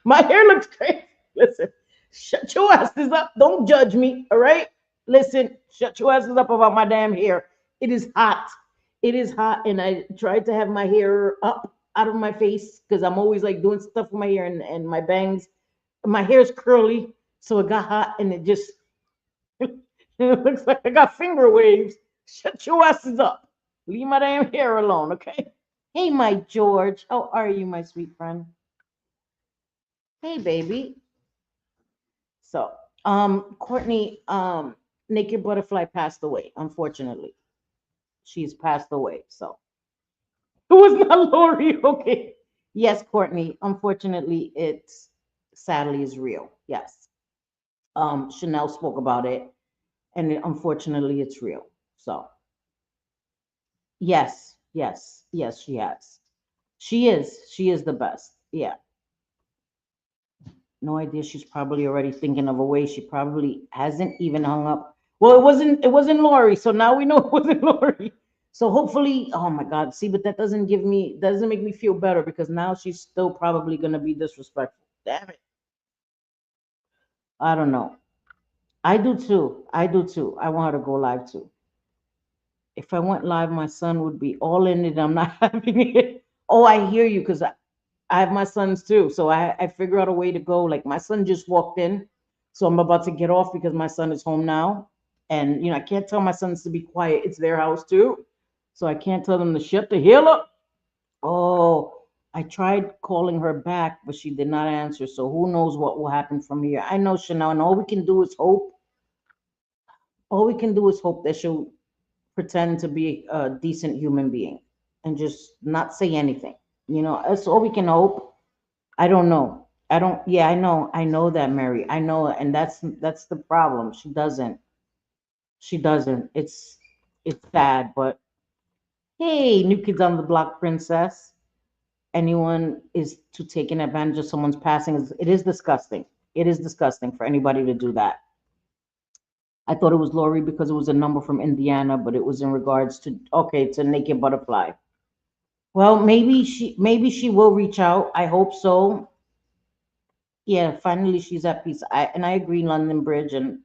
My hair looks crazy. Listen, shut your asses up. Don't judge me. All right. Listen, shut your asses up about my damn hair. It is hot. It is hot. And I tried to have my hair up out of my face because I'm always like doing stuff with my hair and my bangs. My hair is curly. So it got hot and it just, it looks like I got finger waves. Shut your asses up. Leave my damn hair alone. Okay. Hey, my George. How are you, my sweet friend? Hey, baby. So, Courtney, Naked Butterfly passed away, unfortunately. She's passed away. So, it was not Lori. Okay. Yes, Courtney, unfortunately, it's sadly is real. Yes. Chanel spoke about it, and unfortunately, it's real. So, yes, she has. She is the best. Yeah. No idea. She's probably already thinking of a way. She probably hasn't even hung up. Well, it wasn't Lori, so now we know it wasn't Lori. So hopefully, oh my God, see, but that doesn't make me feel better because now she's still probably gonna be disrespectful. Damn it. I don't know. I do too. I do too. I want her to go live too. If I went live, my son would be all in it. I'm not having it. Oh, I hear you because I have my sons too. So I figure out a way to go. Like my son just walked in. So I'm about to get off because my son is home now. And I can't tell my sons to be quiet. It's their house too. So I can't tell them to shut the hell up. Oh, I tried calling her back, but she did not answer. So who knows what will happen from here. I know Chanel, and all we can do is hope. All we can do is hope that she'll pretend to be a decent human being and just not say anything. That's all we can hope. I don't know. I don't. Yeah, I know. I know that, Mary. I know, and that's the problem. She doesn't. She doesn't. It's sad, but hey, new kids on the block, princess. Anyone is to taking advantage of someone's passing. It is disgusting. It is disgusting for anybody to do that. I thought it was Lori because it was a number from Indiana, but it was in regards to okay to Naked Butterfly. Well, maybe she will reach out. I hope so. Yeah, finally she's at peace. I agree, London Bridge, and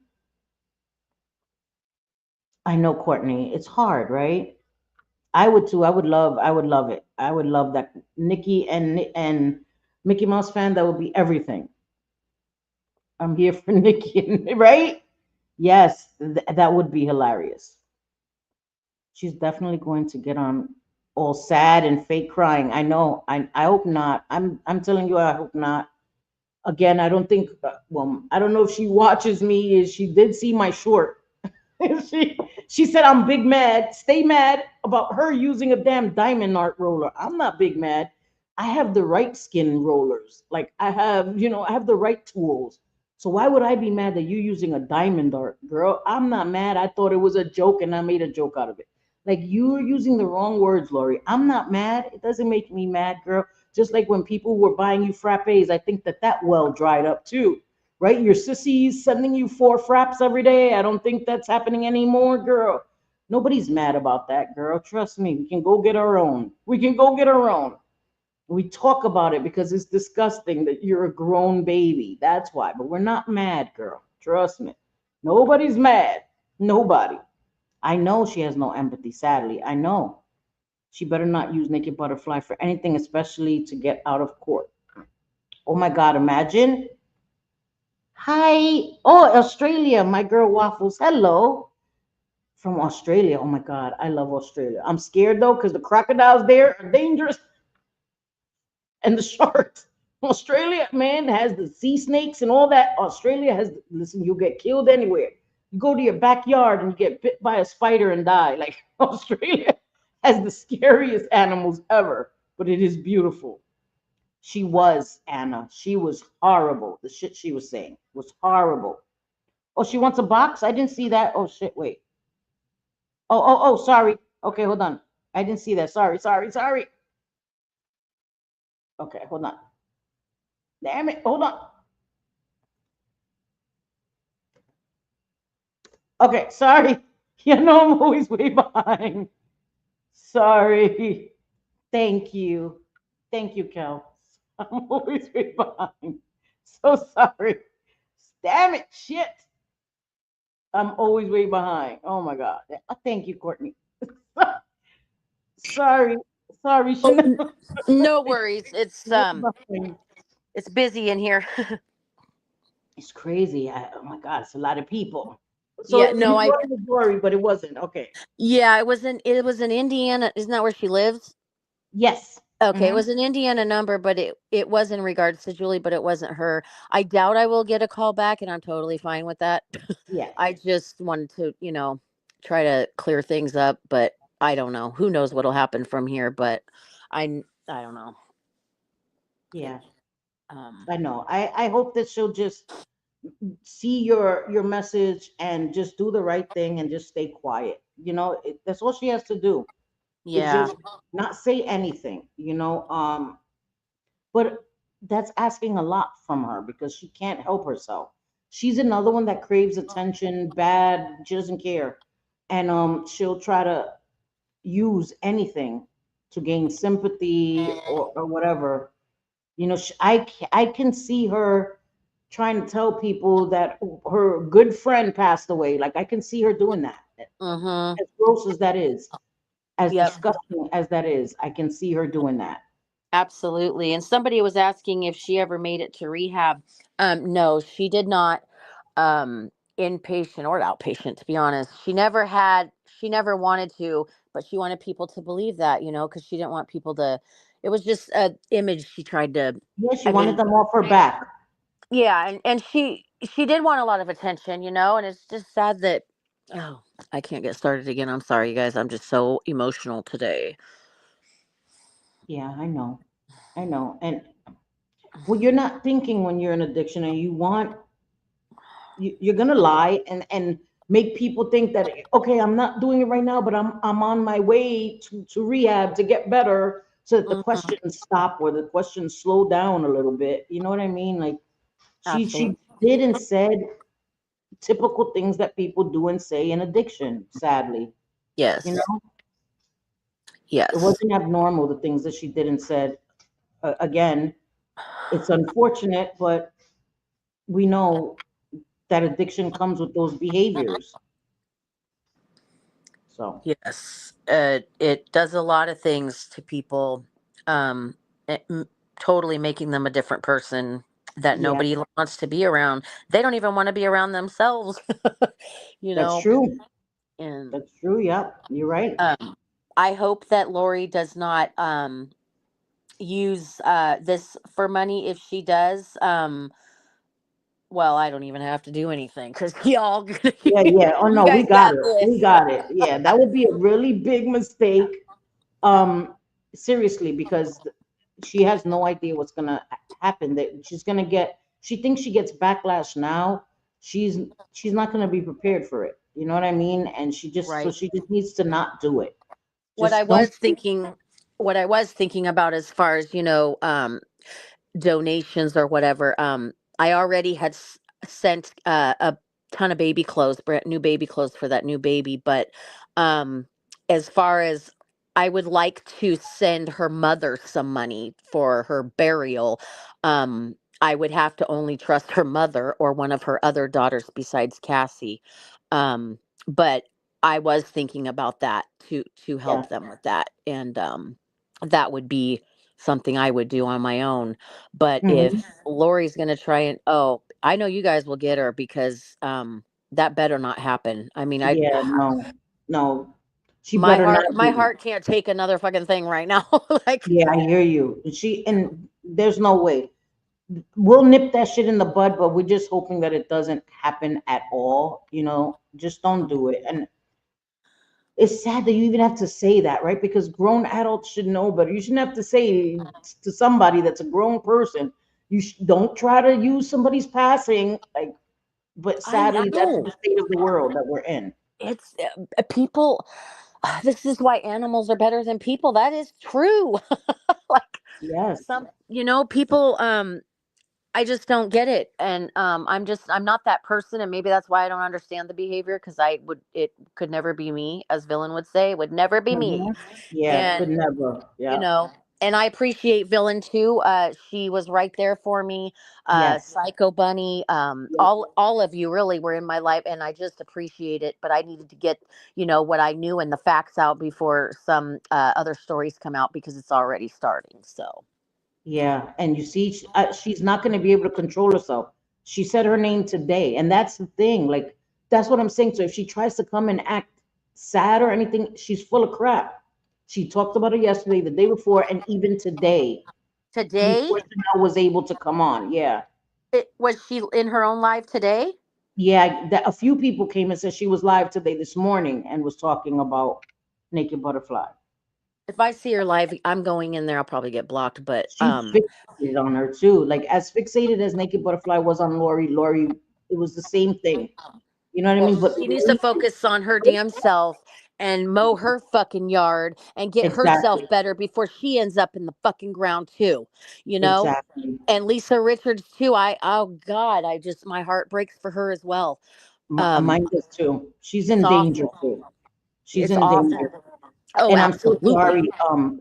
I know Courtney. It's hard, right? I would too. I would love it. I would love that. Nikki and Mickey Mouse fan. That would be everything. I'm here for Nikki, right? Yes, that would be hilarious. She's definitely going to get on all sad and fake crying. I know. I hope not. I'm telling you, I hope not. Again, I don't think. Well, I don't know if she watches me. Is she did see my short? she she said I'm big mad. Stay mad about her using a damn diamond art roller. I'm not big mad. I have the right skin rollers. Like I have the right tools. So why would I be mad that you're using a diamond art, girl? I'm not mad. I thought it was a joke and I made a joke out of it. Like you're using the wrong words, Lori. I'm not mad. It doesn't make me mad, girl. just like when people were buying you frappes, I think that well dried up too, right? Your sissies sending you 4 fraps every day. I don't think that's happening anymore, girl. Nobody's mad about that, girl. Trust me. We can go get our own. We can go get our own. We talk about it because it's disgusting that you're a grown baby. That's why. But we're not mad, girl. Trust me. Nobody's mad. Nobody. I know she has no empathy, sadly. I know. She better not use Naked Butterfly for anything, especially to get out of court. Oh my God, imagine. Hi. Oh, Australia. My girl Waffles. Hello. From Australia. Oh my God, I love Australia. I'm scared though, because the crocodiles there are dangerous and the sharks. Australia, man, has the sea snakes and all that. Australia has, listen, you'll get killed anywhere. You go to your backyard and you get bit by a spider and die. Like Australia has the scariest animals ever, but it is beautiful. She was, Anna. She was horrible. The shit she was saying was horrible. Oh, she wants a box? I didn't see that. Oh shit, wait. Oh, sorry. Okay, hold on. I didn't see that. Sorry. Okay, hold on. Damn it. Hold on. Okay, sorry. You know I'm always way behind. Sorry. Thank you. Thank you, Kel. I'm always way behind. So sorry. Damn it. Shit. I'm always way behind. Oh my God. Thank you, Courtney. Sorry. Sorry, Oh, Shanelle. no worries. Way behind. It's busy in here. It's crazy. Oh my God, it's a lot of people. Yeah, So you no, thought it was Dory, but it wasn't. Okay. yeah, it was in Indiana. Isn't that where she lives? Yes. Okay, it Hmm. was an Indiana number, but it was in regards to Julie, but it wasn't her. I doubt I will get a call back, and I'm totally fine with that. Yeah. I just wanted to, try to clear things up, but I don't know. Who knows what'll happen from here, but I don't know. It, Yeah. um I know. I hope that she'll just see your message and just do the right thing and just stay quiet. That's all she has to do is yeah. just not say anything. But that's asking a lot from her because she can't help herself. She's another one that craves attention bad. She doesn't care, and she'll try to use anything to gain sympathy or whatever. I can see her trying to tell people that her good friend passed away. Like I can see her doing that. Mhm. As gross as that is, as Yep. disgusting as that is, I can see her doing that. Absolutely. And somebody was asking if she ever made it to rehab. No, she did not. Inpatient or outpatient, to be honest. She never wanted to, but she wanted people to believe that, because she didn't want people to, it was just a image she tried to, Yeah, she I wanted mean, them off her back. yeah, and she did want a lot of attention, and it's just sad that, oh, I can't get started again. I'm sorry, you guys. I'm just so emotional today. Yeah, I know. I know. And well, you're not thinking when you're in addiction and you're gonna lie and make people think that okay, I'm not doing it right now, but I'm on my way to rehab to get better so that the Mhm. questions stop or the questions slow down a little bit. You know what I mean? Like she Absolutely. did and said typical things that people do and say in addiction, sadly. You Yes. know, it Yes. wasn't abnormal the things that she did and said. Again, it's unfortunate, but we know that addiction comes with those behaviors. So Yes, it does a lot of things to people, um, it, m- totally making them a different person that yeah, nobody wants to be around. They don't even want to be around themselves, you that's know. true. And That's true. Yeah, you're right. I hope that Lori does not use this for money. If she does, well, I don't even have to do anything because y'all, Yeah, yeah. Oh you no, we guys got got it. this. We got it. Yeah, that would be a really big mistake. Um, Seriously, because she has no idea what's gonna happen. That she's gonna get. She thinks she gets backlash now. She's she's not gonna be prepared for it. You know what I mean? And she just Right. needs to not do it. What I Just don't. was thinking what I was thinking about as far as, donations or whatever. I already had sent a ton of baby clothes, brand new baby clothes for that new baby. But um, as far as I would like to send her mother some money for her burial, I would have to only trust her mother or one of her other daughters besides Cassie. But I was thinking about that to Yeah. help them with that, and that would be something I would do on my own. But if Hmm. Lori's gonna try and I know you guys will get her because that better not happen. I mean, I Yeah, no, no. She better not my be. heart can't take another fucking thing right now. Like, Yeah, I hear you. And there's no way. We'll nip that shit in the bud, but we're just hoping that it doesn't happen at all. Just don't do it. And it's sad that you even have to say that, right? Because grown adults should know better. You shouldn't have to say to somebody that's a grown person, don't try to use somebody's passing. Like, but I sadly, that's know the state of the world that we're in. it's people. This is why animals are better than people. That is true. Like Yes. people. I just don't get it. And I'm not that person, and maybe that's why I don't understand the behavior, because it could never be me, as Villain would say, it would never be me. Hmm. Yeah, And could never. you Yeah. know, and I appreciate Villain too. She was right there for me. Yes. Psycho Bunny, Yes. all of you really were in my life, and I just appreciate it. But I needed to get, what I knew and the facts out before some other stories come out, because it's already starting. So Yeah, and you see, she's not going to be able to control herself. She said her name today, and that's the thing. Like, that's what I'm saying. So if she tries to come and act sad or anything, she's full of crap. She talked about it yesterday, the day before, and even today, today, before Chanel was able to come on. Yeah, was she in her own live today? yeah. A few people came and said she was live today this morning and was talking about Naked Butterfly. If I see her live, I'm going in there. I'll probably get blocked, but She fixated on her too. Like as fixated as Naked Butterfly was on Lori, it was the same thing. You know what I well, mean? But she needs to focus on her damn self and mow her fucking yard and get herself exactly, better before she ends up in the fucking ground too. You know? exactly. And Lisa Richards too. Oh God, my heart breaks for her as well. Um, Mine does too. She's it's in danger awful. too. She's It's in danger. awful. Oh, And I'm so absolutely. sorry,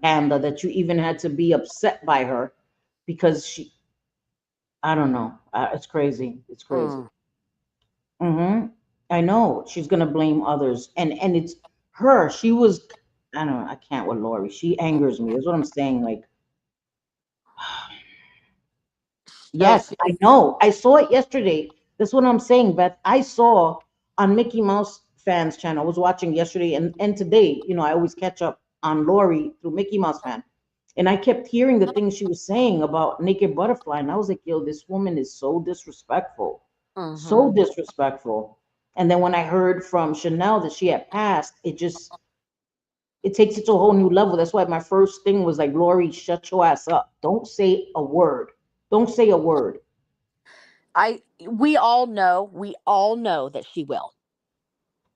Pamela, that you even had to be upset by her because I don't know. It's crazy. It's crazy. Mm. Hmm. I know she's gonna blame others, and it's her. She was. I don't know. I can't with Lori. She angers me. That's what I'm saying. Like, Oh, yes, I know. I saw it yesterday. That's what I'm saying, Beth. I saw on Mickey Mouse fans channel. I was watching yesterday and today. I always catch up on Lori through Mickey Mouse fan, and I kept hearing the things she was saying about Naked Butterfly, and I was like, yo, this woman is so disrespectful, so mm-hmm. disrespectful. And then when I heard from Chanel that she had passed, it takes it to a whole new level. That's why my first thing was like, Lori, shut your ass up. Don't say a word. Don't say a word. We all know that she will.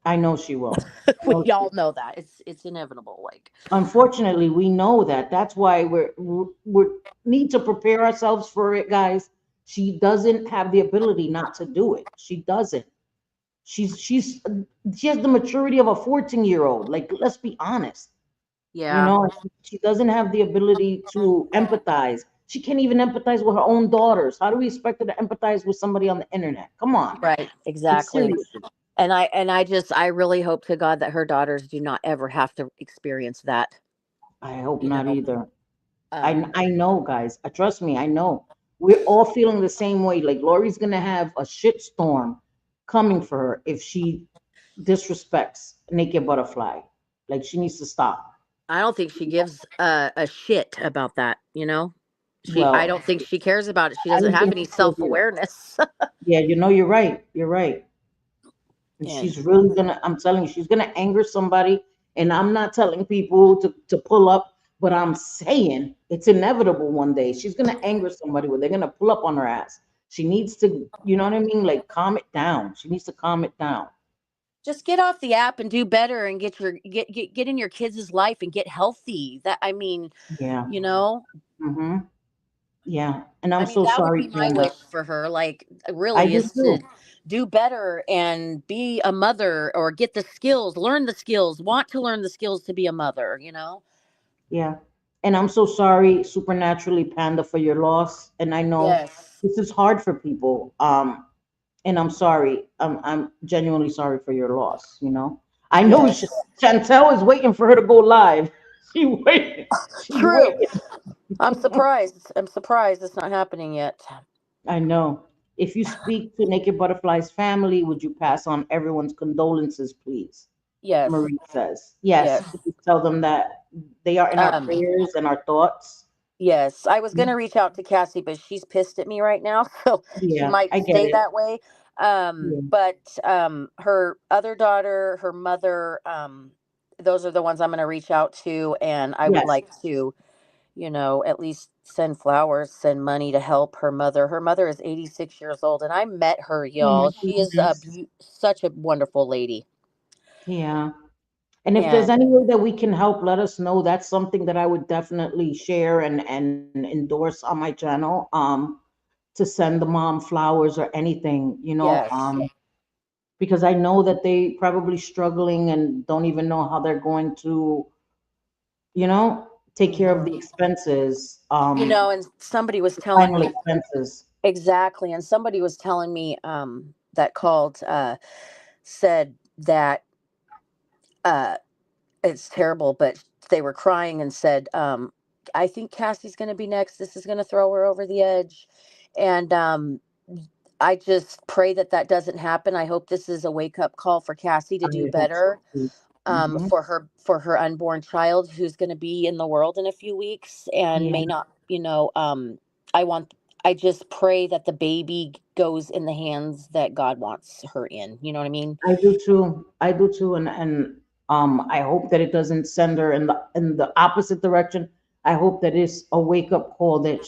I know she will. I We know she, all know that. It's inevitable. Like, unfortunately, we know that. That's why we need to prepare ourselves for it, guys. She doesn't have the ability not to do it. She doesn't. She's she has the maturity of a 14-year-old. Like, let's be honest. yeah, She doesn't have the ability to empathize. She can't even empathize with her own daughters. How do we expect her to empathize with somebody on the internet? Come on. right, Like, exactly. seriously. And I really hope to God that her daughters do not ever have to experience that. I hope You not know, either. I um, I know, guys. Trust me, I know. We're all feeling the same way. Like Lori's gonna have a shitstorm coming for her if she disrespects Naked Butterfly. Like she needs to stop. I don't think she gives a shit about that. I Well, don't think she cares about it. She I doesn't don't have think any she feels self either. awareness. Yeah, you're right. You're right. And And she's really gonna, I'm telling you, she's gonna anger somebody. And I'm not telling people to pull up, but I'm saying it's inevitable one day. She's gonna anger somebody where they're gonna pull up on her ass. She needs to, you know what I mean? Like calm it down. She needs to calm it down. just get off the app and do better and get in your kids' life and get healthy. That I mean, Yeah. you know, Mm-hmm. Yeah. And I I'm mean, so that would sorry, be my Panda. wish for her. Like, I really, do is to too. do better and be a mother or get the skills, learn the skills, want to learn the skills to be a mother, you know? Yeah. And I'm so sorry, supernaturally, Panda, for your loss. And I know Yes. this is hard for people. And I'm sorry. I'm genuinely sorry for your loss, you know. I know Yes. Chantel is waiting for her to go live. She waiting. She's True. waiting. I'm surprised. I'm surprised it's not happening yet. I know. If you speak to Naked Butterfly's family, would you pass on everyone's condolences, please? Yes. Marie says. Yes, Yes. please tell them that they are in our Um, prayers and our thoughts. yes. I was gonna reach out to Cassie, but she's pissed at me right now, so she Yeah, might I get stay it. that way. Yeah. But her other daughter, her mother, those are the ones I'm gonna reach out to, and I would Yes. like to, at least send flowers, send money to help her mother. Her mother is 86 years old, and I met her, Oh my y'all. She is goodness. such a wonderful lady. Yeah. And if there's And any way that we can help, let us know. That's something that I would definitely share and endorse on my channel. To send the mom flowers or anything, yes, because I know that they probably struggling and don't even know how they're going to, you know, take care of the hmm expenses, and somebody was telling final me expenses. exactly, and somebody was telling me that called said that uh, it's terrible, but they were crying and said, I think Cassie's going to be next. This is going to throw her over the edge. And I just pray that that doesn't happen. I hope this is a wake up call for Cassie to I do hope so better, too. Hmm. for her unborn child who's going to be in the world in a few weeks and Yeah, may not, I want, I just pray that the baby goes in the hands that God wants her in. You know what I mean? I do too. I do too, and I hope that it doesn't send her in the opposite direction. I hope that it's a wake up call that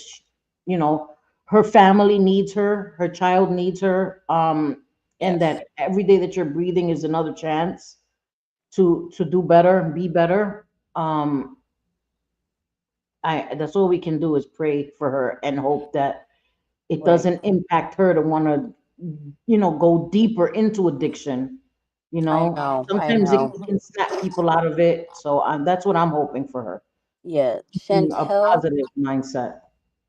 you know her family needs her, her child needs her, and Yes. that every day that you're breathing is another chance to do better and be better. Um, I That's all we can do is pray for her and hope that it Right. doesn't impact her to want to, go deeper into addiction. I know. I Sometimes know. it can snap people out of it. So that's what I'm hoping for her. Yeah. A Chantel. positive mindset.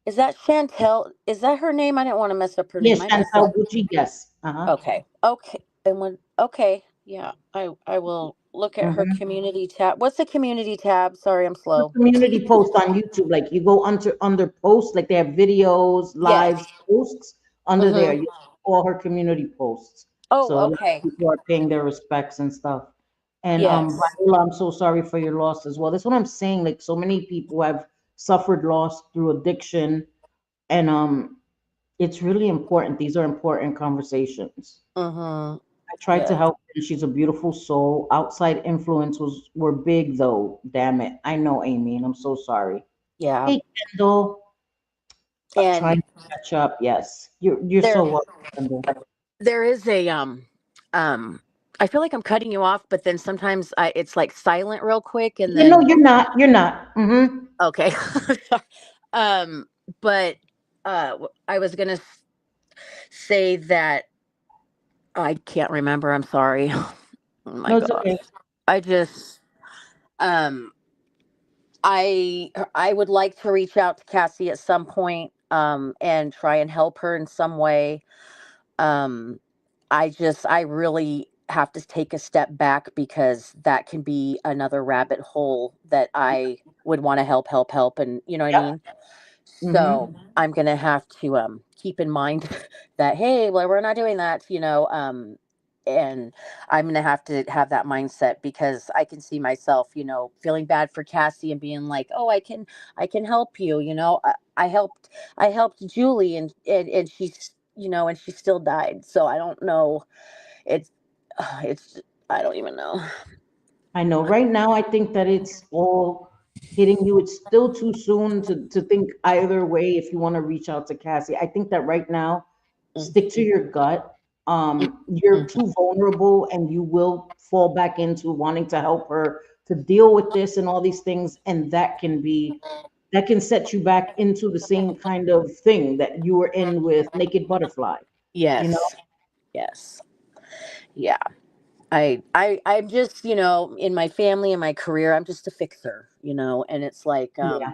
Is that Chantel? Is that her name? I didn't want to mess up her name. Yes, I messed Chantal up. Gucci. Yes. Uh-huh. Okay. Okay. And when okay, yeah. I will look at her Mm-hmm. community tab. What's the community tab? Sorry, I'm The slow. community post on YouTube, like you go under posts, like they have videos, lives, Yes. posts under there. Mhm. You all her community posts. Oh, So a lot of okay. people are paying their respects and stuff. And Yes. Viola, I'm so sorry for your loss as well. That's what I'm saying. Like so many people have suffered loss through addiction, and it's really important. These are important conversations. Mhm. I tried to Yes. help her. She's a beautiful soul. Outside influence were big though. Damn it. I know, Amy, and I'm so sorry. Yeah. Hey, Kendall. And Trying to catch up. Yes, you're there so welcome, Kendall. there is a I feel like I'm cutting you off, but then sometimes it's like silent real quick and Yeah, no, then you're not. You're not. Mm-hmm. okay. um but I was going to say that I can't remember. I'm sorry. Oh my No, it's gosh. okay. I just um I would like to reach out to Cassie at some point and try and help her in some way. Um I really have to take a step back because that can be another rabbit hole that I would want to help and you know what I Yep. mean? So Mm-hmm. I'm gonna have to keep in mind that hey, well, we're not doing that, and I'm gonna have to have that mindset because I can see myself, feeling bad for Cassie and being like, oh, I can help you, I helped Julie and she's and she still died. So I don't know. It's it's I don't even know. I know. Right now, I think that it's all hitting you. It's still too soon to think either way if you want to reach out to Cassie. I think that right now, stick to your gut you're too vulnerable and you will fall back into wanting to help her to deal with this and all these things. And that can set you back into the same kind of thing that you were in with Naked Butterfly, you know? Yes. Yes. Yeah. I'm just, in my family and my career, I'm just a fixer, and it's like, Yeah,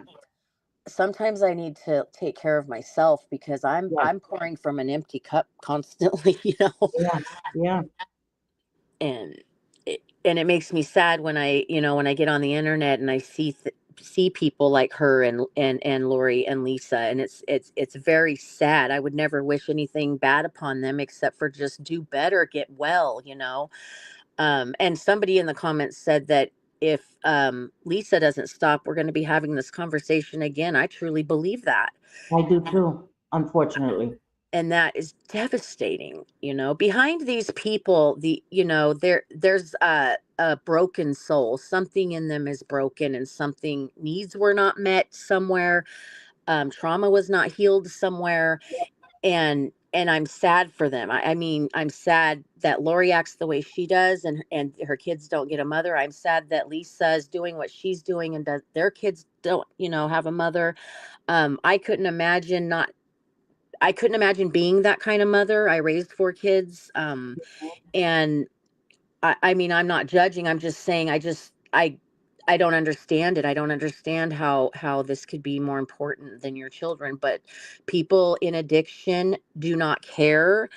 sometimes I need to take care of myself because yes, I'm pouring from an empty cup constantly, yeah, yeah, and it makes me sad when I get on the internet and I see people like her and Lori and Lisa, and it's very sad. I would never wish anything bad upon them except for just do better, get well. And somebody in the comments said that if Lisa doesn't stop, we're going to be having this conversation again. I truly believe that. I do too, unfortunately. And that is devastating. Behind these people, there's a broken soul. Something in them is broken, and something needs were not met somewhere. Trauma was not healed somewhere, and I'm sad for them. I mean, I'm sad that Lori acts the way she does, and her kids don't get a mother. I'm sad that Lisa is doing what she's doing, and their kids don't, have a mother. I couldn't imagine not. I couldn't imagine being that kind of mother. I raised 4 kids, and I mean, I'm not judging. I'm just saying, I don't understand it. I don't understand how this could be more important than your children. But people in addiction do not care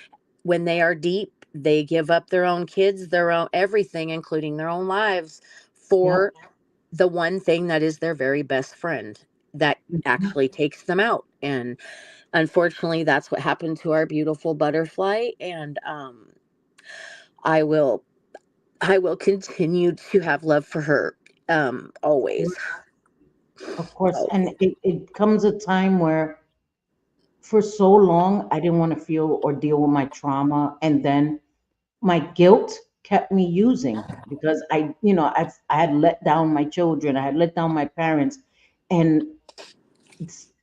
when they are deep. They give up their own kids, their own everything, including their own lives, Yep. for the one thing that is their very best friend that Mhm. actually takes them out. And unfortunately, that's what happened to our beautiful butterfly. And I will I will continue to have love for her, always. Of course. Always. And it comes a time where for so long I didn't want to feel or deal with my trauma. And then my guilt kept me using because I had let down my children, I had let down my parents, and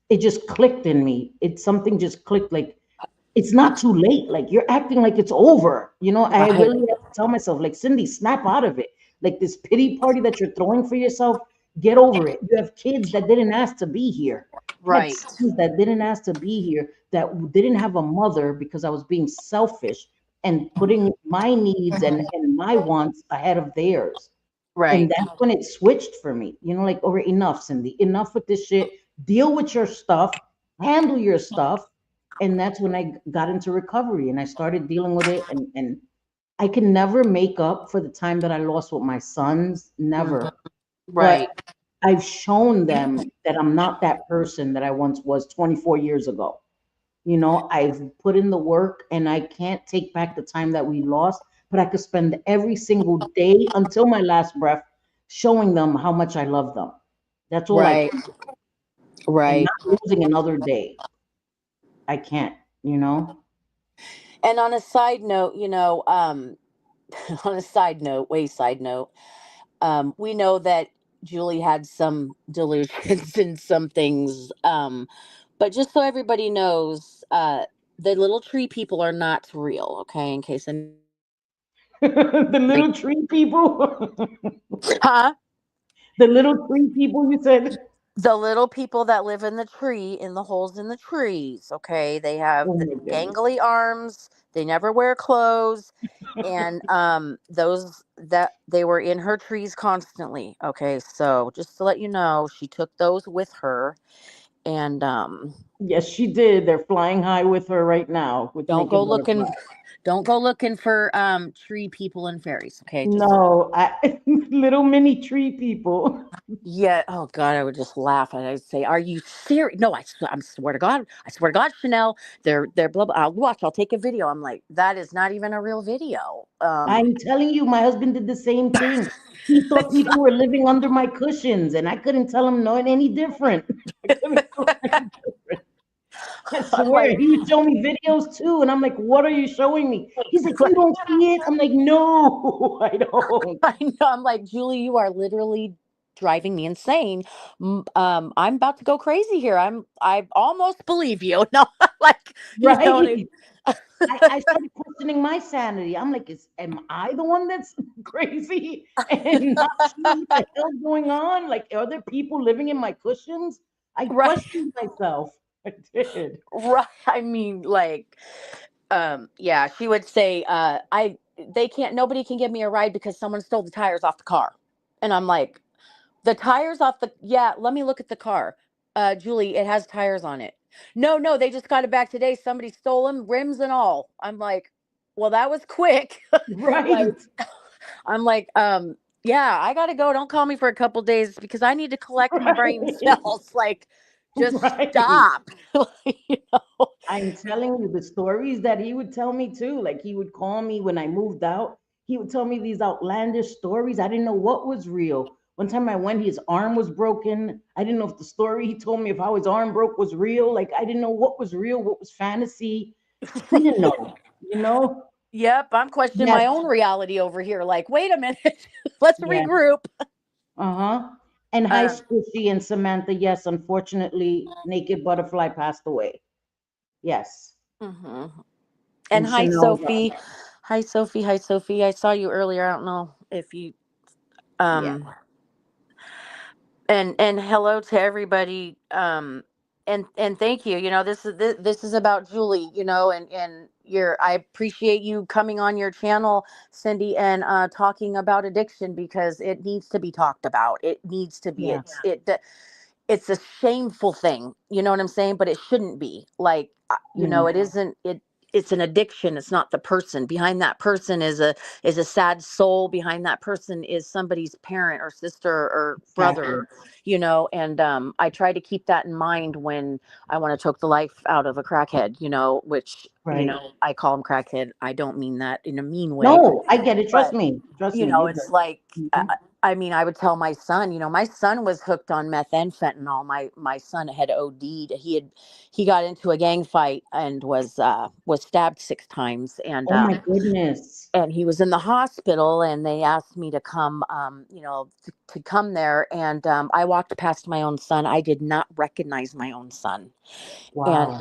it just clicked in me. Something just clicked, like it's not too late. Like you're acting like it's over. I Right. really have to tell myself, like, Cindy, snap out of it. Like this pity party that you're throwing for yourself, get over it. You have kids that didn't ask to be here. I had Right. sons that didn't ask to be here, that didn't have a mother because I was being selfish and putting my needs and my wants ahead of theirs. And Right. that's when it switched for me. Like, all right, enough, Cindy, enough with this shit. Deal with your stuff, handle your stuff. And that's when I got into recovery and I started dealing with it. And I can never make up for the time that I lost with my sons, Mhm. never. Right. But I've shown them that I'm not that person that I once was 24 years ago. I've put in the work and I can't take back the time that we lost, but I could spend every single day until my last breath showing them how much I love them. That's all I Right. can. And Right. not losing another day. I can't, you know? And on a side note, on a side note, way side note, we know that Julie had some delusions and some things. But just so everybody knows, the little tree people are not real, okay? In case The little tree people. huh? The little tree people, you said. The little people that live in the tree, in the holes in the trees, okay? They have Oh the my goodness. gangly arms. They never wear clothes, and those that they were in her trees constantly. Okay, so just to let you know, she took those with her, and Yes, she did. They're flying high with her right now with don't go Naked Butterfly. looking, don't go looking for tree people and fairies. Okay, just No, little mini tree people. yeah. Oh God, I would just laugh and I'd say, "Are you serious?" No, I'm swear to God. I swear to God, Chanel. They're blah blah. I'll watch. I'll take a video. I'm like, that is not even a real video. I'm telling you, my husband did the same thing. He thought It's people were living under my cushions, and I couldn't tell him no any different. I couldn't tell him any different. I I'm swear, like, he would show me videos too, and I'm like, "What are you showing me?" He's like, "You don't see it." I'm like, "No, I don't." I know. I'm like, Julie, you are literally driving me insane. I'm about to go crazy here. I almost believe you. No, like, you know what I Right? I started questioning my sanity. I'm like, am I the one that's crazy and not sure what the hell's going on? Like, are there people living in my cushions? I Right. questioned myself. I did. Right. I mean, like, yeah, she would say, nobody can give me a ride because someone stole the tires off the car. And I'm like, the tires off yeah, let me look at the car. Julie, it has tires on it. No, no, they just got it back today. Somebody stole them, rims and all. I'm like, well, that was quick. Like, Right. I'm like, yeah, I gotta go. Don't call me for a couple days because I need to collect my brain Right. cells. Like, just Right. stop. You know? I'm telling you the stories that he would tell me too. Like he would call me when I moved out. He would tell me these outlandish stories. I didn't know what was real. One time I went, his arm was broken. I didn't know if the story he told me of how his arm broke was real. Like I didn't know what was real, what was fantasy. We didn't know, you know? Yep, I'm questioning Yes, my own reality over here. Like, wait a minute, let's yes, regroup. uh-huh. And High Um, School, she and Samantha, yes, unfortunately, Naked Butterfly passed away. Yes. mhm. And And hi, Chanel, Sophie. Hi, Sophie. Hi, Sophie. I saw you earlier. I don't know if you yeah, um and hello to everybody. And thank you. You know, this is about Julie. You know, and your I appreciate you coming on your channel, Cindy, and talking about addiction because it needs to be talked about. It needs to be. yeah, It's a shameful thing, you know what I'm saying, but it shouldn't be. Like, you know, mm, it isn't it it's an addiction. It's not the person. Behind that person is a sad soul. Behind that person is somebody's parent or sister or exactly. brother, you know. And I try to keep that in mind when I want to choke the life out of a crackhead, you know, which, you Right. know, I call him crackhead. I don't mean that in a mean way, No, I get it. Trust but me. Trust you me. know, You're it's good. like, Mhm. I mean, I would tell my son, you know, my son was hooked on meth and fentanyl. My son had OD'd. He got into a gang fight and was stabbed 6 times, Oh my goodness. and he was in the hospital, and they asked me to come, you know, to come there, and I walked past my own son. I did not recognize my own son, and Wow.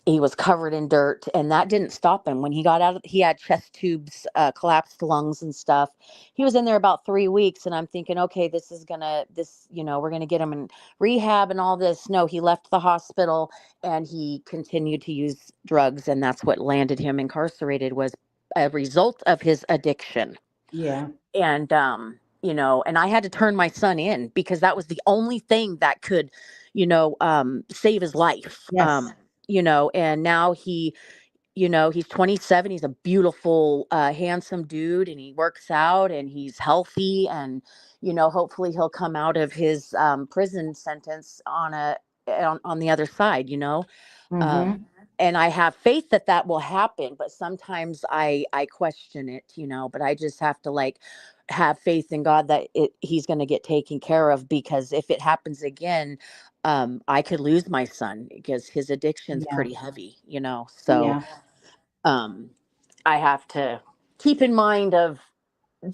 he was covered in dirt, and that didn't stop him. When he got out of, he had chest tubes, collapsed lungs and stuff. He was in there about 3 weeks, and I'm thinking, okay, you know, we're gonna get him in rehab and all this. No, he left the hospital and he continued to use drugs, and that's what landed him incarcerated, was a result of his addiction. Yeah. And you know, and I had to turn my son in because that was the only thing that could, you know, save his life. Yes. You know, and now you know, he's 27. He's a beautiful, handsome dude, and he works out and he's healthy, and you know, hopefully he'll come out of his prison sentence on the other side, you know. um, Mm-hmm. and I have faith that that will happen, but sometimes I question it, you know. But I just have to, like, have faith in God that he's going to get taken care of, because if it happens again, I could lose my son because his addiction's Yeah. pretty heavy, you know. So Yeah. um, I have to keep in mind of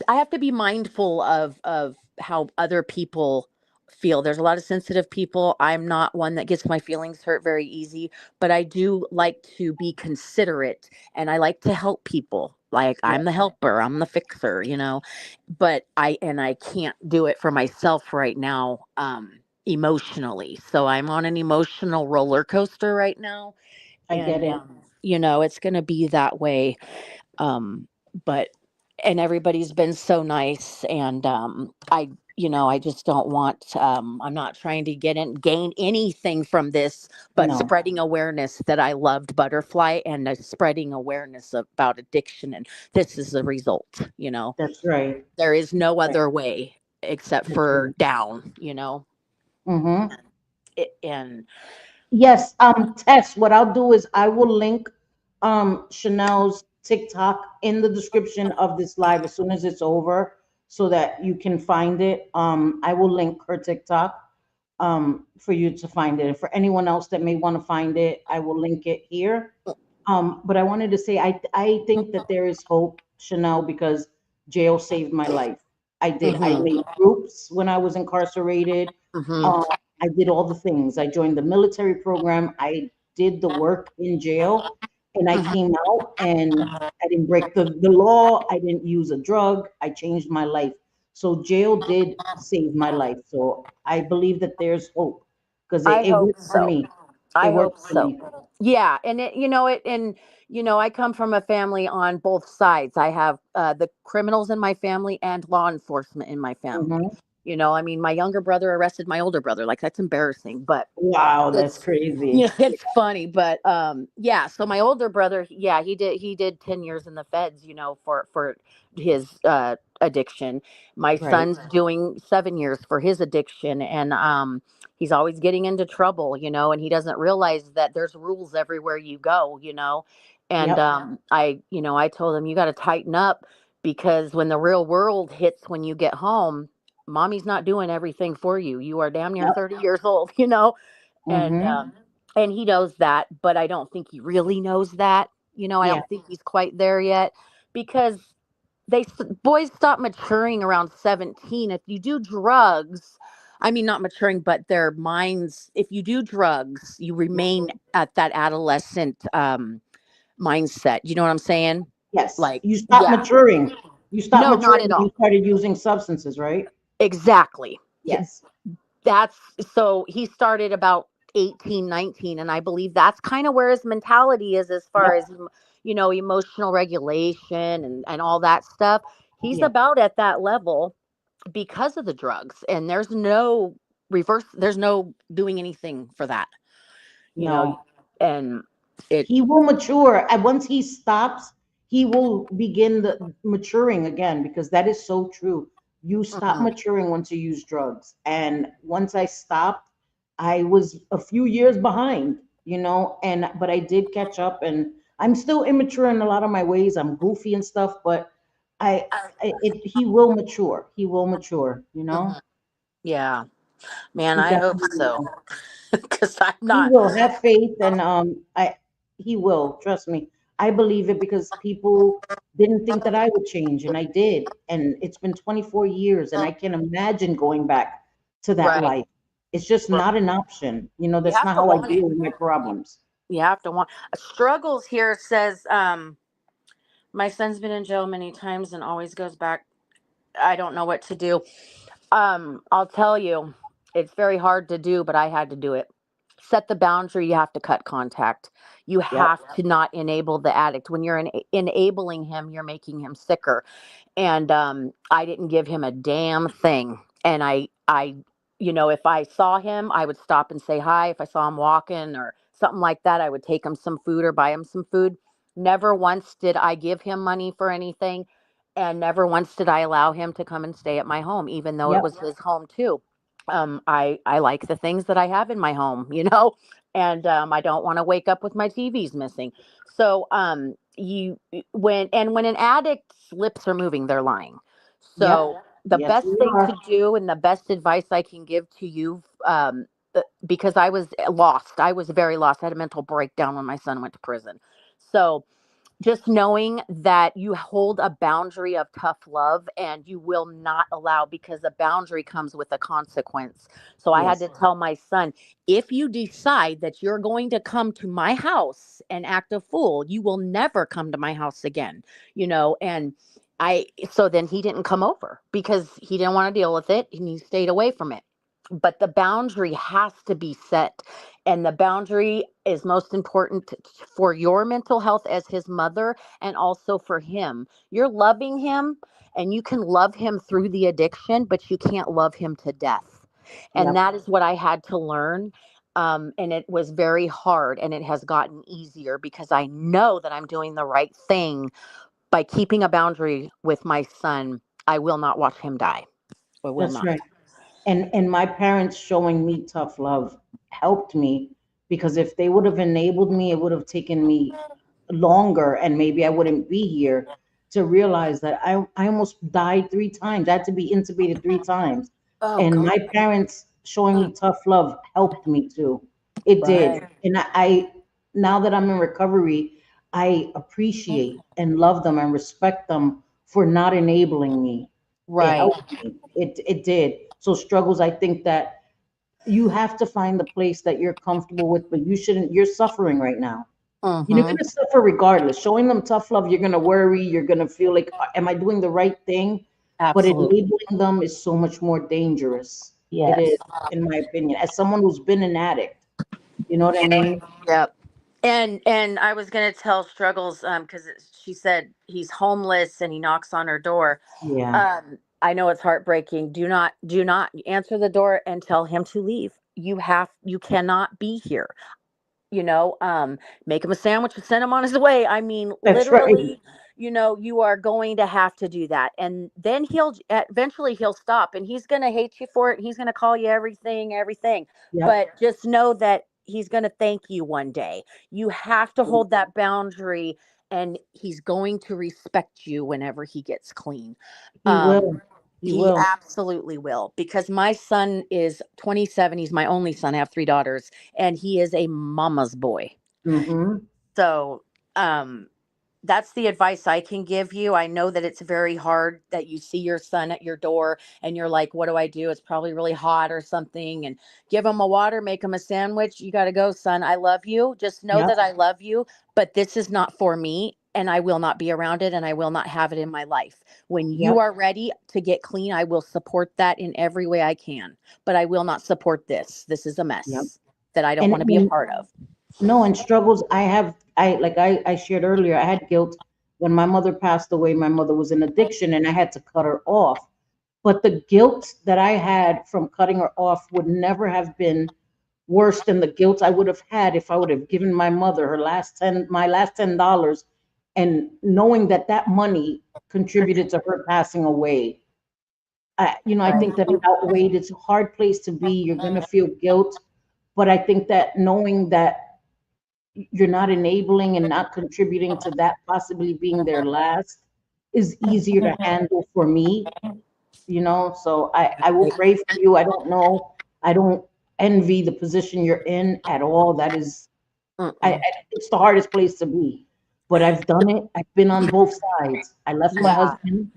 I have to be mindful of how other people feel. There's a lot of sensitive people. I'm not one that gets my feelings hurt very easy, but I do like to be considerate, and I like to help people. Like, Yeah. I'm the helper, I'm the fixer, you know. But I can't do it for myself right now, emotionally. So I'm on an emotional roller coaster right now, I get and it. you know, it's going to be that way. um but and everybody's been so nice, and I you know, I just don't want, I'm not trying to gain anything from this, but No, spreading awareness that I loved Butterfly, and spreading awareness about addiction, and this is the result, you know. that's right. There is no Right. other way except That's for right. down, you know. Mm-hmm. And Yes, Tess, what I'll do is I will link Chanel's TikTok in the description of this live as soon as it's over so that you can find it. I will link her TikTok for you to find it. And for anyone else that may want to find it, I will link it here. But I wanted to say I think that there is hope, Chanel, because jail saved my life. I did. I mhm, made groups when I was incarcerated. mhm, Um, I did all the things. I joined the military program. I did the work in jail, and I came out and I didn't break the law. I didn't use a drug. I changed my life. So jail did save my life. So I believe that there's hope because I it hope worked for so. me. It I hope worked for so. me. Yeah, and I come from a family on both sides. I have the criminals in my family and law enforcement in my family. Hmm. I mean, my younger brother arrested my older brother. Like, that's embarrassing, but Wow, that's it's crazy. it's funny. But yeah. So my older brother, yeah, he did 10 years in the feds. For his addiction. My Right. son's doing 7 years for his addiction, and he's always getting into trouble. And he doesn't realize that there's rules everywhere you go. And Yep. I told him, you got to tighten up, because when the real world hits when you get home, mommy's not doing everything for you. You are damn near Yep. 30 years old, and Hmm. he knows that, but I don't think he really knows that. I Yeah. don't think he's quite there yet, because boys stop maturing around 17. If you do drugs, I mean, not maturing, but their minds. If you do drugs, you remain at that adolescent mindset. You know what I'm saying? Yes. Like, You stop yeah, maturing. You stop no, not maturing at when you all. started using substances, right? Exactly. Yes. That's so he started about 18, 19, and I believe that's kind of where his mentality is, as far Yep. as emotional regulation and all that stuff. He's Yep. about at that level because of the drugs, and there's no doing anything for that, you know No. and it He will mature, and once he stops, he will begin the maturing again, because that is so true. You stop Mhm. maturing once you use drugs, and once I stopped, I was a few years behind, and but I did catch up, and I'm still immature in a lot of my ways. I'm goofy and stuff, but he will mature. He will mature. Mhm. Yeah, man, He I hope definitely so, will. because I'm He not. will have faith, and he will, trust me. I believe it because people didn't think that I would change, and I did. And it's been 24 years, and I can't imagine going back to that Right. life. It's just not an option. You That's have not to how I want it. deal with my problems. You have to want. Struggles here says, my son's been in jail many times and always goes back. I don't know what to do. I'll tell you, it's very hard to do, but I had to do it. Set the boundary. You have to cut contact. You Yep. have to not enable the addict. When you're enabling him, you're making him sicker. And I didn't give him a damn thing. And if I saw him, I would stop and say hi. If I saw him walking or something like that, I would take him some food or buy him some food. Never once did I give him money for anything, and never once did I allow him to come and stay at my home, even though it Yep. was his home too. I like the things that I have in my home, and I don't want to wake up with my TVs missing. So you when an addict's lips are moving, they're lying. Yep. So the Yes, best we thing are. to do, and the best advice I can give to you, because I was lost, I was very lost. I had a mental breakdown when my son went to prison. So just knowing that you hold a boundary of tough love, and you will not allow, because a boundary comes with a consequence. So I had Yes. to tell my son, if you decide that you're going to come to my house and act a fool, you will never come to my house again. And so then he didn't come over, because he didn't want to deal with it, and he stayed away from it. But the boundary has to be set, and the boundary is most important for your mental health as his mother, and also for him. You're loving him, and you can love him through the addiction, but you can't love him to death. And Yep. that is what I had to learn. And it was very hard, and it has gotten easier, because I know that I'm doing the right thing by keeping a boundary with my son. I will not watch him die. I will That's not. right. And my parents showing me tough love helped me, because if they would have enabled me, it would have taken me longer, and maybe I wouldn't be here to realize that I almost died 3 times. I had to be intubated 3 times. Oh And God. my parents showing me tough love helped me too. It did. Right. And now that I'm in recovery, I appreciate and love them and respect them for not enabling me. It Right. helped me. It did. So struggles, I think that you have to find the place that you're comfortable with, but you shouldn't. You're suffering right now. You're Mm-hmm. going to suffer regardless. Showing them tough love, you're going to worry. You're going to feel like, am I doing the right thing? But Absolutely. enabling them is so much more dangerous. It is, Yes. in my opinion, as someone who's been an addict. You know what I mean? Yep. And I was gonna tell Struggles because she said he's homeless and he knocks on her door. Yeah, I know it's heartbreaking. Do not answer the door and tell him to leave. You cannot be here. you know um Make him a sandwich and send him on his way. I mean, that's right. literally, you are going to have to do that, and then eventually he'll stop, and he's going to hate you for it, and he's going to call you everything, Yep. but just know that he's going to thank you one day. You have to hold that boundary, and he's going to respect you whenever he gets clean. He um will. He he will. absolutely will, because my son is 27. He's my only son. I have three daughters, and he is a mama's boy. Mm-hmm. So, um, that's the advice I can give you. I know that it's very hard that you see your son at your door and you're like, what do I do? It's probably really hot or something. And give him a water, make him a sandwich. You got to go, son. I love you. Just know Yep. that I love you, but this is not for me. And I will not be around it, and I will not have it in my life. When you Yep. are ready to get clean, I will support that in every way I can. But I will not support this. This is a Yep. mess that I don't And, want to be a and part of. no, and struggles. I shared earlier, I had guilt when my mother passed away. My mother was in addiction and I had to cut her off. But the guilt that I had from cutting her off would never have been worse than the guilt I would have had if I would have given my mother my last $10, and knowing that that money contributed to her passing away. I Right. think that it outweighed. It's a hard place to be. You're gonna feel guilt, but I think that knowing that you're not enabling and not contributing to that possibly being their last is easier to handle for me. So I will pray for you. I don't know. I don't envy the position you're in at all. That is, Mm-mm. it's the hardest place to be. But I've done it. I've been on both sides. I left my Yeah. husband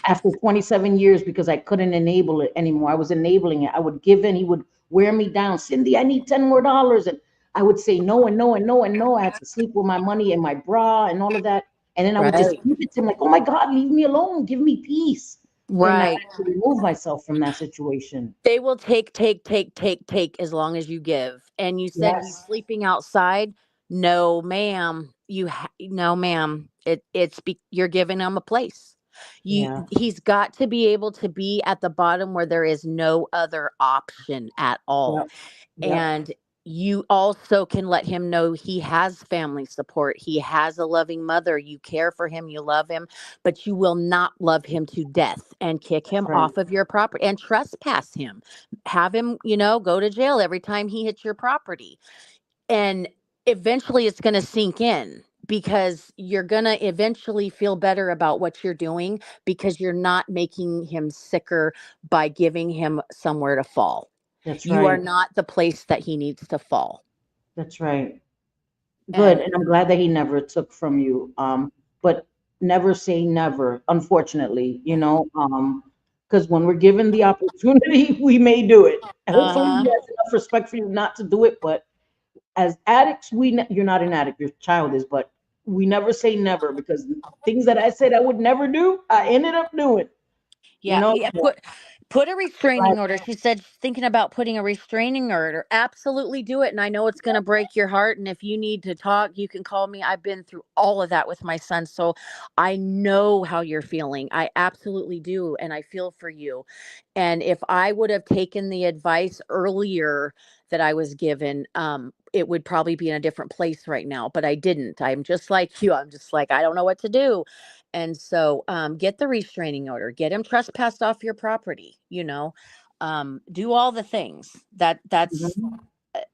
after 27 years because I couldn't enable it anymore. I was enabling it. I would give in. He would wear me down. Cindy, I need 10 more dollars. And I would say no and no and no and no. I had to sleep with my money in my bra and all of that. And then I would just Right. give it to him like, oh my God, leave me alone. Give me peace. And I Right. had to remove myself from that situation. They will take as long as you give. And you said he's Yes. sleeping outside. No, ma'am. No, ma'am. You're giving him a place. Yeah. He's got to be able to be at the bottom where there is no other option at all. Yep. Yep. And you also can let him know he has family support. He has a loving mother. You care for him, you love him, but you will not love him to death and kick That's him right. off of your property and trespass him. Have him, go to jail every time he hits your property. And eventually it's going to sink in, because you're going to eventually feel better about what you're doing, because you're not making him sicker by giving him somewhere to fall. That's You are right. not the place that he needs to fall. That's right. Good. And And I'm glad that he never took from you. But never say never, unfortunately, because when we're given the opportunity, we may do it. Hopefully he uh-huh. has enough respect for you not to do it. But as addicts, you're not an addict, your child is, but we never say never, because things that I said I would never do, I ended up doing, you Yeah, know? yeah. So Put a I- restraining order. She said she's thinking about putting a restraining order. Absolutely do it. And I know it's going to break your heart. And if you need to talk, you can call me. I've been through all of that with my son, so I know how you're feeling. I absolutely do, and I feel for you. And if I would have taken the advice earlier that I was given, it would probably be in a different place right now. But I didn't. I'm just like you. I'm just like, I don't know what to do. And so, get the restraining order, get him trespassed off your property, do all the things Mhm.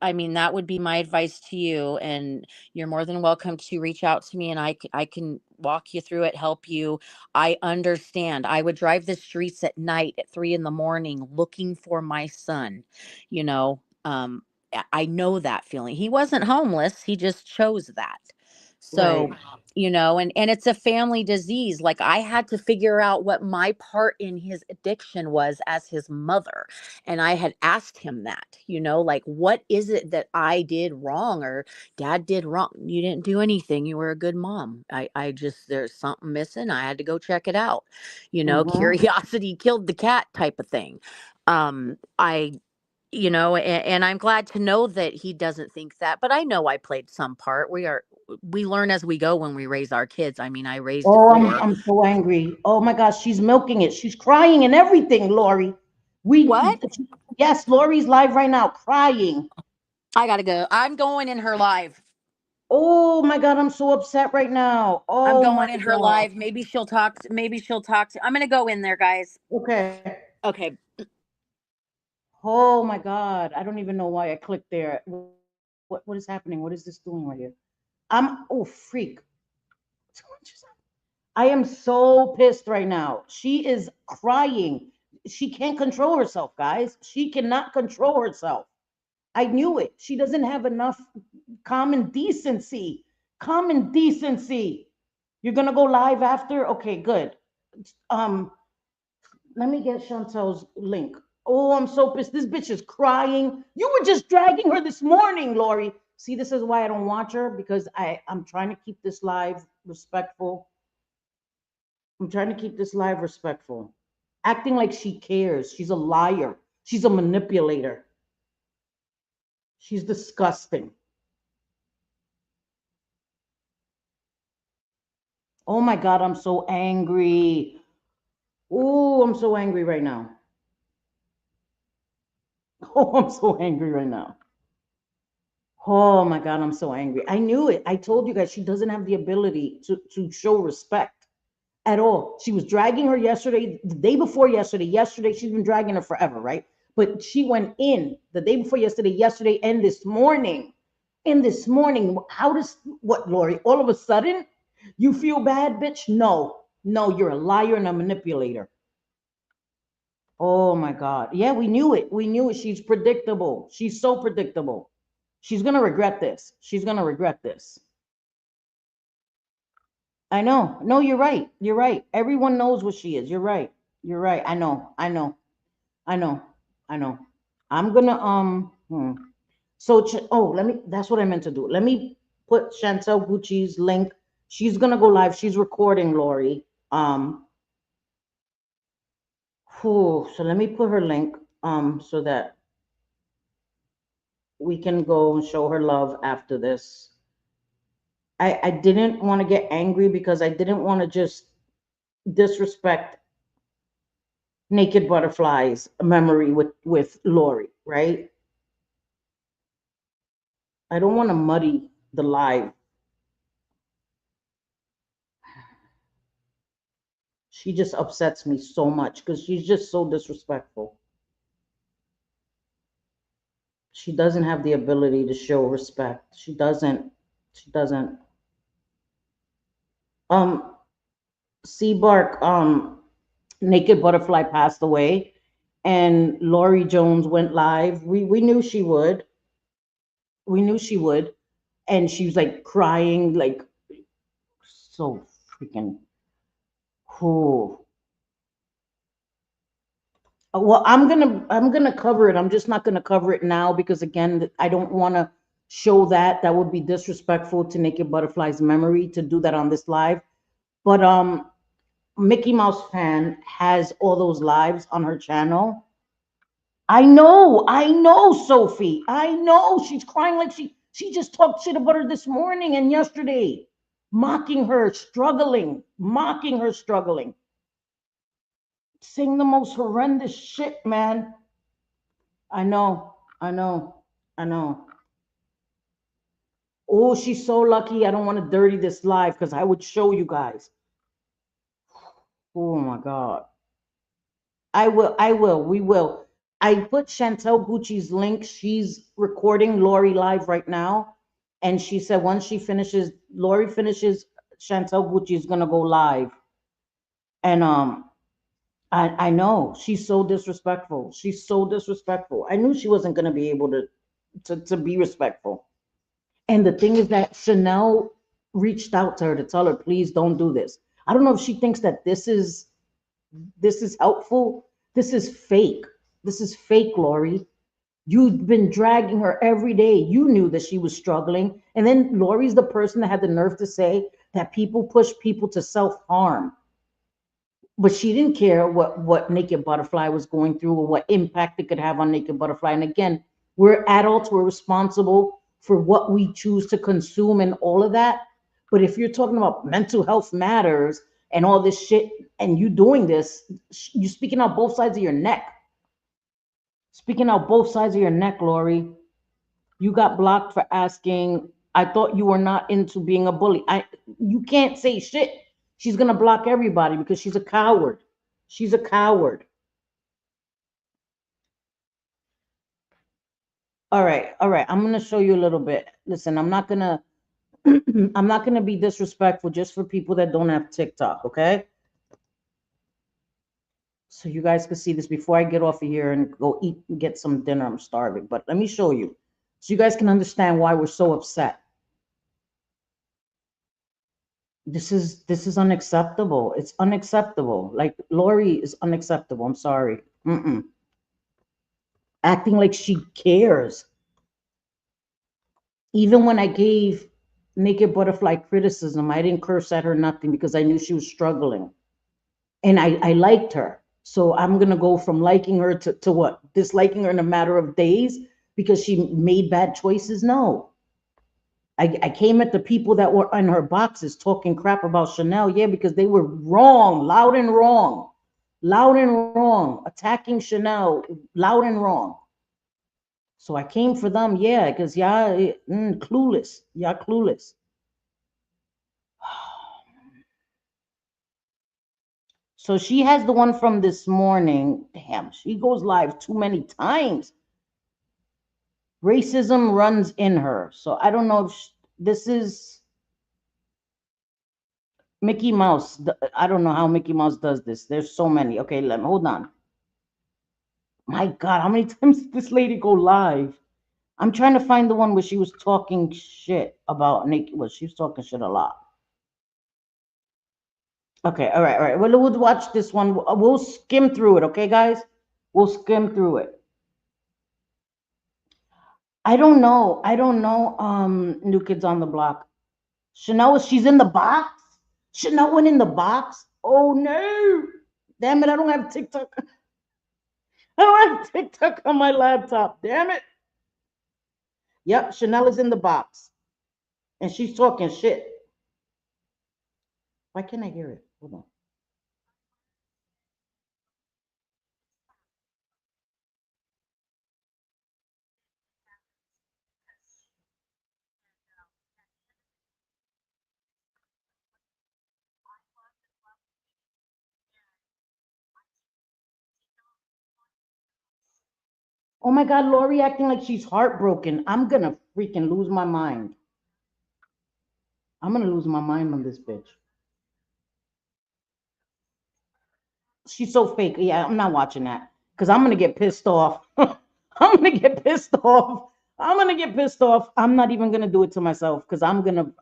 I mean, that would be my advice to you. And you're more than welcome to reach out to me, and I can walk you through it, help you. I understand. I would drive the streets at night at 3 in the morning looking for my son, you know, I know that feeling. He wasn't homeless. He just chose that. So, Right. and it's a family disease. Like, I had to figure out what my part in his addiction was as his mother. And I had asked him that, like, what is it that I did wrong or dad did wrong? You didn't do anything. You were a good mom. I just, there's something missing. I had to go check it out. Mm-hmm. Curiosity killed the cat type of thing. I and I'm glad to know that he doesn't think that, but I know I played some part. We learn as we go when we raise our kids. I mean, I raised Oh, 4. I'm so angry. Oh my gosh, she's milking it. She's crying and everything, Lori. We What? yes, Lori's live right now, crying. I gotta go. I'm going in her live. Oh my God, I'm so upset right now. I'm Oh my going in her God. live. Maybe she'll talk. Maybe she'll talk. I'm gonna go in there, guys. Okay. Okay. Oh my God. I don't even know why I clicked there. What is happening? What is this doing right here? Oh freak. I am so pissed right now. She is crying. She can't control herself, guys. She cannot control herself. I knew it. She doesn't have enough common decency. Common decency. You're gonna go live after? Okay, good. Um, Let me get Chantel's link. Oh, I'm so pissed. This bitch is crying. You were just dragging her this morning, Lori. See, this is why I don't watch her because I'm trying to keep this live respectful. I'm trying to keep this live respectful. Acting like she cares. She's a liar. She's a manipulator. She's disgusting. Oh my God, I'm so angry. Oh, I'm so angry right now. Oh, I'm so angry right now. Oh my God, I'm so angry. I knew it. I told you guys she doesn't have the ability to show respect at all. She was dragging her yesterday, the day before yesterday. Yesterday, she's been dragging her forever, right? But she went in the day before yesterday, and this morning. And this morning, how does what, Lori? All of a sudden, you feel bad, bitch? No, no, you're a liar and a manipulator. Oh my God. Yeah, we knew it. We knew it. She's predictable. She's so predictable. She's gonna regret this. She's gonna regret this. I know. No, you're right. You're right. Everyone knows what she is. You're right. You're right. I know. I know. I know. I know. I'm gonna So let me. That's what I meant to do. Let me put Chantel Gucci's link. She's gonna go live. She's recording, Lori. So let me put her link so that we can go and show her love after this. I didn't want to get angry because I didn't want to just disrespect Naked Butterflies memory with Lori, right? I don't want to muddy the live. She just upsets me so much because she's just so disrespectful. She doesn't have the ability to show respect. She doesn't. She doesn't. Um, Seabark, Naked Butterfly passed away, and Lori Jones went live. We knew she would. We knew she would, and she was like crying, like so freaking. Who? Well, I'm gonna cover it. I'm just not gonna cover it now because again, I don't want to show that. That would be disrespectful to Naked Butterfly's memory to do that on this live. But Mickey Mouse fan has all those lives on her channel. I know, Sophie. I know she's crying like she just talked shit about her this morning and yesterday, mocking her, struggling, mocking her, struggling, saying the most horrendous shit, man. I know, I know, I know. Oh, she's so lucky. I don't want to dirty this live because I would show you guys. Oh my God. I will. We will. I put Chantel Gucci's link. She's recording Lori live right now. And she said once Lori finishes, Chantel Gucci is gonna go live. And I know she's so disrespectful. She's so disrespectful. I knew she wasn't gonna be able to be respectful. And the thing is that Shanelle reached out to her to tell her, please don't do this. I don't know if she thinks that this is helpful. This is fake. This is fake, Lori. You've been dragging her every day. You knew that she was struggling. And then Lori's the person that had the nerve to say that people push people to self-harm. But she didn't care what Naked Butterfly was going through or what impact it could have on Naked Butterfly. And again, we're adults, we're responsible for what we choose to consume and all of that. But if you're talking about mental health matters and all this shit, and you doing this, you're speaking out both sides of your neck. Speaking out both sides of your neck, Lori. You got blocked for asking, I thought you were not into being a bully. You can't say shit. She's gonna block everybody because she's a coward. She's a coward. All right, all right. I'm gonna show you a little bit. Listen, I'm not gonna I'm not gonna be disrespectful just for people that don't have TikTok, okay? So you guys can see this before I get off of here and go eat and get some dinner. I'm starving, but let me show you so you guys can understand why we're so upset. This is unacceptable. It's unacceptable. Like Lori is unacceptable. I'm sorry. Acting like she cares. Even when I gave Naked Butterfly criticism, I didn't curse at her nothing because I knew she was struggling. And I liked her. So I'm gonna go from liking her to what? Disliking her in a matter of days because she made bad choices? No. I came at the people that were in her boxes talking crap about Shanelle, yeah, because they were wrong, loud and wrong, attacking Shanelle, loud and wrong. So I came for them, yeah, because y'all clueless, y'all clueless. So she has the one from this morning. Damn, she goes live too many times. Racism runs in her. So I don't know if this is Mickey Mouse. I don't know how Mickey Mouse does this. There's so many. Okay, hold on. My God, how many times did this lady go live? I'm trying to find the one where she was talking shit about Nikki. Well, she was talking shit a lot. Okay, all right, all right. Well, we'll watch this one. We'll skim through it, okay, guys? We'll skim through it. I don't know. New Kids on the Block. Shanelle, she's in the box? Shanelle went in the box? Oh, no. Damn it, I don't have TikTok. I don't have TikTok on my laptop. Damn it. Yep, Shanelle is in the box. And she's talking shit. Why can't I hear it? Hold on. Oh my God, Lori acting like she's heartbroken. I'm gonna freaking lose my mind. I'm gonna lose my mind on this bitch. She's so fake. Yeah, I'm not watching that because I'm gonna get pissed off. I'm gonna get pissed off. I'm gonna get pissed off. I'm not even gonna do it to myself because I'm gonna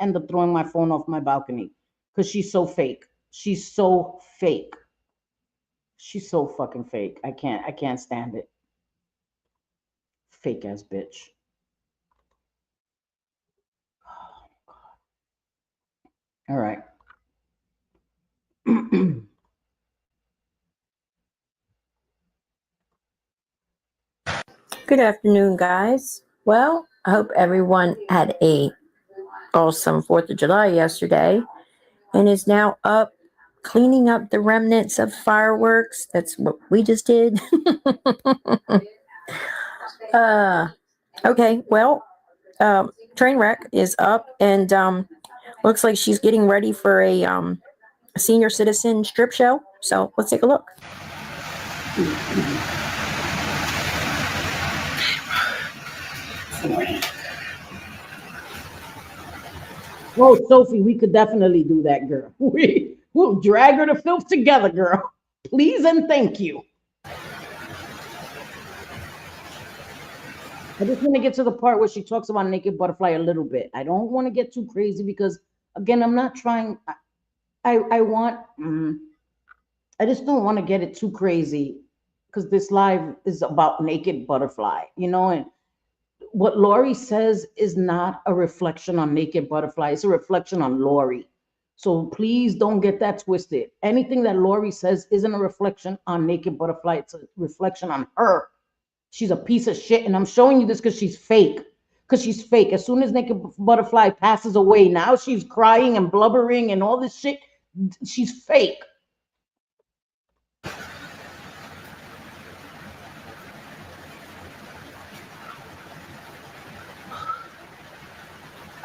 end up throwing my phone off my balcony because she's so fake. She's so fake. She's so fucking fake. I can't stand it. Fake ass bitch. All right. Good afternoon, guys. Well, I hope everyone had a awesome 4th of July yesterday and is now up cleaning up the remnants of fireworks. That's what we just did. Okay, well, Trainwreck is up and looks like she's getting ready for a senior citizen strip show. So let's take a look. Oh, Sophie, we could definitely do that, girl. We'll drag her to filth together, girl. Please and thank you. I just want to get to the part where she talks about Naked Butterfly a little bit. I don't want to get too crazy because, again, I'm not trying. I want. I just don't want to get it too crazy because this live is about Naked Butterfly, and what Lori says is not a reflection on Naked Butterfly. It's a reflection on Lori. So please don't get that twisted. Anything that Lori says isn't a reflection on Naked Butterfly. It's a reflection on her. She's a piece of shit. And I'm showing you this because she's fake. Because she's fake. As soon as Naked Butterfly passes away, now she's crying and blubbering and all this shit. She's fake.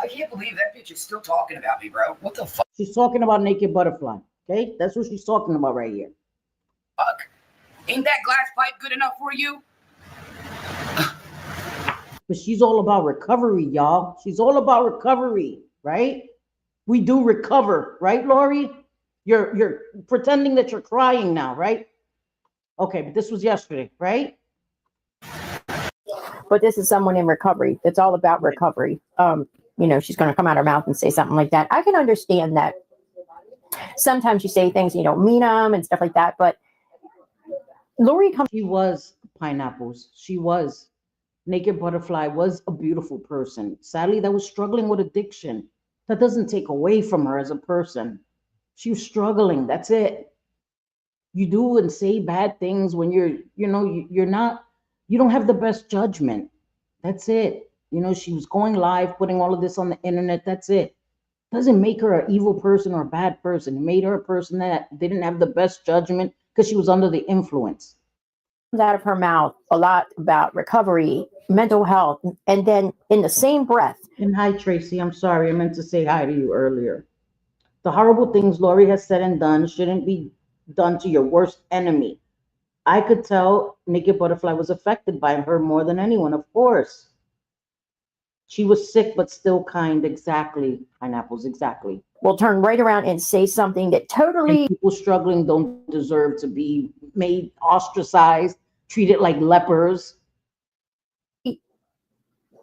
I can't believe that bitch is still talking about me, bro. What the fuck? She's talking about Naked Butterfly. Okay? That's what she's talking about right here. Ain't that glass pipe good enough for you? But she's all about recovery, y'all. She's all about recovery, right? We do recover, right, Lori? You're pretending that you're crying now, right? Okay, but this was yesterday, right? But this is someone in recovery. It's all about recovery. She's going to come out her mouth and say something like that. I can understand that. Sometimes you say things you don't mean them and stuff like that. But Lori comes. She was pineapples. She was. Naked Butterfly was a beautiful person. Sadly, that was struggling with addiction. That doesn't take away from her as a person. She was struggling. That's it. You do and say bad things when you're not, you don't have the best judgment. That's it. She was going live, putting all of this on the internet. That's it. Doesn't make her an evil person or a bad person. It made her a person that didn't have the best judgment because she was under the influence. Out of her mouth a lot about recovery, mental health, and then in the same breath. And hi, Tracy. I'm sorry. I meant to say hi to you earlier. The horrible things Lori has said and done shouldn't be done to your worst enemy. I could tell Naked Butterfly was affected by her more than anyone, of course. She was sick, but still kind. Exactly. Pineapples, exactly. Will turn right around and say something that totally. And people struggling don't deserve to be made ostracized, treated like lepers.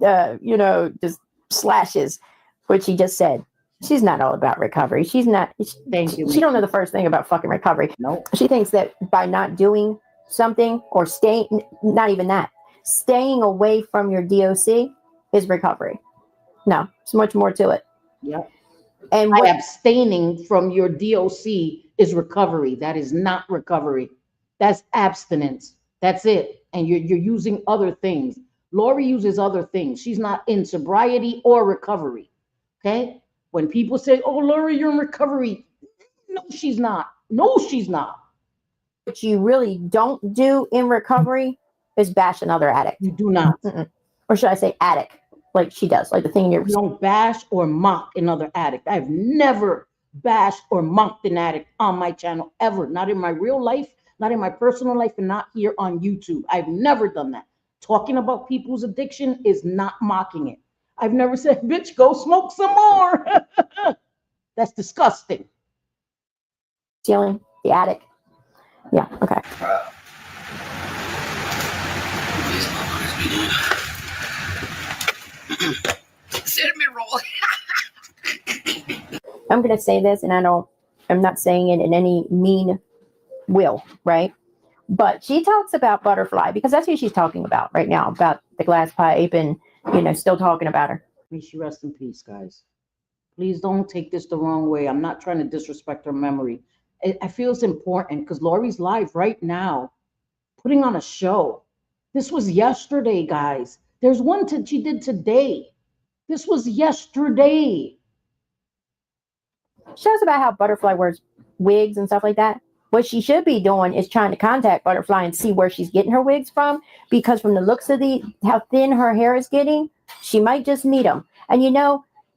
Just slashes what she just said. She's not all about recovery. She's not. Thank you. She don't know the first thing about fucking recovery. Nope. She thinks that by not doing something or not even that, staying away from your DOC is recovery. No, it's much more to it. Yep. And by abstaining from your DOC is recovery. That is not recovery. That's abstinence. That's it. And you're using other things. Lori uses other things. She's not in sobriety or recovery. Okay? When people say, oh, Lori, you're in recovery. No, she's not. No, she's not. What you really don't do in recovery is bash another addict. You do not. Or should I say addict, like she does, like the thing You don't bash or mock another addict. I've never bashed or mocked an addict on my channel, ever. Not in my real life, not in my personal life, and not here on YouTube. I've never done that. Talking about people's addiction is not mocking it. I've never said, bitch, go smoke some more. That's disgusting. Stealing, the addict. Yeah, okay. Cinnamon roll. I'm going to say this, and I'm not saying it in any mean will, right? But she talks about Butterfly because that's who she's talking about right now, about the glass pipe and, still talking about her. May she rest in peace, guys. Please don't take this the wrong way. I'm not trying to disrespect her memory. I feel it's important because Lori's live right now, putting on a show. This was yesterday, guys. There's one she did today. This was yesterday. Shows about how Butterfly wears wigs and stuff like that. What she should be doing is trying to contact Butterfly and see where she's getting her wigs from, because from the looks of how thin her hair is getting, she might just need them. And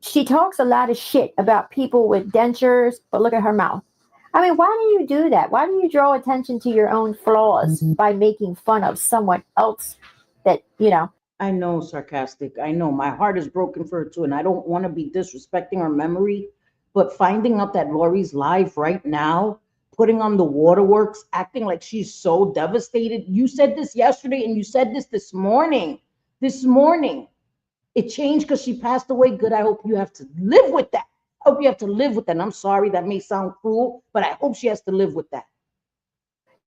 she talks a lot of shit about people with dentures, but look at her mouth. I mean, why do you do that? Why do you draw attention to your own flaws by making fun of someone else that, I know, sarcastic. I know my heart is broken for her too, and I don't want to be disrespecting her memory, but finding out that Lori's live right now, putting on the waterworks, acting like she's so devastated. You said this yesterday and you said this morning. this morning. It changed because she passed away. Good. I hope you have to live with that. I hope you have to live with that. And I'm sorry, that may sound cruel, but I hope she has to live with that.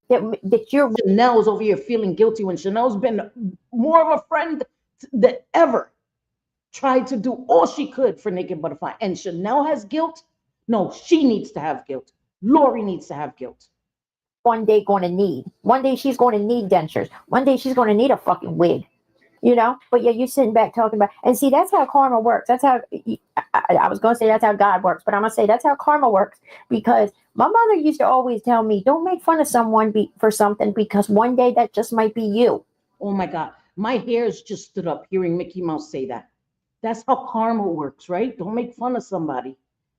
That you're Shanelle's over here feeling guilty when Shanelle's been more of a friend than ever. Tried to do all she could for Naked Butterfly. And Shanelle has guilt. No, she needs to have guilt. Lori needs to have guilt. one day going to need. One day she's going to need dentures. One day she's going to need a fucking wig. But yeah, you're sitting back talking about, and see, that's how karma works. That's how, I was going to say that's how God works, but I'm going to say that's how karma works, because my mother used to always tell me, don't make fun of someone for something, because one day that just might be you. Oh my God. My hairs just stood up hearing Mickey Mouse say that. That's how karma works, right? Don't make fun of somebody.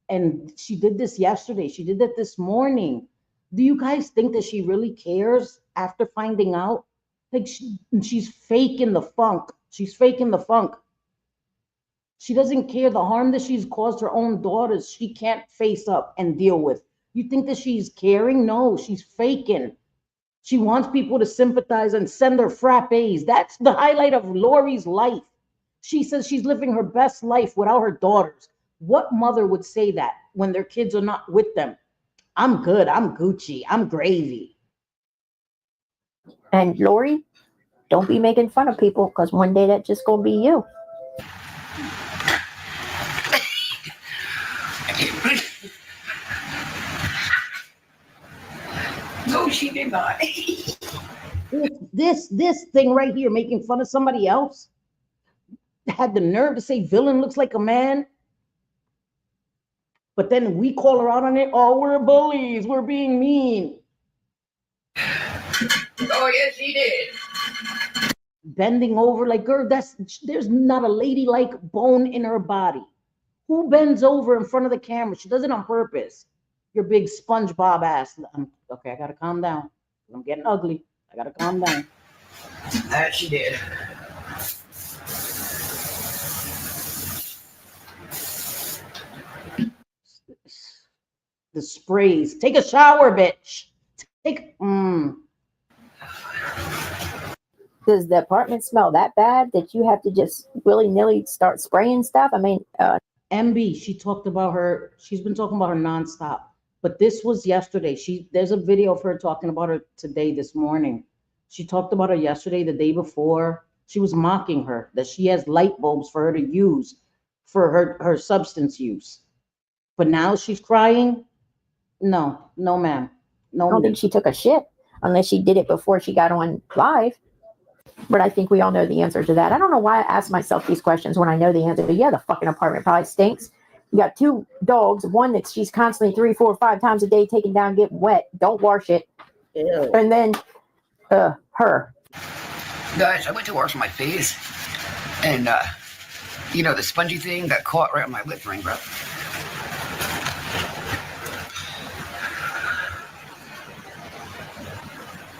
And she did this yesterday. She did that this morning. Do you guys think that she really cares after finding out? Like she's faking the funk. She's faking the funk. She doesn't care the harm that she's caused her own daughters. She can't face up and deal with. You think that she's caring? No, she's faking. She wants people to sympathize and send her frappes. That's the highlight of Lori's life. She says she's living her best life without her daughters. What mother would say that when their kids are not with them? I'm good. I'm Gucci. I'm gravy. And Lori, don't be making fun of people, because one day that's just going to be you. No, she did not. This thing right here, making fun of somebody else, had the nerve to say villain looks like a man. But then we call her out on it. Oh, we're bullies. We're being mean. Oh, yes, she did. Bending over like, girl, there's not a ladylike bone in her body. Who bends over in front of the camera? She does it on purpose. Your big SpongeBob ass. Okay, I gotta calm down. I'm getting ugly. I gotta calm down. That she did. The sprays. Take a shower, bitch. Does the apartment smell that bad that you have to just willy-nilly start spraying stuff? I mean, MB, she's been talking about her nonstop. But this was yesterday. There's a video of her talking about her today, this morning. She talked about her yesterday, the day before. She was mocking her that she has light bulbs for her to use for her substance use. But now she's crying. No, ma'am. No, I don't think she took a shit unless she did it before she got on live. But I think we all know the answer to that. I don't know why I ask myself these questions when I know the answer. Yeah, the fucking apartment probably stinks. You got 2 dogs, one that she's constantly 3, 4, 5 times a day taking down, getting wet. Don't wash it. Ew. And then her. Guys, I went to wash my face, and the spongy thing got caught right on my lip ring, bro.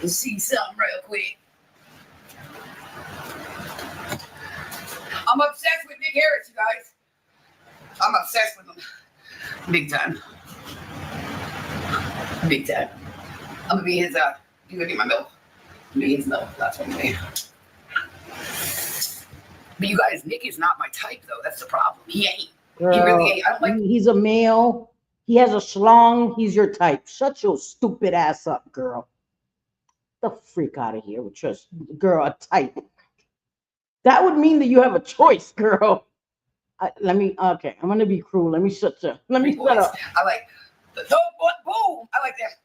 You see something real quick. I'm obsessed with Nick Harris, you guys. I'm obsessed with him. Big time. Big time. I'm gonna be his, you gonna be my milk. Be his milk. That's what I'm gonna be. But you guys, Nick is not my type, though. That's the problem. He ain't. Girl, he really ain't. I don't like. He's a male. He has a schlong. He's your type. Shut your stupid ass up, girl. The freak out of here with your girl, a type. That would mean that you have a choice, girl. Okay, I'm gonna be cruel. Let me shut up. I like the boom. I like that.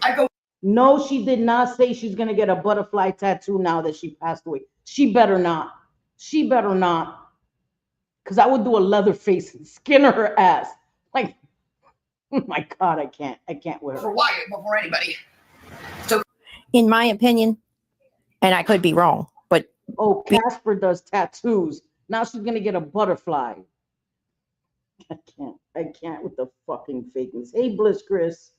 I go. No, she did not say she's gonna get a butterfly tattoo now that she passed away. She better not. She better not. Because I would do a leather face and skin her ass. Like, oh my God, I can't with her. For Wyatt before anybody. So, In my opinion, and I could be wrong, but oh, Casper does tattoos. Now she's gonna get a butterfly. I can't with the fucking fakeness. Hey, Bliss Chris.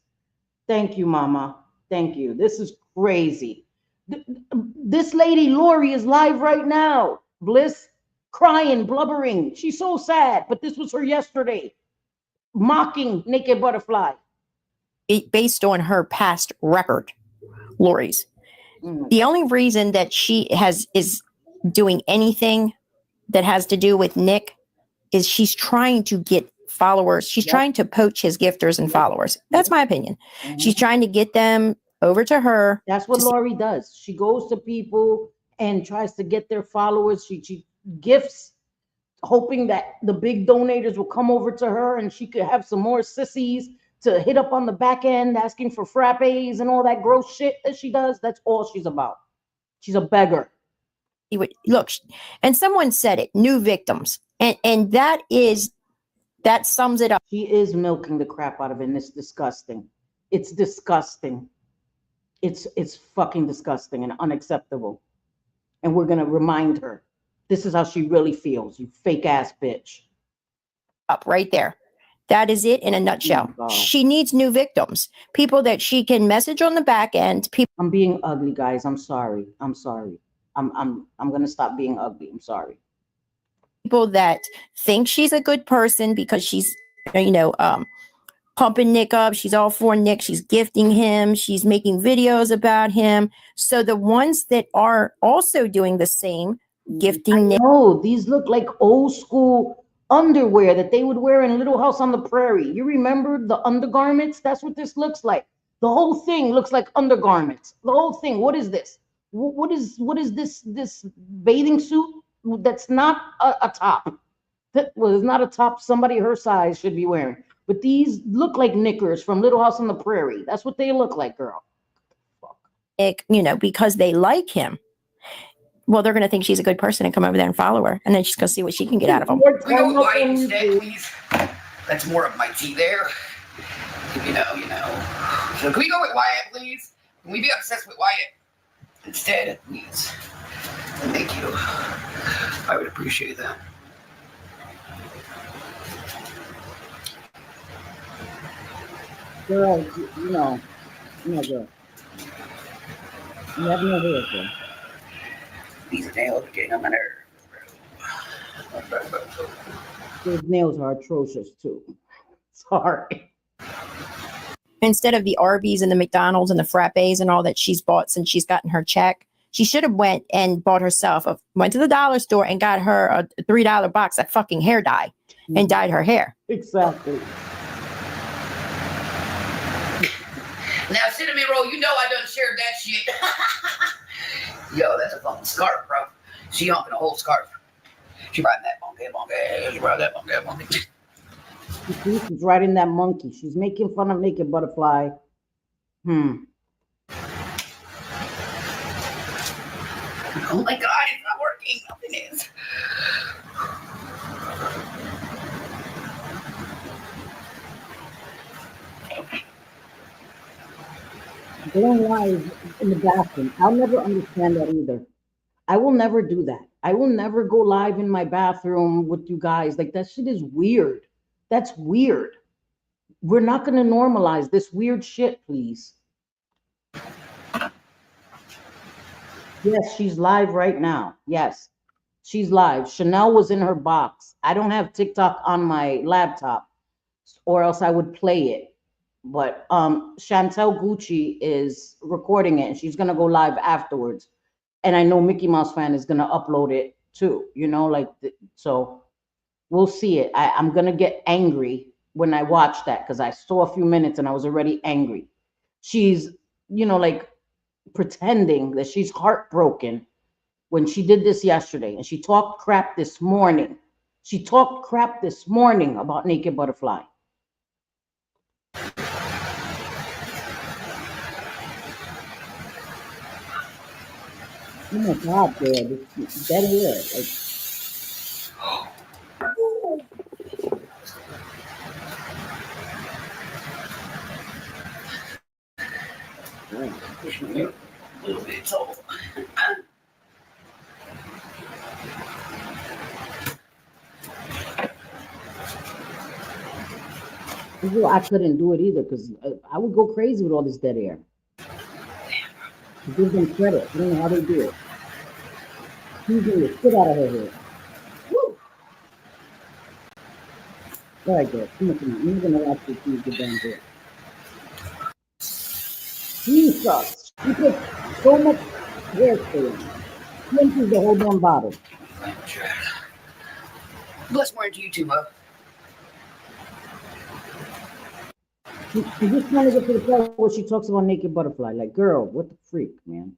Thank you, Mama. Thank you. This is crazy. This lady Lori is live right now. Bliss, crying, blubbering. She's so sad, but this was her yesterday. Mocking Naked Butterfly. based on her past record, Lori's. The only reason that she is doing anything that has to do with Nick is she's trying to get followers. She's trying to poach his gifters and followers. That's my opinion. She's trying to get them over to her. That's what Lori does. She goes to people and tries to get their followers. She gifts, hoping that the big donators will come over to her and she could have some more sissies to hit up on the back end, asking for frappes and all that gross shit that she does. That's all she's about. She's a beggar. Look, and someone said it, new victims. And that sums it up. She is milking the crap out of it, and it's disgusting. It's disgusting. It's fucking disgusting and unacceptable. And we're gonna remind her, this is how she really feels, you fake ass bitch. Up right there. That is it in a nutshell. Oh, she needs new victims, people that she can message on the back end. I'm being ugly, guys. I'm sorry. I'm gonna stop being ugly. I'm sorry. People that think she's a good person because she's, pumping Nick up. She's all for Nick. She's gifting him. She's making videos about him. So the ones that are also doing the same, gifting Nick. Oh, these look like old school underwear that they would wear in Little House on the Prairie. You remember the undergarments? That's what this looks like. The whole thing looks like undergarments. The whole thing. What is this? What is this bathing suit? That's not a top. Well, it's not a top somebody her size should be wearing. But these look like knickers from Little House on the Prairie. That's what they look like, girl. Nick, because they like him. Well, they're going to think she's a good person and come over there and follow her. And then she's going to see what she can get out of them. Can we go with white instead, please? That's more of my tea there. You know. So can we go with Wyatt, please? Can we be obsessed with Wyatt instead, please? Thank you. I would appreciate that. Girl, girl. You have no hair, girl. These nails are getting on my nerves. Those nails are atrocious too. Sorry. Instead of the Arby's and the McDonald's and the frappes and all that she's bought since she's gotten her check, she should have went and bought herself, went to the dollar store and got her a $3 box of fucking hair dye and dyed her hair. Exactly. Now, Cinnamon Roll, I done shared that shit. Yo, that's a fucking scarf, bro. She humping a whole scarf. She riding that monkey. She riding that monkey. She's riding that monkey. She's making fun of Naked Butterfly. Oh my God, it's not working. Nothing is. Going live in the bathroom. I'll never understand that either. I will never do that. I will never go live in my bathroom with you guys. Like, that shit is weird. That's weird. We're not going to normalize this weird shit, please. Yes, she's live right now. Yes, she's live. Shanelle was in her box. I don't have TikTok on my laptop, or else I would play it. But ChantalGucci is recording it, and she's gonna go live afterwards. And I know Mickey Mouse Fan is gonna upload it too. So we'll see it. I'm gonna get angry when I watch that because I saw a few minutes and I was already angry. She's, pretending that she's heartbroken when she did this yesterday, and she talked crap this morning. She talked crap this morning about Naked Butterfly. Oh my God, girl, this dead hair. Push me a little bit tall. I couldn't do it either because I would go crazy with all this dead air. Give them credit. I don't know how they do it. Teasing the shit out of her hair. Woo! All right, girl. Come on. I'm gonna watch this tease get down here. Jesus! She put so much hairspray on. She empties the whole damn bottle. Bless more into YouTube, huh? She's just trying to get to the part where she talks about naked butterfly. Like, girl, what the freak, man?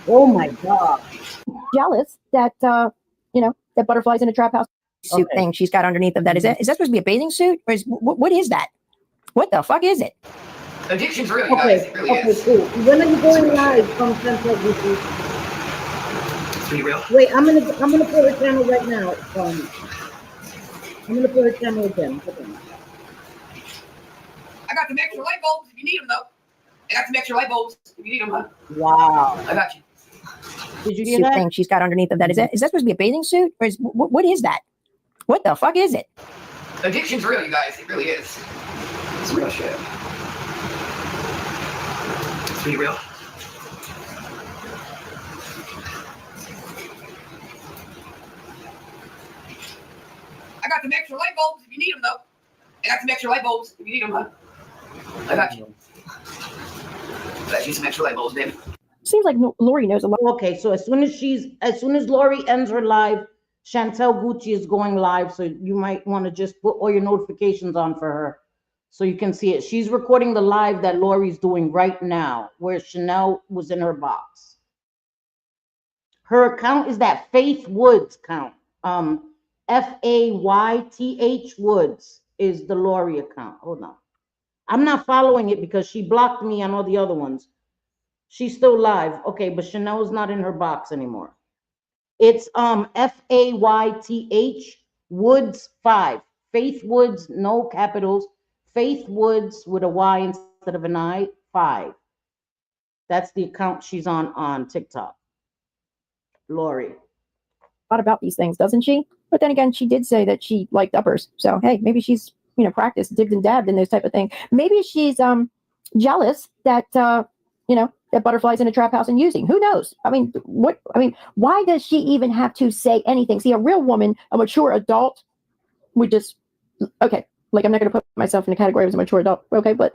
Oh my God. Jealous that that butterflies in a trap house suit Okay. thing she's got underneath of that. Is that supposed to be a bathing suit, or what is that? What the fuck is it? Addiction's real, you guys. It really is. Cool. When are you going live from ChantalGucci? It's pretty real. Wait, I'm gonna put her channel right now. I'm gonna put her channel again. Okay. I got some extra light bulbs if you need them, though. I got some extra light bulbs if you need them, huh? Wow. I got you. Did you hear Suit that? thing she's got underneath of that. Is that supposed to be a bathing suit, or what is that? What the fuck is it? Addiction's real, you guys. It really is. It's real shit. It's pretty real. I got some extra light bulbs if you need them, though. I got some extra light bulbs if you need them, huh? I got you. I got you some extra light bulbs, baby. Seems like Lori knows a lot. Okay, so as soon as Lori ends her live, ChantalGucci is going live. So you might want to just put all your notifications on for her so you can see it. She's recording the live that Lori's doing right now, where Shanelle was in her box. Her account is that Faith Woods count. FAYTH Woods is the Lori account. Hold on. I'm not following it because she blocked me on all the other ones. She's still live. Okay, but Chanel's not in her box anymore. It's FAYTH Woods 5. Faith Woods, no capitals. Faith Woods with a Y instead of an I, 5. That's the account she's on TikTok. Lori. A lot about these things, doesn't she? But then again, she did say that she liked uppers. So hey, maybe she's practiced, digged and dabbed in those type of thing. Maybe she's jealous that that butterflies in a trap house and using. Who knows? Why does she even have to say anything? See, a real woman, a mature adult, would just okay. Like, I'm not going to put myself in the category as a mature adult, okay? But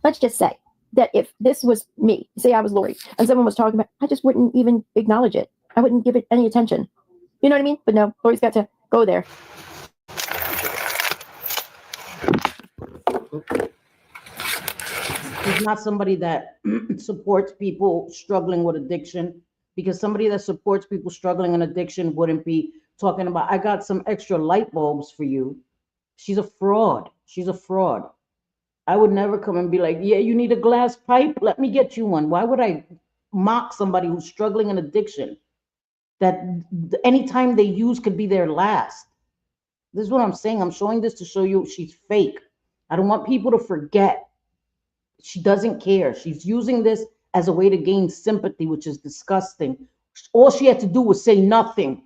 let's just say that if this was me, say I was Lori, and someone was talking about, I just wouldn't even acknowledge it. I wouldn't give it any attention. You know what I mean? But no, Lori's got to go there. She's not somebody that supports people struggling with addiction, because somebody that supports people struggling in addiction wouldn't be talking about, I got some extra light bulbs for you. She's a fraud. She's a fraud. I would never come and be like, yeah, you need a glass pipe? Let me get you one. Why would I mock somebody who's struggling in addiction that anytime they use could be their last? This is what I'm saying. I'm showing this to show you she's fake. I don't want people to forget. She doesn't care. She's using this as a way to gain sympathy, which is disgusting. All she had to do was say nothing.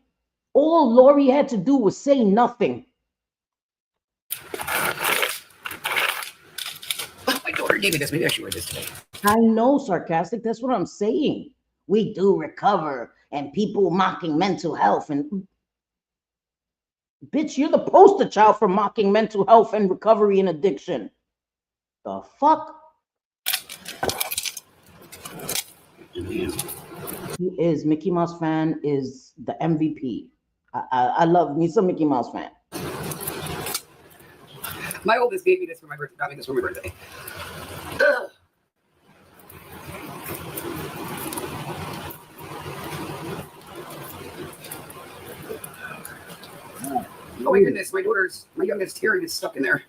All Lori had to do was say nothing. My daughter gave me this. Maybe I should wear this today. I know, sarcastic. That's what I'm saying. We do recover, and people mocking mental health. And bitch, you're the poster child for mocking mental health and recovery and addiction. The fuck? He is. Mickey Mouse fan is the MVP. I love me some Mickey Mouse fan. My oldest gave me this for my birthday. Got me this for my birthday. Ugh. Oh my goodness, my youngest hearing is stuck in there.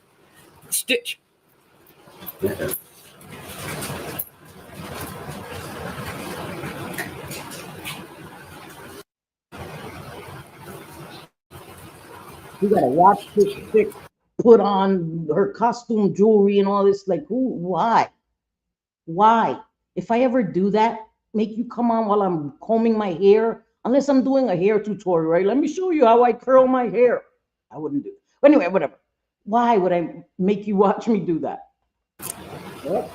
Stitch. You gotta watch this chick put on her costume jewelry and all this. Like, who? Why? Why? If I ever do that, make you come on while I'm combing my hair, unless I'm doing a hair tutorial, right? Let me show you how I curl my hair. I wouldn't do it. But anyway, whatever. Why would I make you watch me do that? What?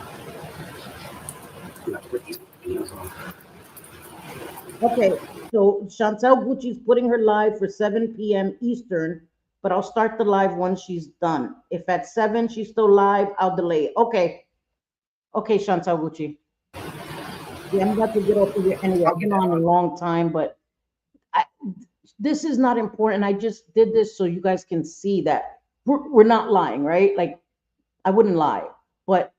Okay, so ChantalGucci's putting her live for 7 p.m. Eastern but I'll start the live once she's done. If at 7 she's still live, I'll delay it. Okay. Okay, ChantalGucci. Yeah, I'm about to get off of here anyway. I've been on a long time, but this is not important. I just did this so you guys can see that we're not lying, right? Like, I wouldn't lie. But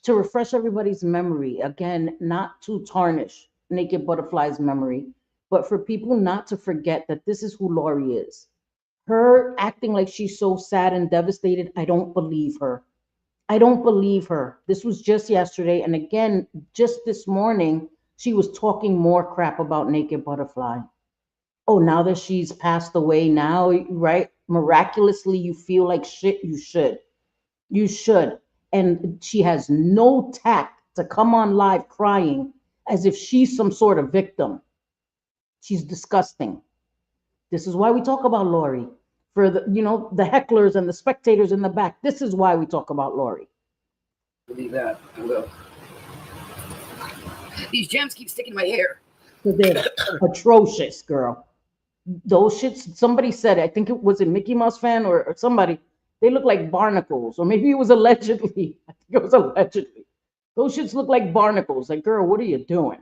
to refresh everybody's memory, again, not to tarnish Naked Butterfly's memory, but for people not to forget that this is who Lori is. Her acting like she's so sad and devastated, I don't believe her. I don't believe her. This was just yesterday. And again, just this morning, she was talking more crap about Naked Butterfly. Oh, now that she's passed away, now, right? Miraculously, you feel like shit. You should. You should. And she has no tact to come on live crying as if she's some sort of victim. She's disgusting. This is why we talk about Lori. For the, the hecklers and the spectators in the back, this is why we talk about Lori. Believe that. I will. These gems keep sticking in my hair. They're atrocious, girl. Those shits, somebody said, I think it was a Mickey Mouse fan or somebody, they look like barnacles. Or maybe it was allegedly. I think it was allegedly. Those shits look like barnacles. Like, girl, what are you doing?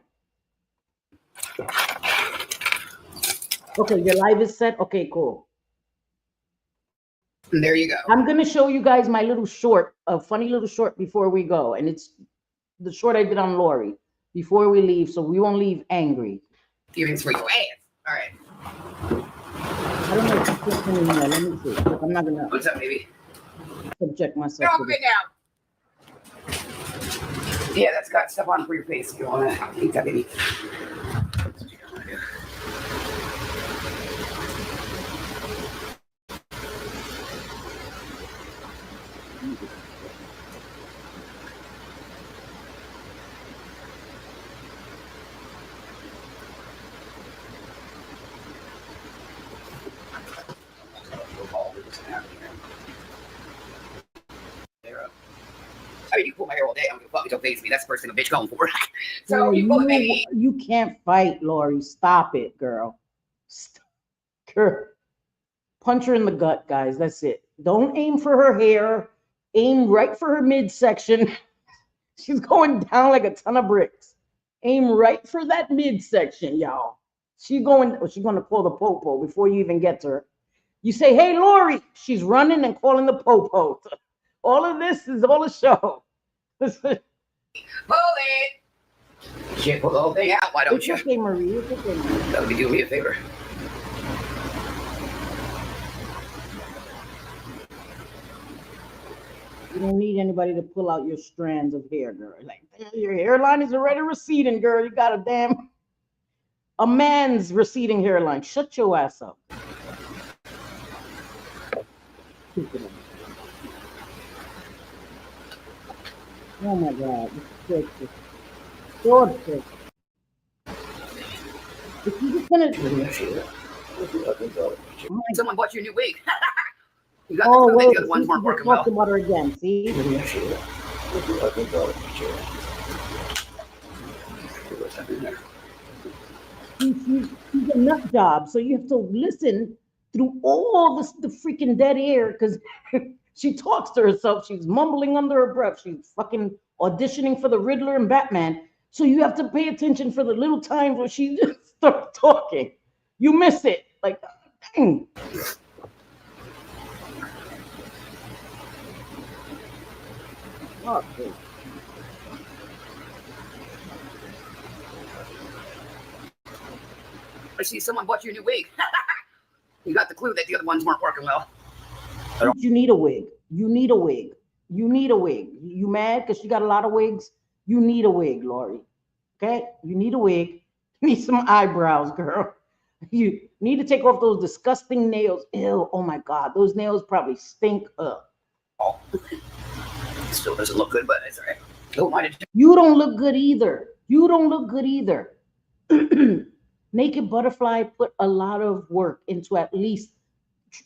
Okay, your live is set. Okay, cool. And there you go. I'm going to show you guys my little short, a funny little short before we go. And it's the short I did on Lori before we leave, so we won't leave angry. Feelings for your ass. All right. I don't know if it's just in here. Let me see. I'm not going to. What's up, baby? Subject myself. Go bit now. Yeah, that's got stuff on for your face. You want to eat that, baby? That's what you want to do. I mean, you pull my hair all day. I don't give a fuck. It don't faze me. That's the first thing a bitch going for. So you pull it, baby. You can't fight, Lori. Stop it, girl. Girl. Punch her in the gut, guys. That's it. Don't aim for her hair. Aim right for her midsection. She's going down like a ton of bricks. Aim right for that midsection, y'all. She's going to pull the popo before you even get to her. You say, hey, Lori. She's running and calling the popo. All of this is all a show. Pull it. Shit, pull the whole thing out. Why don't you? It's okay, Marie. It's okay, Marie. That would be doing me a favor. You don't need anybody to pull out your strands of hair, girl. Like, your hairline is already receding, girl. You got a man's receding hairline. Shut your ass up. Oh my God, this is gorgeous. If you just gonna, Someone bought you a new wig. You got oh the wait, the other ones weren't working talked well. about her again. See, she's a nut job, so you have to listen through all the freaking dead air because she talks to herself. She's mumbling under her breath. She's fucking auditioning for the Riddler and Batman. So you have to pay attention for the little times where she just starts talking. You miss it. Like, dang. Okay. I see someone bought you a new wig. You got the clue that the other ones weren't working well. You need a wig. You need a wig. You need a wig. You mad because you got a lot of wigs? You need a wig, Lori. Okay? You need a wig. You need some eyebrows, girl. You need to take off those disgusting nails. Ew, oh my God. Those nails probably stink up. Oh. Still doesn't look good, but it's all right. Don't mind it. You don't look good either. You don't look good either. Naked Butterfly put a lot of work into at least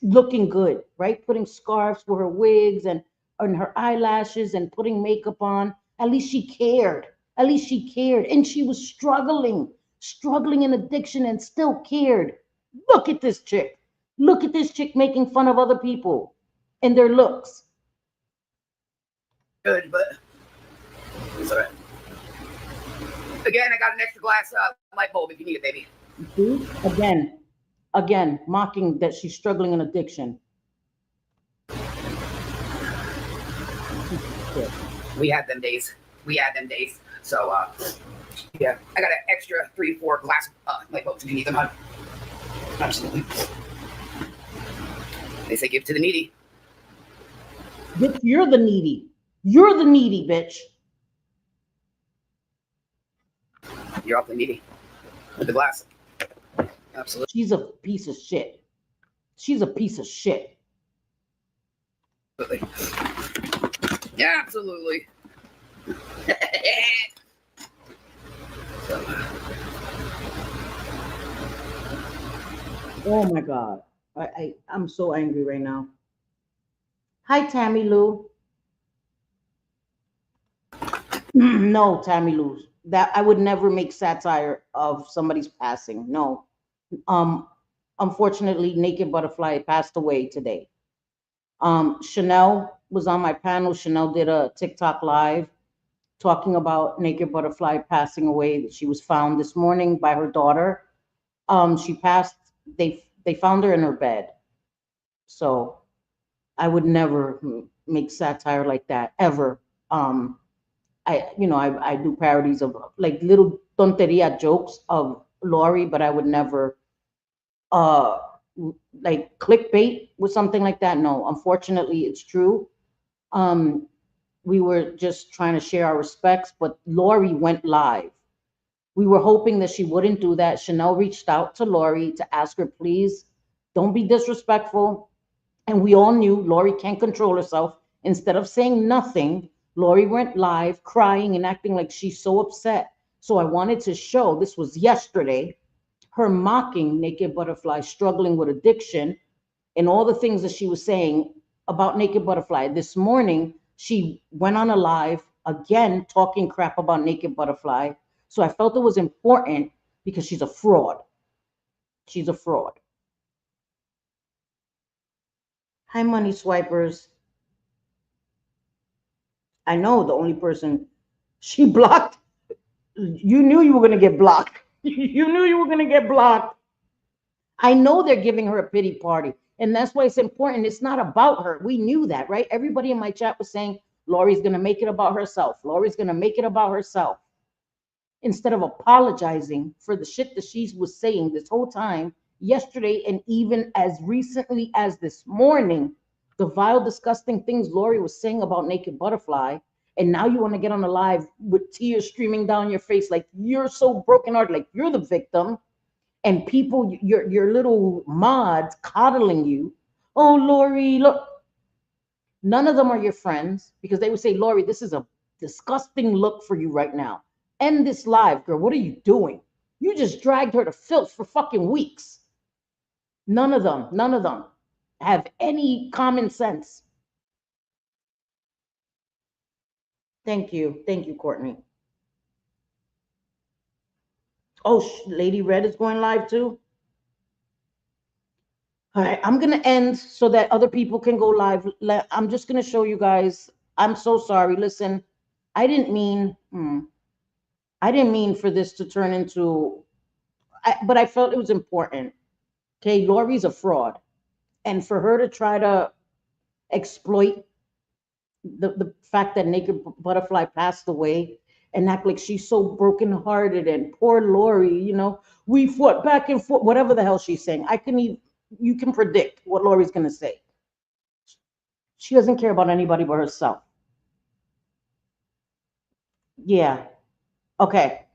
looking good, right? Putting scarves for her wigs and her eyelashes and putting makeup on. At least she cared. At least she cared. And she was struggling in addiction and still cared. Look at this chick. Look at this chick making fun of other people and their looks. Good, but it's all right. Again, I got an extra glass light bulb if you need it, baby. See? Again, mocking that she's struggling in addiction. We had them days. So, yeah, I got an extra 3-4 glass light bulbs if you need them. Absolutely. They say give to the needy. Bitch, you're the needy. You're the needy, bitch. You're awfully needy with the glass. Absolutely. She's a piece of shit. She's a piece of shit. Absolutely. Yeah, absolutely. Oh my God. I'm so angry right now. Hi, Tammy Lou. No, Tammy Lou. That I would never make satire of somebody's passing. No. Unfortunately, Naked Butterfly passed away today. Shanelle was on my panel. Shanelle did a TikTok live talking about Naked Butterfly passing away. She was found this morning by her daughter. She passed. They found her in her bed. So I would never make satire like that ever. I do parodies of like little tonteria jokes of Lori, but I would never like clickbait with something like that. No, unfortunately, it's true. We were just trying to share our respects, but Lori went live. We were hoping that she wouldn't do that. Shanelle reached out to Lori to ask her, please don't be disrespectful. And we all knew Lori can't control herself. Instead of saying nothing, Lori went live crying and acting like she's so upset. So I wanted to show, this was yesterday, her mocking Naked Butterfly, struggling with addiction, and all the things that she was saying about Naked Butterfly. This morning, she went on a live again talking crap about Naked Butterfly. So I felt it was important because she's a fraud. She's a fraud. Hi, money swipers. I know the only person she blocked. You knew you were going to get blocked. You knew you were going to get blocked. I know they're giving her a pity party. And that's why it's important. It's not about her. We knew that, right? Everybody in my chat was saying, Lori's going to make it about herself. Lori's going to make it about herself. Instead of apologizing for the shit that she was saying this whole time, yesterday, and even as recently as this morning, the vile, disgusting things Lori was saying about Naked Butterfly. And now you want to get on a live with tears streaming down your face, like you're so brokenhearted, like you're the victim. And people, your little mods coddling you. Oh, Lori, look. None of them are your friends because they would say, Lori, this is a disgusting look for you right now. End this live, girl. What are you doing? You just dragged her to filth for fucking weeks. None of them have any common sense. Thank you, Courtney. Oh, Lady Red is going live too. All right, I'm going to end so that other people can go live. I'm just going to show you guys. I'm so sorry. Listen, I didn't mean for this to turn into, but I felt it was important. Okay, Lori's a fraud. And for her to try to exploit the fact that Naked Butterfly passed away and act like she's so brokenhearted and poor Lori, we fought back and forth, whatever the hell she's saying. You can predict what Lori's going to say. She doesn't care about anybody but herself. Yeah. Okay.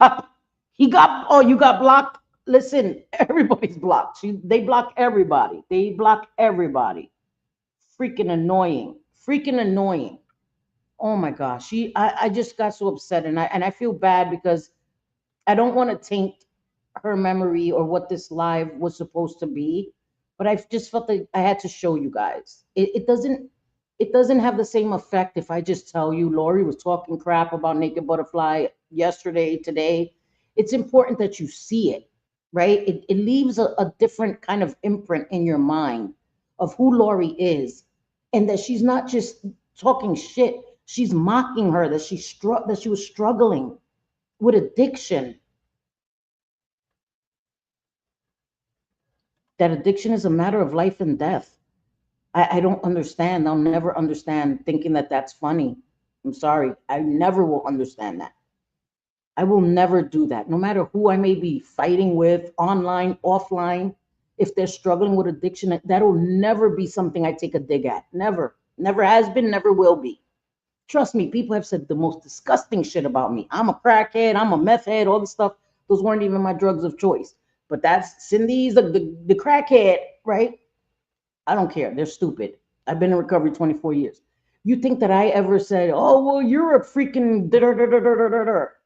Oh, you got blocked? Listen, everybody's blocked. They block everybody. Freaking annoying. Oh my gosh. I just got so upset and I feel bad because I don't want to taint her memory or what this live was supposed to be, but I just felt that I had to show you guys. It doesn't have the same effect if I just tell you Lori was talking crap about Naked Butterfly yesterday, today. It's important that you see it. right? It leaves a different kind of imprint in your mind of who Lori is, and that she's not just talking shit. She's mocking her that that she was struggling with addiction. That addiction is a matter of life and death. I don't understand. I'll never understand thinking that that's funny. I'm sorry. I never will understand that. I will never do that. No matter who I may be fighting with, online, offline, if they're struggling with addiction, that'll never be something I take a dig at. Never. Never has been, never will be. Trust me, people have said the most disgusting shit about me. I'm a crackhead, I'm a meth head, all this stuff. Those weren't even my drugs of choice. But that's Cindy's the crackhead, right? I don't care. They're stupid. I've been in recovery 24 years. You think that I ever said, oh, well, you're a freaking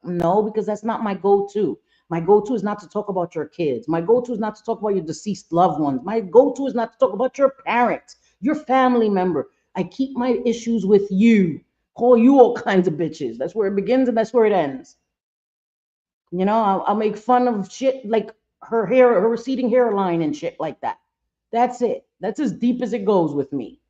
no, because that's not my go-to. My go-to is not to talk about your kids. My go-to is not to talk about your deceased loved ones. My go-to is not to talk about your parents, your family member. I keep my issues with you. Call you all kinds of bitches. That's where it begins and that's where it ends. You know, I'll make fun of shit like her hair, her receding hairline and shit like that. That's it. That's as deep as it goes with me.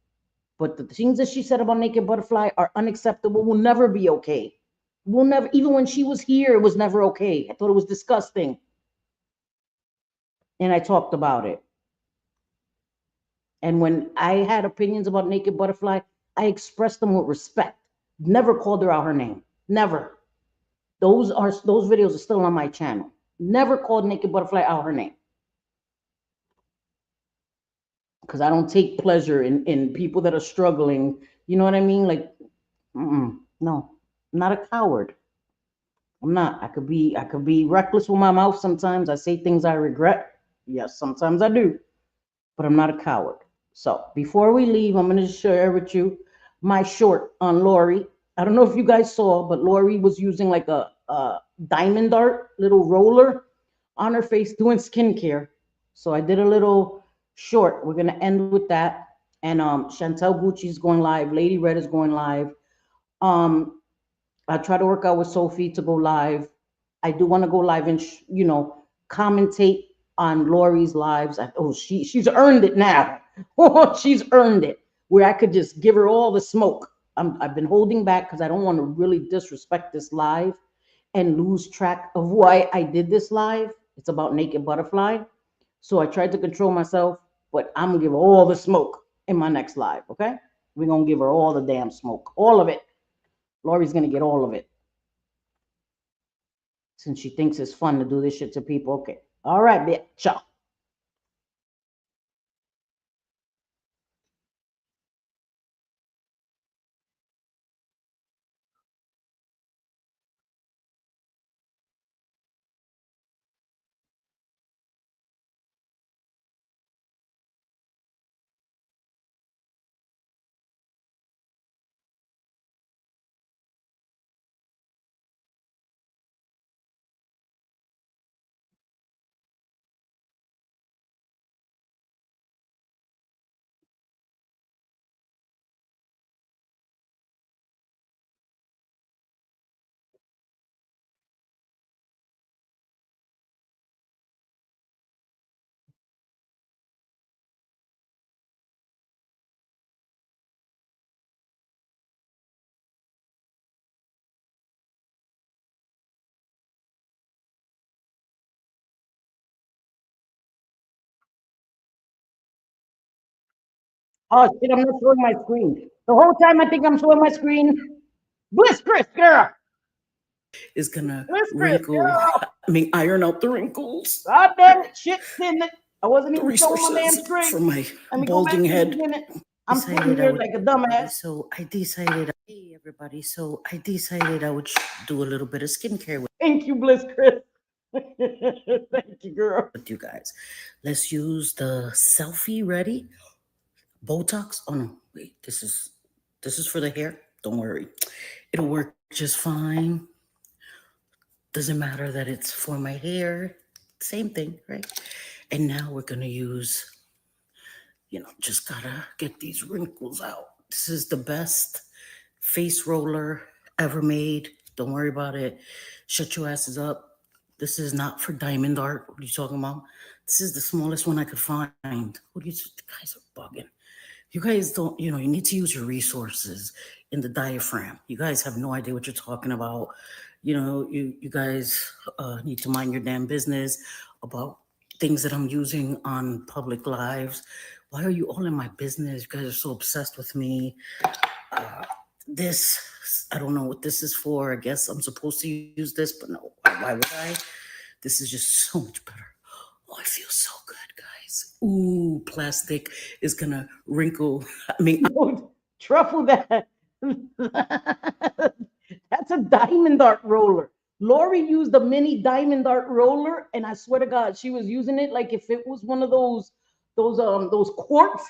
But the things that she said about Naked Butterfly are unacceptable, will never be okay. Will never, even when she was here, it was never okay. I thought it was disgusting. And I talked about it. And when I had opinions about Naked Butterfly, I expressed them with respect. Never called her out her name. Never. Those videos are still on my channel. Never called Naked Butterfly out her name. Because I don't take pleasure in people that are struggling. You know what I mean? Like, no, I'm not a coward. I'm not. I could be reckless with my mouth sometimes. I say things I regret. Yes, sometimes I do. But I'm not a coward. So before we leave, I'm going to share with you my short on Lori. I don't know if you guys saw, but Lori was using like a diamond art little roller on her face doing skincare. So I did a little short. We're gonna end with that. And ChantalGucci is going live. Lady Red is going live. I try to work out with Sophie to go live. I do want to go live and commentate on Lori's lives. She's earned it now. She's earned it. Where I could just give her all the smoke. I've been holding back because I don't want to really disrespect this live and lose track of why I did this live. It's about Naked Butterfly. So I tried to control myself, but I'm gonna give her all the smoke in my next live, okay? We're gonna give her all the damn smoke, all of it. Lori's gonna get all of it. Since she thinks it's fun to do this shit to people. Okay. All right, bitch. Ciao. Oh shit, I'm not showing my screen. The whole time I think I'm showing my screen. Bliss Chris, girl. Is gonna Bliss Chris, wrinkle, girl. iron out the wrinkles, God damn it, shit, in it. I wasn't the even showing my damn resources screen. for my Let me go back balding to the head. beginning. I'm sitting Decided I here would, like a dumbass. so I decided, hey everybody, so I decided I would do a little bit of skincare Thank you, Bliss Chris. Thank you, girl. with you guys. Let's use the selfie ready Botox. Oh no, wait, this is for the hair. Don't worry, it'll work just fine. Doesn't matter that it's for my hair. Same thing, right? And now we're gonna use, just gotta get these wrinkles out. This is the best face roller ever made. Don't worry about it. Shut your asses up. This is not for diamond art. What are you talking about? This is the smallest one I could find. What are you guys are bugging? You guys don't, you need to use your resources in the diaphragm. You guys have no idea what you're talking about. You guys need to mind your damn business about things that I'm using on public lives. Why are you all in my business? You guys are so obsessed with me. This, I don't know what this is for. I guess I'm supposed to use this, but no, why would I? This is just so much better. Oh, it feels so good, guys. Ooh, plastic is gonna wrinkle. I mean, Don't truffle that. That's a diamond art roller. Lori used a mini diamond art roller, and I swear to God, she was using it like if it was one of those quartz,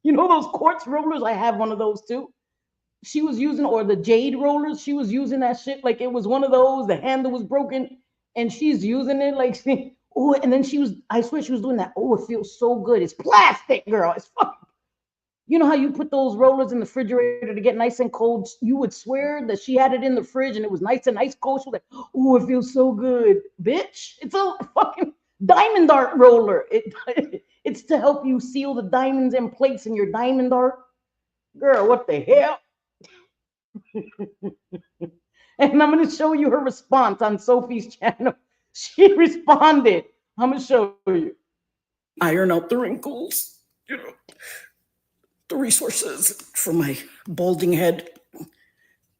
those quartz rollers. I have one of those too. She was using, or the jade rollers. She was using that shit like it was one of those. The handle was broken, and she's using it like, oh, and then I swear she was doing that. Oh, it feels so good. It's plastic, girl. It's fucking. You know how you put those rollers in the refrigerator to get nice and cold? You would swear that she had it in the fridge and it was nice and ice cold. She was like, oh, it feels so good. Bitch, it's a fucking diamond art roller. It's to help you seal the diamonds in place in your diamond art. Girl, what the hell? And I'm going to show you her response on Sophie's channel. She responded. I'm going to show you. Iron out the wrinkles, the resources for my balding head.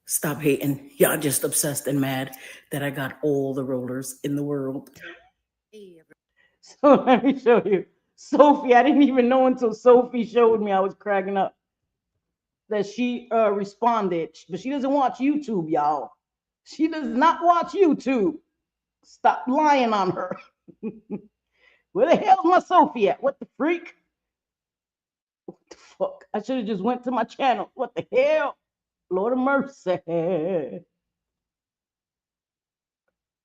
Stop hating. Y'all just obsessed and mad that I got all the rollers in the world. So let me show you. Sophie, I didn't even know until Sophie showed me. I was cracking up that she responded, but she doesn't watch YouTube, y'all. She does not watch YouTube. Stop lying on her. Where the hell's my Sophie at? What the freak? What the fuck? I should have just went to my channel. What the hell? Lord of mercy.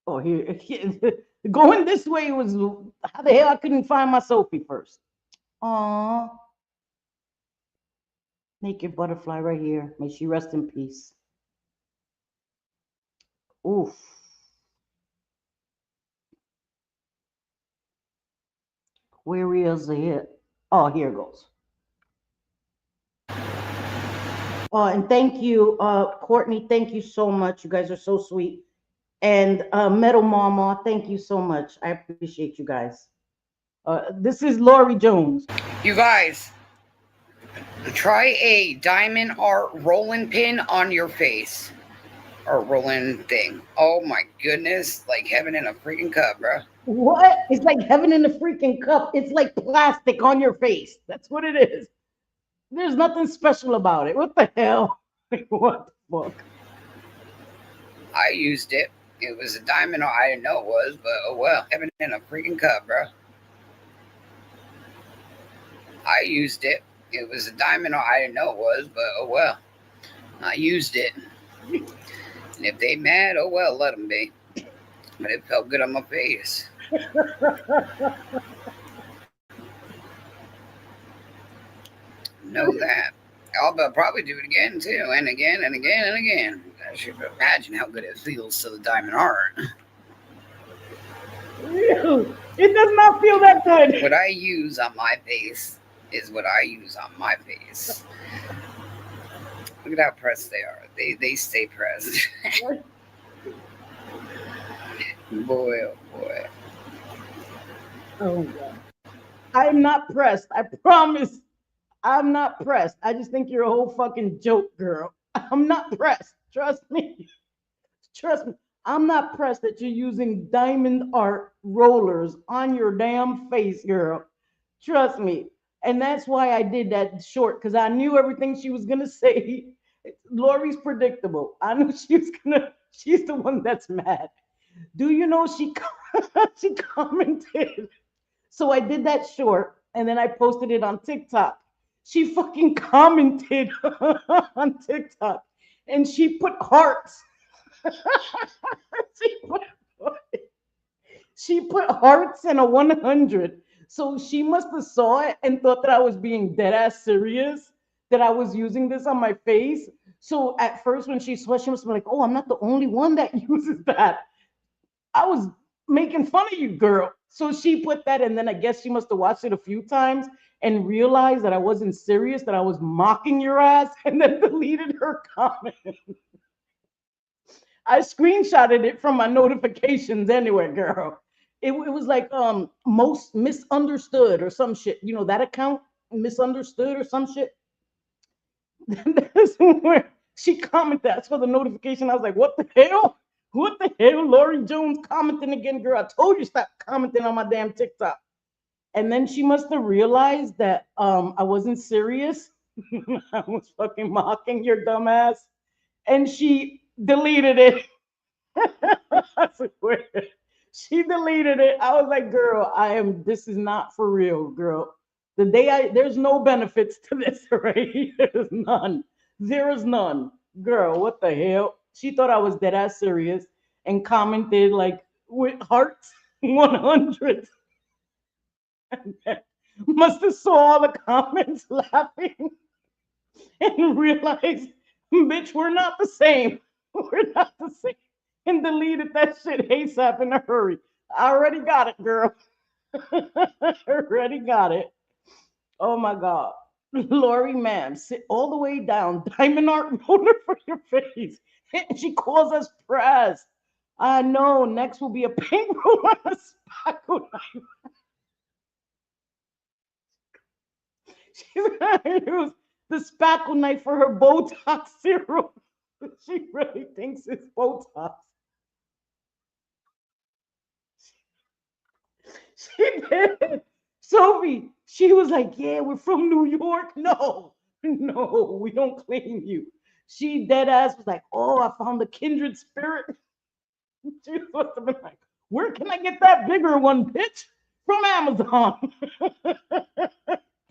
Oh, here. Going this way was, how the hell I couldn't find my Sophie first. Aw. Make your butterfly right here. May she rest in peace. Oof. Where is it? Oh, here it goes. And thank you, Courtney. Thank you so much. You guys are so sweet. And Metal Mama, thank you so much. I appreciate you guys. This is Lori Jones. You guys, try a diamond art rolling pin on your face. Or rolling thing. Oh my goodness. Like heaven in a freaking cup, bro. What? It's like heaven in a freaking cup. It's like plastic on your face. That's what it is. There's nothing special about it. What the hell? Like, what the fuck? I used it. It was a diamond. I didn't know it was, but oh well. Heaven in a freaking cup, bro. I used it. It was a diamond. I didn't know it was, but oh well. I used it. And if they mad, oh well, let them be. But it felt good on my face. Know that. I'll probably do it again too, and again and again and again. I should imagine how good it feels to the diamond art. Ew, it does not feel that good. What I use on my face is what I use on my face. Look at how pressed they are. They stay pressed. Boy, oh boy. Oh God. I'm not pressed. I promise. I'm not pressed. I just think you're a whole fucking joke, girl. I'm not pressed. Trust me. Trust me. I'm not pressed that you're using diamond art rollers on your damn face, girl. Trust me. And that's why I did that short, because I knew everything she was gonna say. Lori's predictable. I knew she's the one that's mad. Do you know she she commented? So I did that short and then I posted it on TikTok. She fucking commented on TikTok and she put hearts. she put hearts and a 100. So she must have saw it and thought that I was being dead ass serious, that I was using this on my face. So at first when she saw it, she must be like, oh, I'm not the only one that uses that. I was making fun of you, girl. So she put that, and then I guess she must have watched it a few times and realized that I wasn't serious, that I was mocking your ass, and then deleted her comment. I screenshotted it from my notifications anyway, girl. It was like most misunderstood or some shit. You know that account misunderstood or some shit. That's where she commented. That's for the notification. I was like, what the hell? What the hell? Lori Jones commenting again, girl. I told you stop commenting on my damn TikTok. And then she must have realized that I wasn't serious. I was fucking mocking your dumb ass. And she deleted it. I swear. She deleted it. I was like, girl, this is not for real, girl. There's no benefits to this, right? There's none. There is none. Girl, what the hell? She thought I was dead ass serious and commented like with hearts 100. Must have saw all the comments laughing and realized, bitch, we're not the same. We're not the same. And deleted that shit ASAP in a hurry. I already got it, girl. Already got it. Oh my God. Lori, ma'am, sit all the way down. Diamond art roller for your face. And she calls us press. I know. Next will be a paint roller and a spackle knife. She's gonna use the spackle knife for her Botox serum. She really thinks it's Botox. She did. Sophie, she was like, yeah, we're from New York. No, no, we don't claim you. She dead ass was like, oh, I found the kindred spirit. She was supposed to be like, where can I get that bigger one, bitch? From Amazon.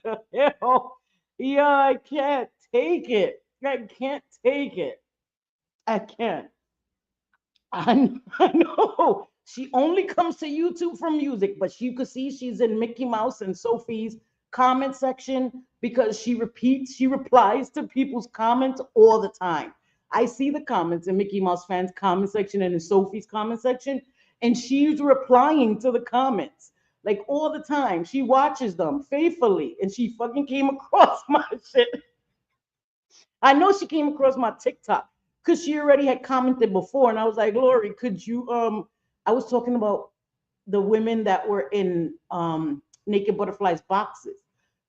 The hell? Yeah, I can't take it. I can't take it. I can't. I know. She only comes to YouTube for music, but you could see she's in Mickey Mouse and Sophie's comment section because she replies to people's comments all the time. I see the comments in Mickey Mouse fans' comment section and in Sophie's comment section, and she's replying to the comments like all the time. She watches them faithfully, and she fucking came across my shit. I know she came across my TikTok because she already had commented before, and I was like, Lori, could you I was talking about the women that were in Naked Butterflies boxes,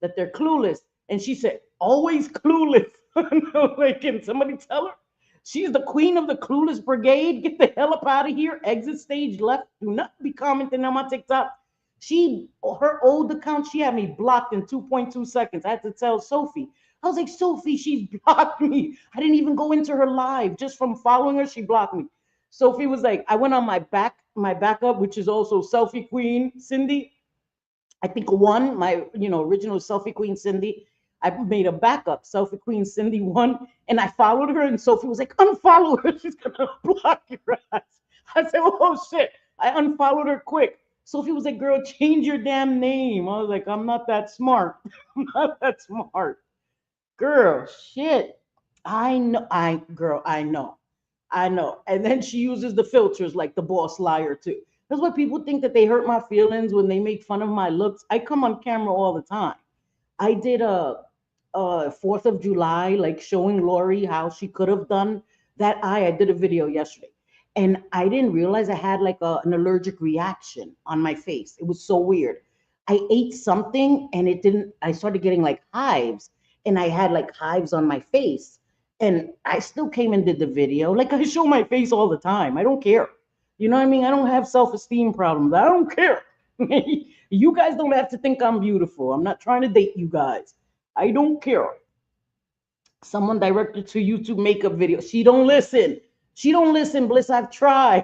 that they're clueless. And she said, always clueless. Like, can somebody tell her? She's the queen of the clueless brigade. Get the hell up out of here. Exit stage left. Do not be commenting on my TikTok. Her old account, she had me blocked in 2.2 seconds. I had to tell Sophie. I was like, Sophie, she's blocked me. I didn't even go into her live. Just from following her, she blocked me. Sophie was like, I went on my backup, which is also Selfie Queen Cindy. I think one, my original Selfie Queen Cindy. I made a backup, Selfie Queen Cindy 1, and I followed her, and Sophie was like, unfollow her. She's gonna block your ass. I said, oh shit. I unfollowed her quick. Sophie was like, girl, change your damn name. I was like, I'm not that smart. I'm not that smart. Girl, shit. I know. I know. I know. And then she uses the filters like the boss liar too. That's why people think that they hurt my feelings when they make fun of my looks. I come on camera all the time. I did a 4th of July, like showing Lori how she could have done that eye. I did a video yesterday. And I didn't realize I had like an allergic reaction on my face. It was so weird. I ate something and I started getting like hives, and I had like hives on my face. And I still came and did the video. Like, I show my face all the time. I don't care. You know what I mean? I don't have self-esteem problems. I don't care. You guys don't have to think I'm beautiful. I'm not trying to date you guys. I don't care. Someone directed to YouTube makeup video. She don't listen. She don't listen, Bliss. I've tried.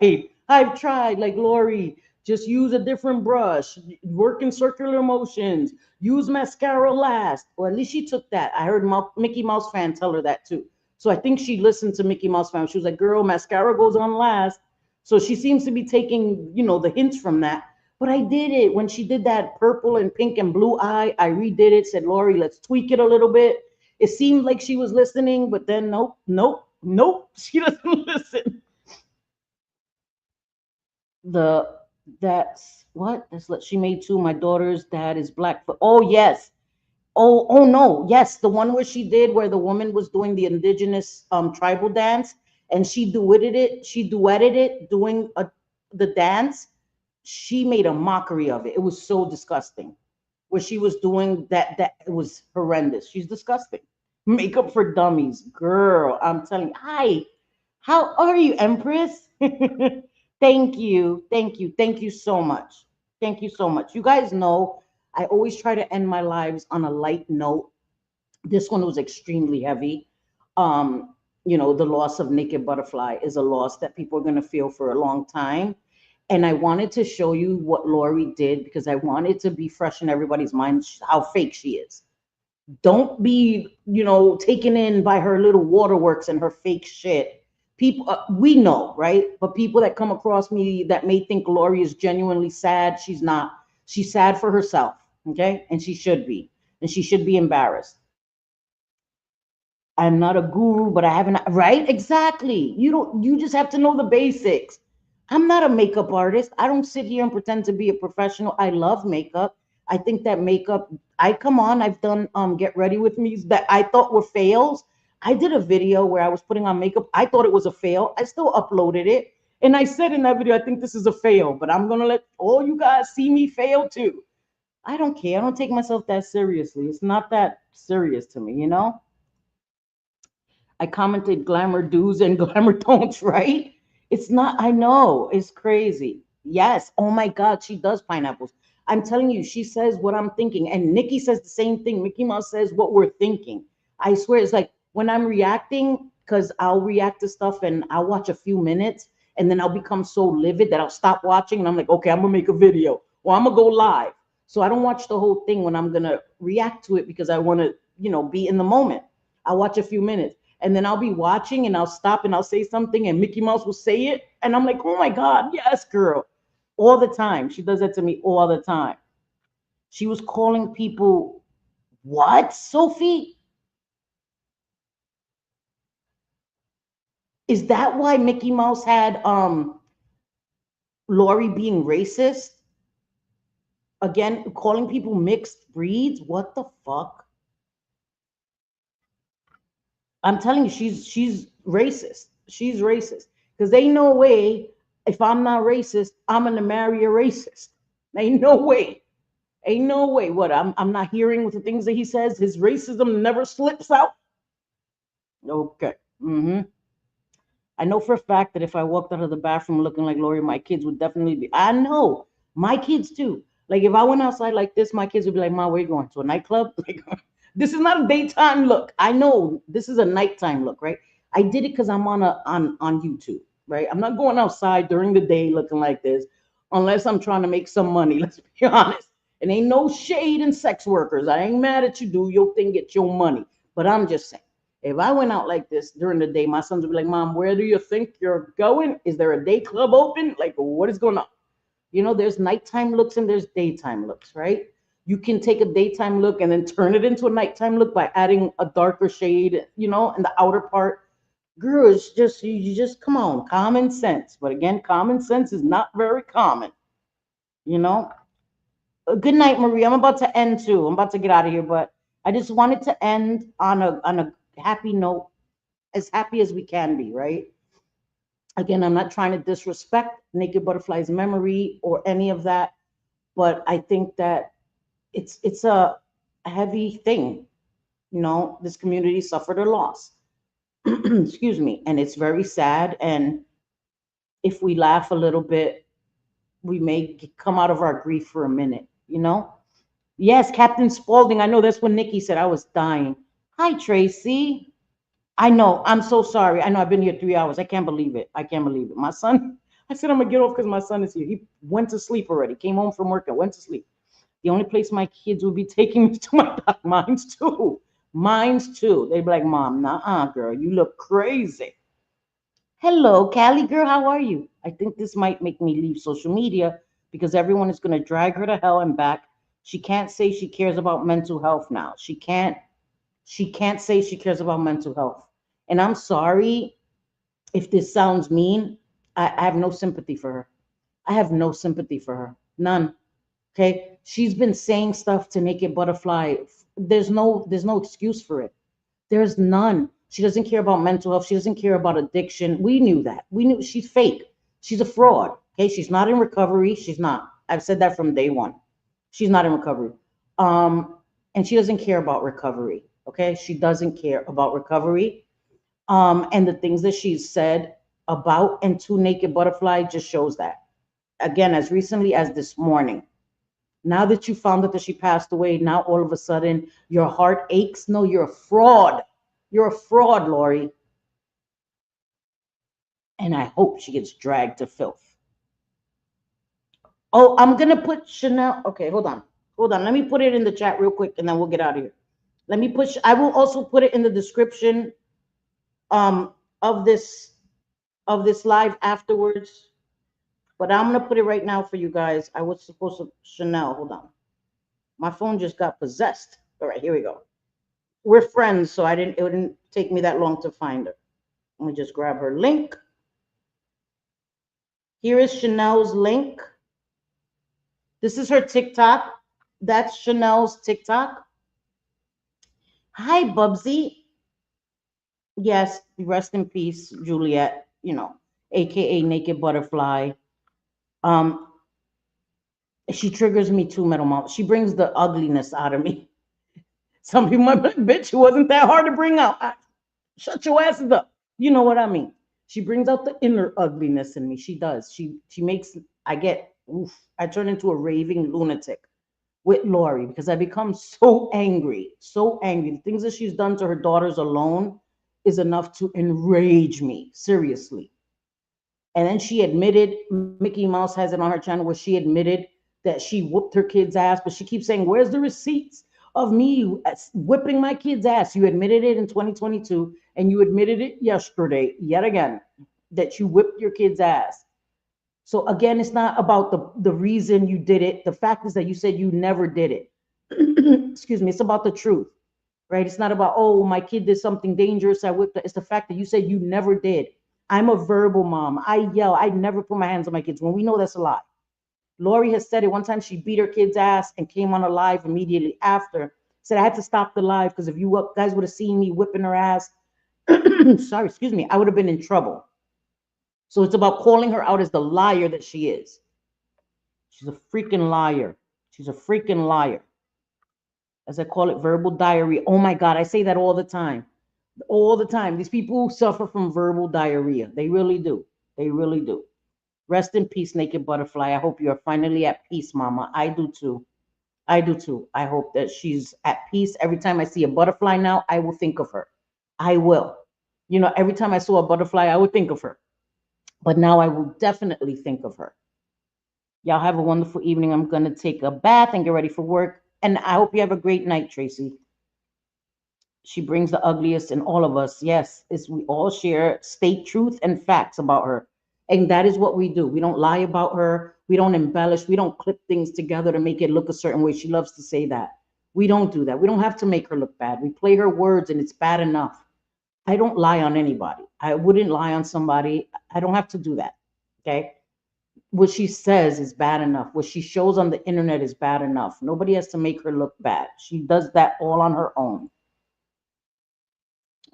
Like, Lori, just use a different brush. Work in circular motions. Use mascara last. Or at least she took that. I heard Mickey Mouse fan tell her that too. So I think she listened to Mickey Mouse fan. She was like, girl, mascara goes on last. So she seems to be taking, the hints from that. But I did it. When she did that purple and pink and blue eye, I redid it, said, Lori, let's tweak it a little bit. It seemed like she was listening, but then nope. She doesn't listen. That's what? She made two. My daughter's dad is black. Oh yes. Oh no. Yes, the one where she did where the woman was doing the indigenous tribal dance and she duetted it doing the dance. She made a mockery of it. It was so disgusting. Where she was doing that it was horrendous. She's disgusting. Makeup for dummies. Girl, I'm telling you. Hi. How are you, Empress? Thank you. Thank you. Thank you so much. Thank you so much. You guys know I always try to end my lives on a light note. This one was extremely heavy. The loss of Naked Butterfly is a loss that people are going to feel for a long time. And I wanted to show you what Lori did because I wanted to be fresh in everybody's mind how fake she is. Don't be, taken in by her little waterworks and her fake shit. People, we know, right? But people that come across me that may think Lori is genuinely sad, she's not. She's sad for herself, okay? And she should be. And she should be embarrassed. I'm not a guru, but I haven't, right? Exactly. You just have to know the basics. I'm not a makeup artist. I don't sit here and pretend to be a professional. I love makeup. I think that makeup, come on, I've done get ready with me that I thought were fails. I did a video where I was putting on makeup. I thought it was a fail. I still uploaded it. And I said in that video, I think this is a fail, but I'm gonna let all you guys see me fail too. I don't care. I don't take myself that seriously. It's not that serious to me. I commented glamour do's and glamour don'ts, right? It's not, I know, it's crazy. Yes. Oh my God, she does pineapples. I'm telling you, she says what I'm thinking. And Nikki says the same thing. Mickey Mouse says what we're thinking. I swear, it's like when I'm reacting, because I'll react to stuff and I'll watch a few minutes and then I'll become so livid that I'll stop watching and I'm like, okay, I'm gonna make a video or I'm gonna go live. So I don't watch the whole thing when I'm gonna react to it because I wanna, be in the moment. I'll watch a few minutes and then I'll be watching and I'll stop and I'll say something and Mickey Mouse will say it and I'm like, oh my God, yes, girl. All the time. She does that to me all the time. She was calling people, what, Sophie? Is that why Mickey Mouse had Lori being racist? Again, calling people mixed breeds? What the fuck? I'm telling you, she's racist. She's racist. Because ain't no way, if I'm not racist, I'm gonna marry a racist. Ain't no way. Ain't no way. What? I'm not hearing with the things that he says. His racism never slips out. Okay. I know for a fact that if I walked out of the bathroom looking like Lori, my kids would definitely be. I know my kids too. Like if I went outside like this, my kids would be like, "Ma, where you going to a nightclub?" Like, this is not a daytime look. I know this is a nighttime look, right? I did it because I'm on YouTube, right? I'm not going outside during the day looking like this, unless I'm trying to make some money. Let's be honest. It ain't no shade in sex workers. I ain't mad at you. Do your thing, get your money. But I'm just saying. If I went out like this during the day, my sons would be like, Mom, where do you think you're going? Is there a day club open? Like, what is going on? There's nighttime looks and there's daytime looks, right? You can take a daytime look and then turn it into a nighttime look by adding a darker shade, in the outer part. Girl, it's just, you just, come on, common sense. But again, common sense is not very common, you know? Good night, Marie. I'm about to end too. I'm about to get out of here, but I just wanted to end on a happy note, as happy as we can be, right? Again, I'm not trying to disrespect Naked Butterfly's memory or any of that, but I think that it's a heavy thing. This community suffered a loss. Excuse me, and it's very sad. And if we laugh a little bit, we may come out of our grief for a minute. Yes, Captain Spaulding. I know that's what Nikki said. I was dying. Hi, Tracy. I know. I'm so sorry. I know I've been here 3 hours. I can't believe it. I can't believe it. My son, I said I'm gonna get off because my son is here. He went to sleep already. Came home from work and went to sleep. The only place my kids would be taking me to my doc. Mine's too. Mine's too. They'd be like, Mom, nah, girl, you look crazy. Hello, Callie girl, how are you? I think this might make me leave social media because everyone is gonna drag her to hell and back. She can't say she cares about mental health now. She can't say she cares about mental health. And I'm sorry if this sounds mean. I have no sympathy for her. I have no sympathy for her. None. Okay. She's been saying stuff to Naked Butterfly. There's no excuse for it. There's none. She doesn't care about mental health. She doesn't care about addiction. We knew that. We knew she's fake. She's a fraud. Okay. She's not in recovery. She's not. I've said that from day one. She's not in recovery. And she doesn't care about recovery. Okay. She doesn't care about recovery. And the things that she's said about and to Naked Butterfly just shows that. Again, as recently as this morning. Now that you found out that she passed away, now all of a sudden your heart aches. No, you're a fraud. You're a fraud, Lori. And I hope she gets dragged to filth. Oh, I'm gonna put Shanelle. Okay, hold on. Hold on. Let me put it in the chat real quick and then we'll get out of here. Let me push. I will also put it in the description um of this live afterwards. But I'm gonna put it right now for you guys. I was supposed to Shanelle. Hold on. My phone just got possessed. All right, here we go. We're friends, so it didn't take me that long to find her. Let me just grab her link. Here is Shanelle's link. This is her TikTok. That's Shanelle's TikTok. Hi, Bubsy. Yes, rest in peace, Juliet, aka Naked Butterfly. Um, she triggers me too, Metal Mom. She brings the ugliness out of me. Some people might be like, bitch, it wasn't that hard to bring out. Shut your asses up. You know what I mean? She brings out the inner ugliness in me. She does. She makes I turn into a raving lunatic with Lori because I become so angry, so angry. The things that she's done to her daughters alone is enough to enrage me, seriously. And then she admitted, Mickey Mouse has it on her channel where she admitted that she whooped her kid's ass, but she keeps saying, where's the receipts of me whipping my kid's ass? You admitted it in 2022 and you admitted it yesterday, yet again, that you whipped your kid's ass. So again, it's not about the reason you did it. The fact is that you said you never did it. Excuse me. It's about the truth, right? It's not about, oh, my kid did something dangerous, I whipped it. It's the fact that you said you never did. I'm a verbal mom. I yell. I never put my hands on my kids when we know that's a lie. Lori has said it one time. She beat her kid's ass and came on a live immediately after. Said I had to stop the live because if you guys would have seen me whipping her ass, sorry, excuse me, I would have been in trouble. So it's about calling her out as the liar that she is. She's a freaking liar. She's a freaking liar. As I call it, verbal diarrhea. Oh my God, I say that all the time. All the time. These people suffer from verbal diarrhea. They really do. They really do. Rest in peace, Naked Butterfly. I hope you are finally at peace, Mama. I do too. I do too. I hope that she's at peace. Every time I see a butterfly now, I will think of her. I will. Every time I saw a butterfly, I would think of her. But now I will definitely think of her. Y'all have a wonderful evening. I'm going to take a bath and get ready for work. And I hope you have a great night, Tracy. She brings the ugliest in all of us. Yes, we all share state truth and facts about her. And that is what we do. We don't lie about her. We don't embellish. We don't clip things together to make it look a certain way. She loves to say that. We don't do that. We don't have to make her look bad. We play her words and it's bad enough. I don't lie on anybody. I wouldn't lie on somebody. I don't have to do that. Okay. What she says is bad enough. What she shows on the internet is bad enough. Nobody has to make her look bad. She does that all on her own.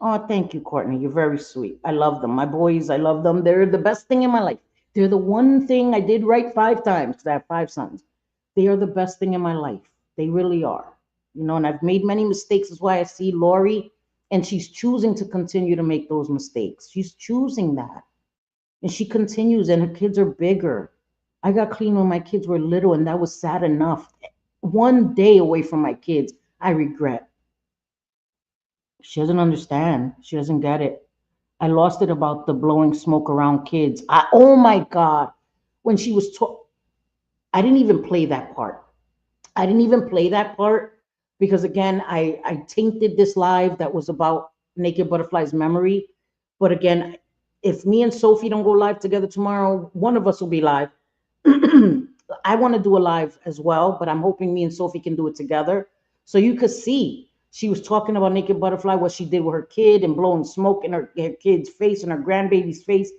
Oh, thank you, Courtney. You're very sweet. I love them. My boys, I love them. They're the best thing in my life. They're the one thing I did right 5 times because I have 5 sons. They are the best thing in my life. They really are. And I've made many mistakes. That's why I see Lori, and she's choosing to continue to make those mistakes. She's choosing that. And she continues, and her kids are bigger. I got clean when my kids were little, and that was sad enough. One day away from my kids, I regret. She doesn't understand. She doesn't get it. I lost it about the blowing smoke around kids. Oh my God. When she was I didn't even play that part. I didn't even play that part because again, I tainted this live that was about Naked Butterfly's memory. But again, if me and Sophie don't go live together tomorrow, one of us will be live. I want to do a live as well, but I'm hoping me and Sophie can do it together. So you could see she was talking about Naked Butterfly, what she did with her kid and blowing smoke in her kid's face and her grandbaby's face.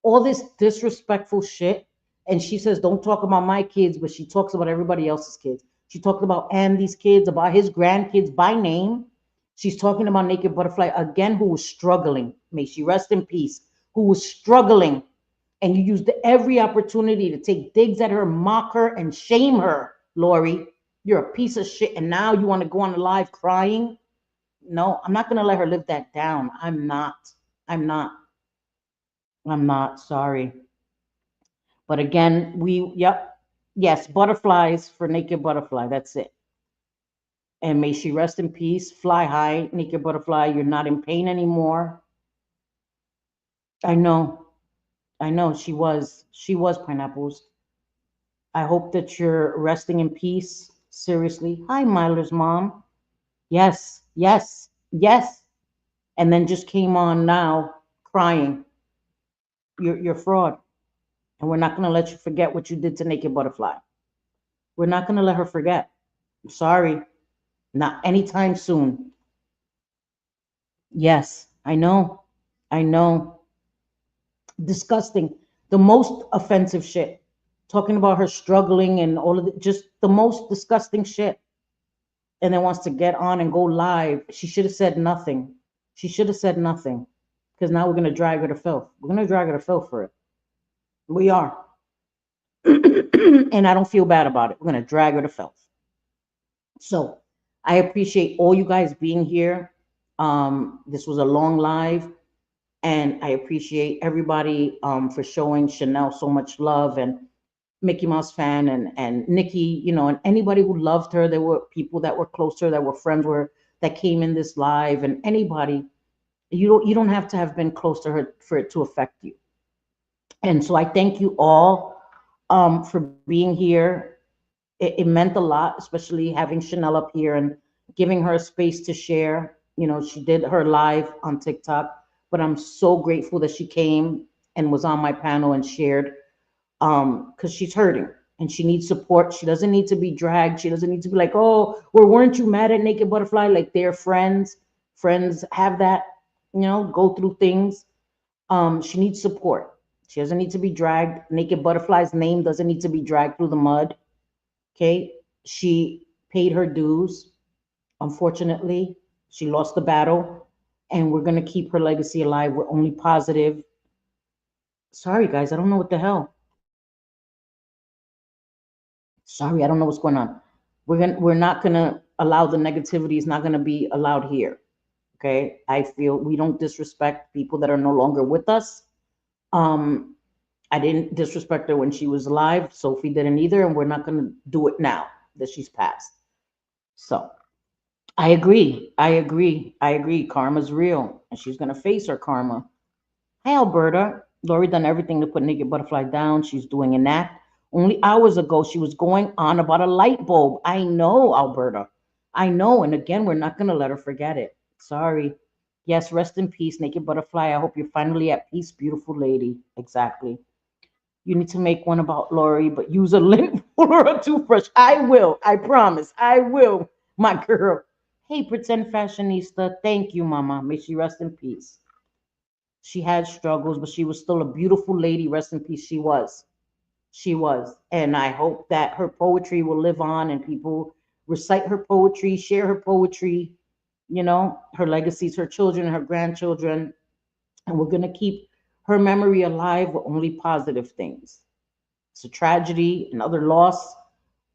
All this disrespectful shit And she says, don't talk about my kids, but she talks about everybody else's kids. She talked about Andy's kids, about his grandkids by name. She's talking about Naked Butterfly again, who was struggling. May she rest in peace. Who was struggling. And you used every opportunity to take digs at her, mock her, and shame her, Lori. You're a piece of shit. And now you want to go on the live crying? No, I'm not going to let her live that down. I'm not. I'm not. I'm not. Sorry. But again, yep. Yes, butterflies for Naked Butterfly. That's it. And may she rest in peace. Fly high, Naked Butterfly. You're not in pain anymore. I know. I know. She was. She was Pineapples. I hope that you're resting in peace. Seriously. Hi, Myler's mom. Yes, yes, yes. And then just came on now crying. You're fraud. And we're not going to let you forget what you did to Naked Butterfly. We're not going to let her forget. I'm sorry. Not anytime soon. Yes, I know. I know. Disgusting. The most offensive shit. Talking about her struggling and all of it, just the most disgusting shit. And then wants to get on and go live. She should have said nothing. She should have said nothing. Because now we're going to drag her to filth. We're going to drag her to filth for it. We are. And I don't feel bad about it. We're going to drag her to filth. So I appreciate all you guys being here. This was a long live. And I appreciate everybody for showing Shanelle so much love, and Mickey Mouse fan and Nikki, you know, and anybody who loved her. There were people that were closer, that were friends, that came in this live, and anybody. You don't have to have been close to her for it to affect you. And so I thank you all for being here. It meant a lot, especially having Shanelle up here and giving her a space to share. You know, she did her live on TikTok, but I'm so grateful that she came and was on my panel and shared, because she's hurting and she needs support. She doesn't need to be dragged. She doesn't need to be like, oh, well, weren't you mad at Naked Butterfly? Like, they're friends. Friends have that, you know, go through things. She needs support. She doesn't need to be dragged. Naked Butterfly's name doesn't need to be dragged through the mud. Okay. She paid her dues. Unfortunately, she lost the battle, and we're going to keep her legacy alive. We're only positive. Sorry, guys. I don't know what the hell. Sorry, I don't know what's going on. We're not gonna allow the negativity. Is not gonna be allowed here. Okay, I feel we don't disrespect people that are no longer with us. Um, I didn't disrespect her when she was alive. Sophie didn't either, and we're not gonna do it now that she's passed. So I agree. I agree. I agree. Karma's real, and she's gonna face her karma. Hi, Alberta. Lori done everything to put Naked Butterfly down. She's doing an act. Only hours ago, she was going on about a light bulb. I know, Alberta. I know. And again, we're not going to let her forget it. Sorry. Yes, rest in peace, Naked Butterfly. I hope you're finally at peace, beautiful lady. Exactly. You need to make one about Lori, but use a lint or a toothbrush. I will. I promise. I will, my girl. Hey, pretend fashionista. Thank you, Mama. May she rest in peace. She had struggles, but she was still a beautiful lady. Rest in peace. She was. She was. And I hope that her poetry will live on and people recite her poetry, share her poetry, you know, her legacies, her children, her grandchildren. And we're going to keep her memory alive with only positive things. It's a tragedy, another loss,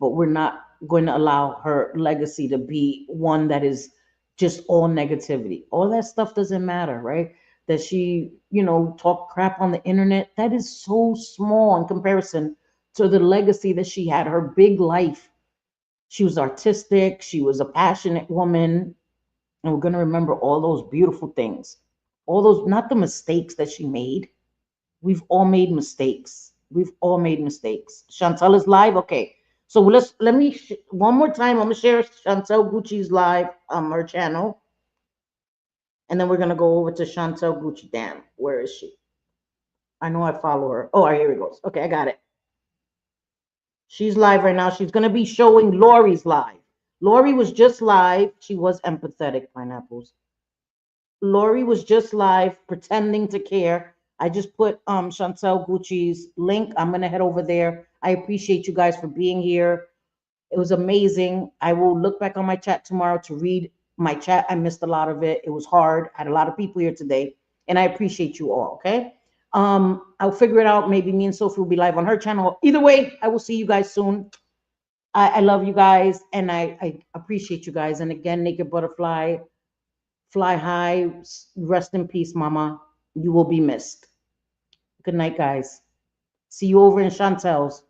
but we're not going to allow her legacy to be one that is just all negativity. All that stuff doesn't matter, right? That she, you know, talk crap on the internet, that is so small in comparison to the legacy that she had, her big life. She was artistic, she was a passionate woman, and we're going to remember all those beautiful things. All those, not the mistakes that she made. We've all made mistakes. We've all made mistakes. Chantal is live. Okay. So let me one more time. I'm gonna share ChantalGucci's live her channel, and then we're gonna go over to ChantalGucci. Damn, where is she? I know I follow her. Oh, here it goes. Okay, I got it. She's live right now. She's gonna be showing Lori's live. Lori was just live. She was empathetic, pineapples. Lori was just live, pretending to care I just put ChantalGucci's link. I'm gonna head over there. I appreciate you guys for being here. It was amazing. I will look back on my chat tomorrow to read my chat. I missed a lot of it. It was hard. I had a lot of people here today, and I appreciate you all. Okay. I'll figure it out. Maybe me and Sophie will be live on her channel. Either way, I will see you guys soon. I love you guys, and I appreciate you guys. And again, Naked Butterfly, fly high, rest in peace, Mama. You will be missed. Good night, guys. See you over in Chantel's.